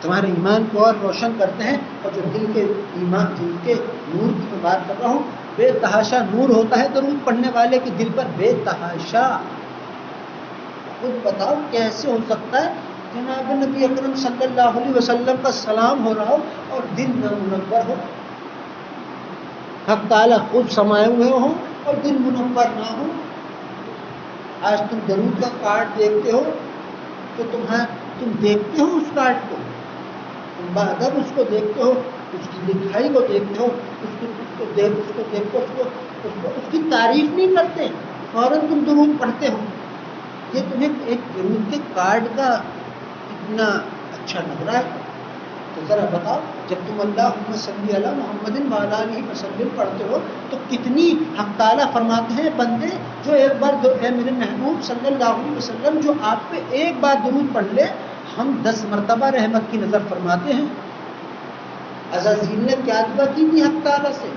تمہارے ایمان کو اور روشن کرتے ہیں، اور جو دل کے ایمان، دل کے نور کی میں بات کر رہا ہوں، بے تحاشا نور ہوتا ہے درود پڑھنے والے کے دل پر، بے تحاشا۔ خود بتاؤ کیسے ہو سکتا ہے جناب نبی اکرم صلی اللہ علیہ وسلم کا سلام ہو رہا ہو اور دل نہ منور ہو، حق تعالیٰ خود سمائے ہوئے ہوں اور دل منور نہ ہو۔ آج تم درود کا کارڈ دیکھتے ہو تو تم دیکھتے ہو اس کارڈ کو، تم بادب اس کو دیکھتے ہو، اس کی لکھائی کو دیکھتے ہو، اس کی تعریف نہیں کرتے، فوراً تم درود پڑھتے ہو۔ یہ تمہیں ایک درود کے کارڈ کا اتنا اچھا لگ رہا ہے، تو ذرا بتاؤ جب تم اللہم صلی علی محمد وعلی آلہ وسلم پڑھتے ہو تو کتنی حق تعالیٰ فرماتے ہیں بندے جو ایک بار اے میرے محبوب صلی اللہ علیہ وسلم جو آپ پہ ایک بار درود پڑھ لے ہم 10 مرتبہ رحمت کی نظر فرماتے ہیں۔ عزازیل نے کیا دعا کی تھی حق تعالیٰ سے؟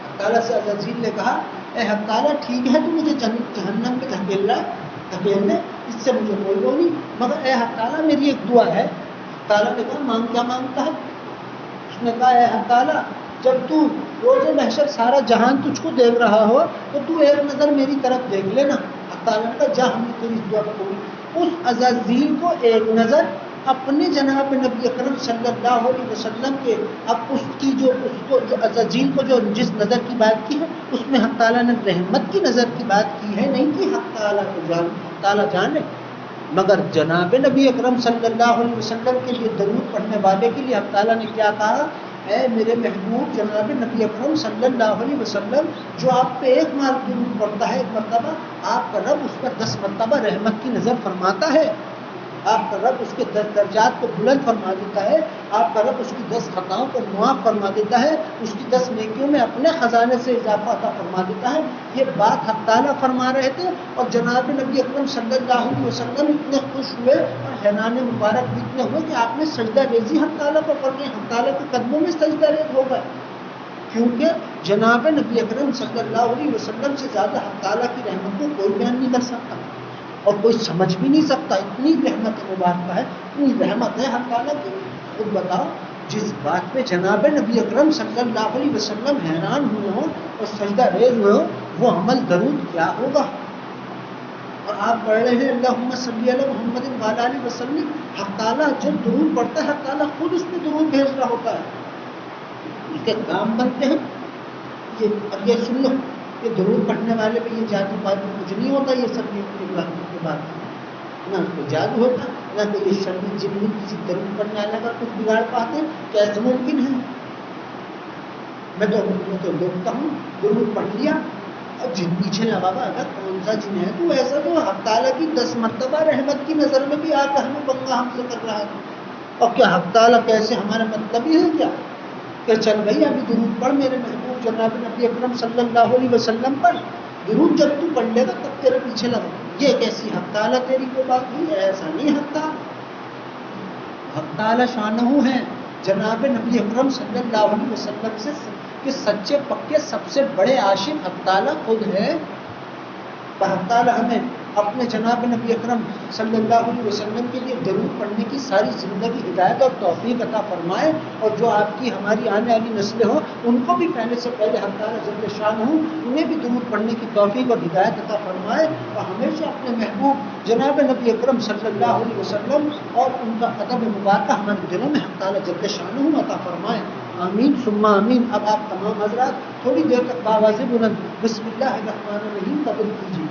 حق تعالیٰ سے عزازیل نے کہا اے حق تعالیٰ ٹھیک ہے تو مجھے جہنم پہ دھکیل دے، اس سے مجھے کوئی وہ نہیں، مگر اے حق تعالیٰ میری ایک دعا ہے۔ تعالیٰ نے کہا مانگ، کیا مانگتا ہے؟ اس نے کہا اے حق تعالیٰ جب تو روز محشر سارا جہان تجھ کو دیکھ رہا ہو تو تو ایک نظر میری طرف دیکھ لینا۔ حق تعالیٰ نے کہا جا، ہم نے تیری اس دعا کو قبول۔ اس عزازیل کو ایک نظر اپنے جناب نبی اکرم صلی اللہ علیہ وسلم کے، اب اس کو جو عزازیل کو جو جس نظر کی بات کی ہے اس میں حق تعالیٰ نے رحمت کی نظر کی بات کی ہے، نہیں کہ حق تعالیٰ کو حق تعالیٰ جانے، مگر جناب نبی اکرم صلی اللہ علیہ وسلم کے لیے درود پڑھنے والے کے لیے حق تعالیٰ نے کیا کہا؟ اے میرے محبوب جناب نبی اکرم صلی اللہ علیہ وسلم جو آپ پہ ایک بار درود پڑھتا ہے ایک مرتبہ، آپ کا رب اس پر 10 مرتبہ رحمت کی نظر فرماتا ہے، آپ کا رب اس کے 10 درجات کو بلند فرما دیتا ہے، آپ کا رب اس کی 10 خطاؤں کو معاف فرما دیتا ہے، اس کی 10 نیکیوں میں اپنے خزانے سے اضافہ عطا فرما دیتا ہے۔ یہ بات حق تعالیٰ فرما رہے تھے اور جناب نبی اکرم صلی اللہ علیہ وسلم اتنے خوش ہوئے اور حیران مبارک بھی اتنے ہوئے کہ آپ نے سجدہ ریزی حق تعالیٰ کو کر کے حق تعالیٰ کے قدموں میں سجدہ ریز ہو گئے، کیونکہ جناب نبی اکرم صلی اللہ علیہ وسلم سے زیادہ حق تعالیٰ کی رحمت کو کوئی بیان نہیں کر سکتا اور کوئی سمجھ بھی نہیں سکتا، اتنی رحمت مبارکہ ہے، اتنی رحمت ہے حق تعالیٰ کی۔ خود بتاؤ جس بات پہ جناب نبی اکرم صلی اللہ علیہ وسلم حیران ہوئے ہوں اور سجدہ ریز ہوئے ہوں وہ عمل درود کیا ہوگا؟ اور آپ پڑھ رہے ہیں اللہم صلی علی محمد وعلی آلہ وسلم، حق تعالیٰ جب درود پڑھتا ہے حق تعالیٰ خود اس پہ درود بھیج رہا ہوتا ہے، اس کے کام بنتے ہیں۔ اب یہ سن لو، یہ درود پڑھنے والے پہ یہ جاتی پاتی کچھ نہیں ہوتا، یہ سب یہ کے بعد نہ کوئی جادو ہوتا، نہ کوئی شرمی جن کسی درود پڑھنے والے کا کچھ بگاڑ پاتے، کیسے ممکن ہے؟ میں تو دیکھتا ہوں درود پڑھ لیا اور جن پیچھے لگا ہوا اگر کون سا جن ہے تو ایسا تو حق تعالیٰ کی 10 مرتبہ رحمت کی نظر میں بھی آ کر ہمیں بنگا ہم سے کر رہا ہے. اور کیا حق تعالیٰ کیسے ہمارا مطلب ہی ہے کیا کہ چل بھائی ابھی درود پڑھ میرے محبوب جناب نبی اکرم صلی اللہ علیہ وسلم پر، درود جب تو پڑھ لے گا تب تیرے پیچھے لگا. یہ کیسی حق تعالیٰ تیری کو بات ہوئی؟ ایسا نہیں حق تعالیٰ. حق تعالیٰ شانہ ہے جناب نبی اکرم صلی اللہ علیہ وسلم سے کہ سچے پکے سب سے بڑے عاشق حق تعالیٰ خود ہے. حق تعالیٰ ہمیں اپنے جناب نبی اکرم صلی اللہ علیہ وسلم کے لیے درود پڑھنے کی ساری زندگی ہدایت اور توفیق عطا فرمائے، اور جو آپ کی ہماری آنے والی نسلیں ہوں ان کو بھی پہلے سے پہلے حق تعالیٰ جل شان ہوں انہیں بھی درود پڑھنے کی توفیق اور ہدایت عطا فرمائے، اور ہمیشہ اپنے محبوب جناب نبی اکرم صلی اللہ علیہ وسلم اور ان کا ادب مبارکہ ہمارے دلوں میں حق تعالیٰ جل شان عطا فرمائے. آمین ثم آمین. اب آپ تمام حضرات تھوڑی دیر تک باواز بلند بسم اللہ الرحمن الرحیم قبول کیجیے.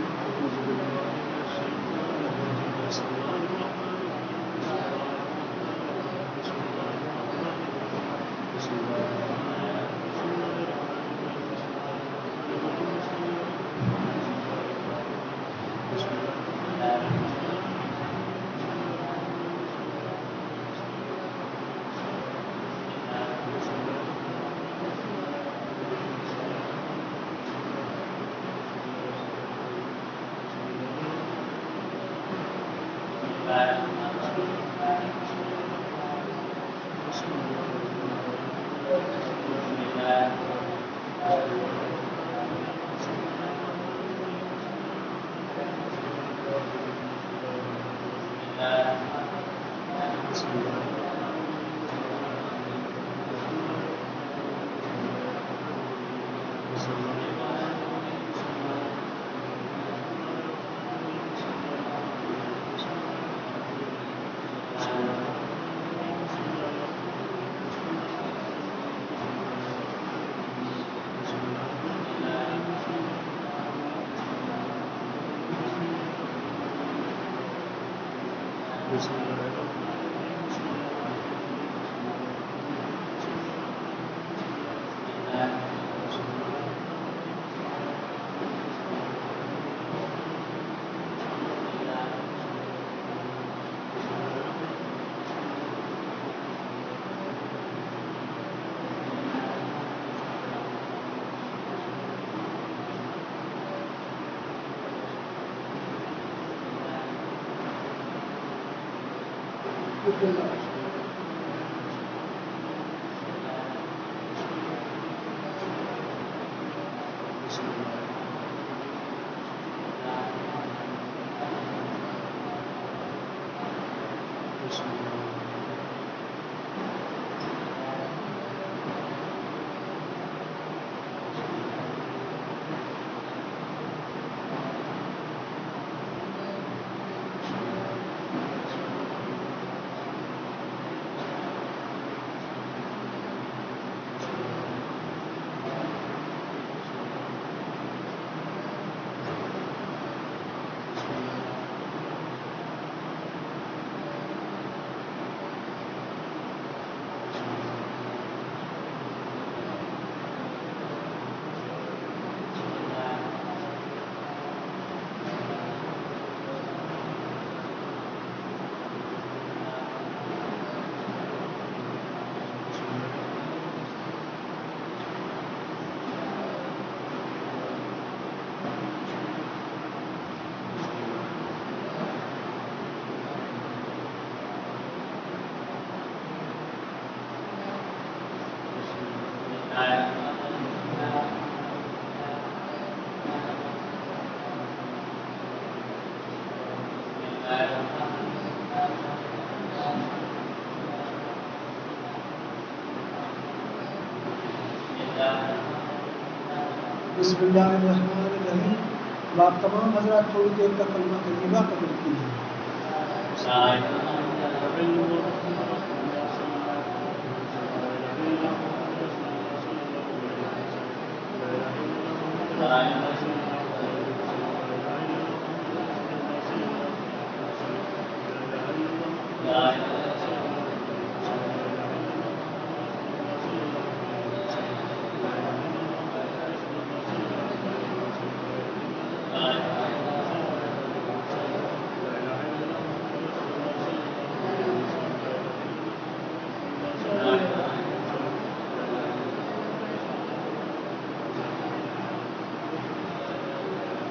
بسم اللہ الرحمن الرحیم. آپ تمام حضرات تھوڑی دیر کا کلمہ طیبہ قبول کیجیے.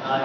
لا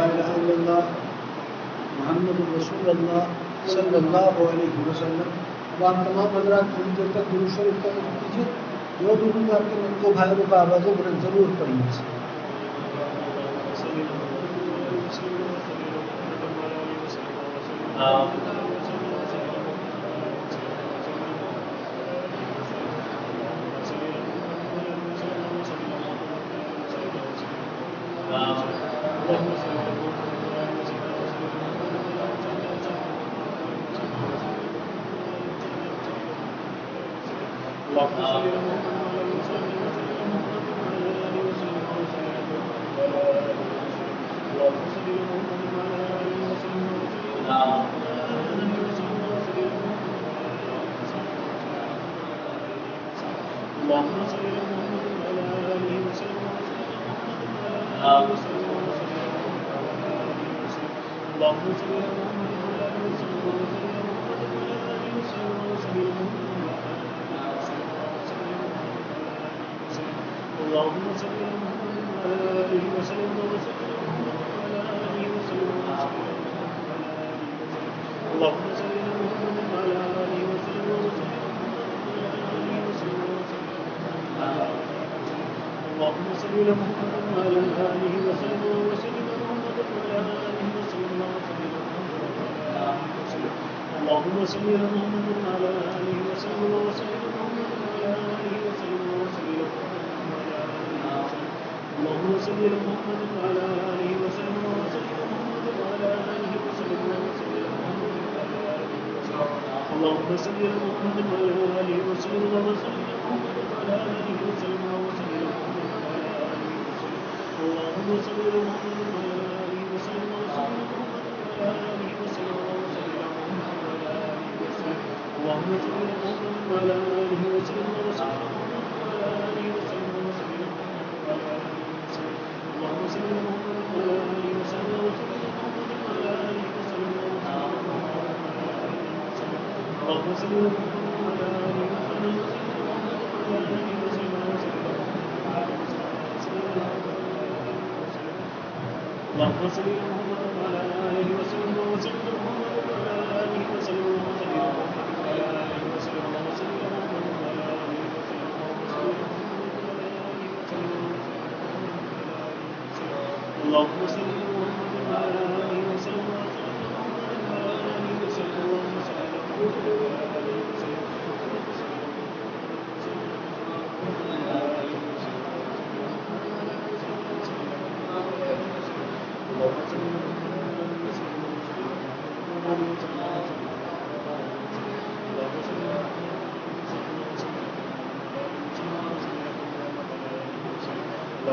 الہ الا اللہ محمد رسول اللہ صلی اللہ علیہ وسلم. اب آپ تمام حضرات تھوڑی دیر تک درود شریف کا ذکر کیجیے. جو درود آپ کے من کو بھائیوں کا آوازوں بلند ضرور پڑھیے. اے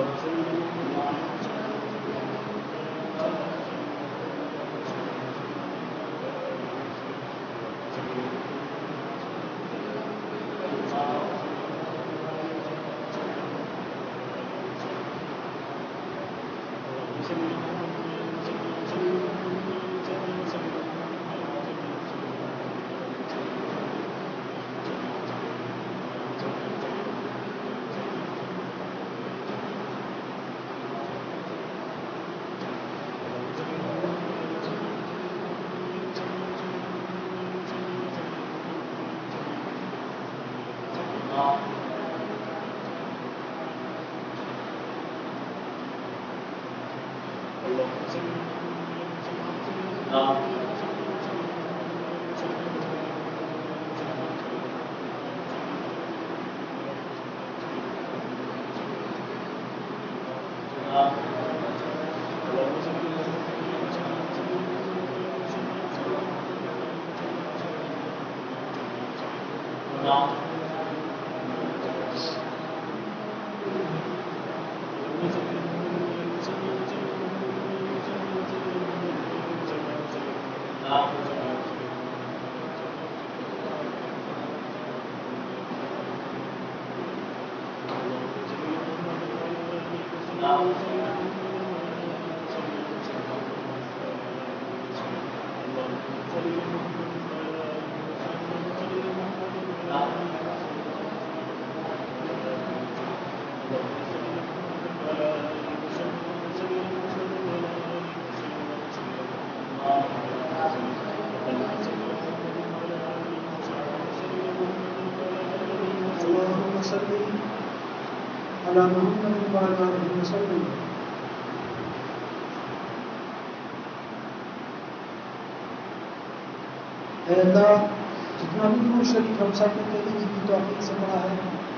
اللہ جتنا بھی درود شریف ہم سب نے تیری دی کی توفیق سے پڑھا ہے،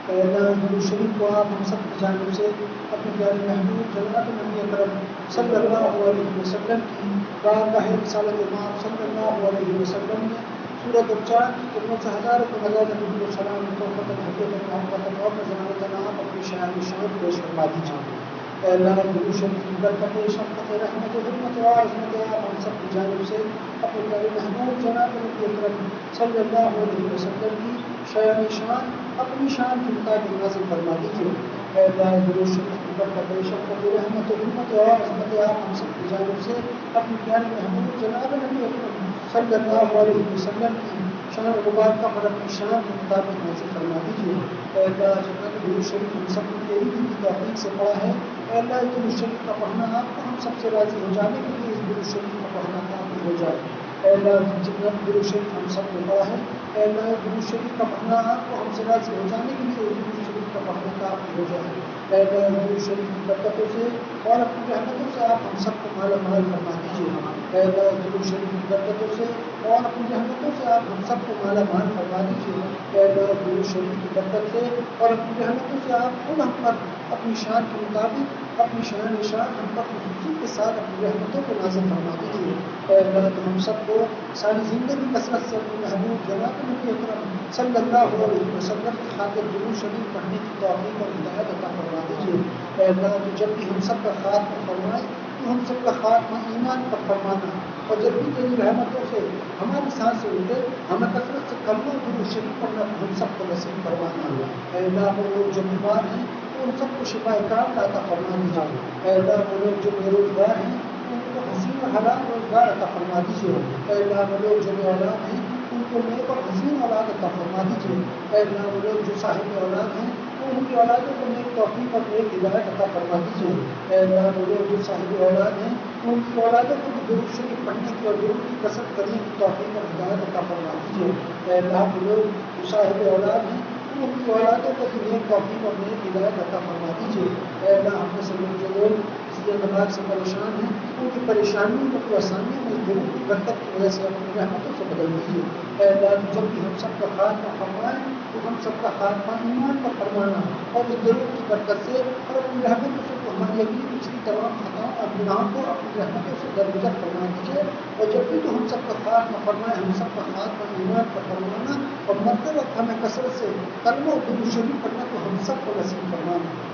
اے اللہ درود شریف کو آپ ہم سب کی جانب سے اپنے پیارے محبوب جناب نبی اکرم صلی اللہ علیہ وسلم کی بارگاہ رسالت امام صلی اللہ علیہ وسلم میں سورۃ الچاند کی کلموں سے ہزاروں کو نظر نبی السلام توفیق حقیقت محبت اور نظرانت نام اپنی شان شان پیش فرما دیجیے۔ اے اللہ درود شریف کی برکت شفقت رحمت و حرمت و عظمت آپ ہم سب کی جانب سے اپنے پیارے محبوب جناب نبی اکرم صلی اللہ علیہ وسلم کی شان شان اپنی شان کے مطابق نازل فرما دیجیے۔ اے اللہ درود شریف کی برکت شفقت رحمت و حرمت و عظمت آپ ہم سب کی جانب سے اپنے پیارے محبوب جناب نبی اکرم صلی اللہ علیہ وسلم کی شان مبارکہ پر اپنی شان کے مطابق نازل فرما دیجیے۔ اے اللہ جتنا بھی درود شریف ہم سب نے تیری دی کی توفیق سے پڑھا ہے، اے اللہ اس درود شریف کا پڑھنا آپ کو ہم سب سے راضی ہو جانے کے لیے اس درود شریف کا پڑھنا کافی ہو جائے۔ اے اللہ جتنا بھی درود شریف ہم سب نے پڑھا ہے، اے اللہ درود شریف کا پڑھنا آپ کو ہم سے راضی ہو جانے کے لیے اس درود شریف کا پڑھنا کافی ہو جائے۔ اے اللہ درود شریف کی برکتوں سے اور اپنی رحمتوں سے آپ ہم سب کو مالا مال فرما دیجیے۔ اے اللہ درود شریف کی برکتوں سے اور اپنی رحمتوں سے آپ ہم سب کو مالا مال فرما دیجیے۔ اے اللہ درود شریف کی برکت سے اور اپنی رحمتوں سے آپ خود ہم پر اپنی شان کے مطابق اپنی شان ہم پر خصوصی کے ساتھ اپنی رحمتوں کو نازل فرما دیجیے۔ اے اللہ تو ہم سب کو ساری زندگی کثرت سے اپنے محبوب جناب نبی اکرم صلی اللہ علیہ وسلم کی خاطر درود شریف پڑھنے کی توفیق اور ہدایت عطا فرما دیجیے۔ اے اللہ تو جب بھی ہم سب کا خاتمہ فرمائے تو ہم سب کا خاتمہ ایمان پر فرمانا، اور جب بھی تیری رحمتوں سے ہماری سانسیں اٹھے ہمیں کثرت سے کلمہ درود شریف پڑھنا ہم سب کو نصیب فرمانا۔ اے اللہ وہ لوگ جو بیمار ہیں ان سب کو شفا کام عطا فرما دیجیے۔ اے اللہ وہ لوگ جو بے روزگار ہیں ان کو حسین و حلال روزگار عطا فرما دیجیے۔ اے اللہ وہ لوگ جو بے اولاد ہیں ان کو نیک اور حسین اولاد عطا فرما دیجیے۔ اے اللہ وہ لوگ جو صاحب اولاد ہیں ان کی اولادوں کو نیک توفیق اور نیک ہدایت عطا فرما دیجیے۔ اے اللہ وہ لوگ جو صاحب اولاد ہیں ان کی اولادوں کو بھی درود شریف پڑھنے کی اور درود کی کثرت کرنے کی توفیق اور ہدایت عطا فرما دیجیے۔ اے اللہ وہ لوگ جو صاحب اولاد ہیں ان کی اولادوں کو بھی نیک توفیق اور نیک ہدایت عطا فرما دیجیے۔ اے اللہ ہم میں سے جو لوگ کسی اعتبار سے پریشان ہیں ان کی پریشانیوں کو تو آسانیوں میں درود کی برکت کی وجہ سے اپنی رحمتوں سے بدل دیجیے۔ اے اللہ جب بھی ہم سب کا خاتمہ فرمائیں تو ہم سب کا خاتمہ ایمان پر فرمانا، اور اس درود کی برکت سے اور اپنی رحمتوں سے تو ہماری اگلی پچھلی تمام خطاؤں اور گناہوں کو اپنی رحمتوں سے درگزر فرما دیجیے۔ اور جب بھی تو ہم سب کا خاتمہ فرمائیں ہم سب کا خاتمہ ایمان پر فرمانا، اور مرتے وقت ہمیں کثرت سے کلمہ اور درود شریف پڑھنا تو ہم سب کو نصیب فرمانا۔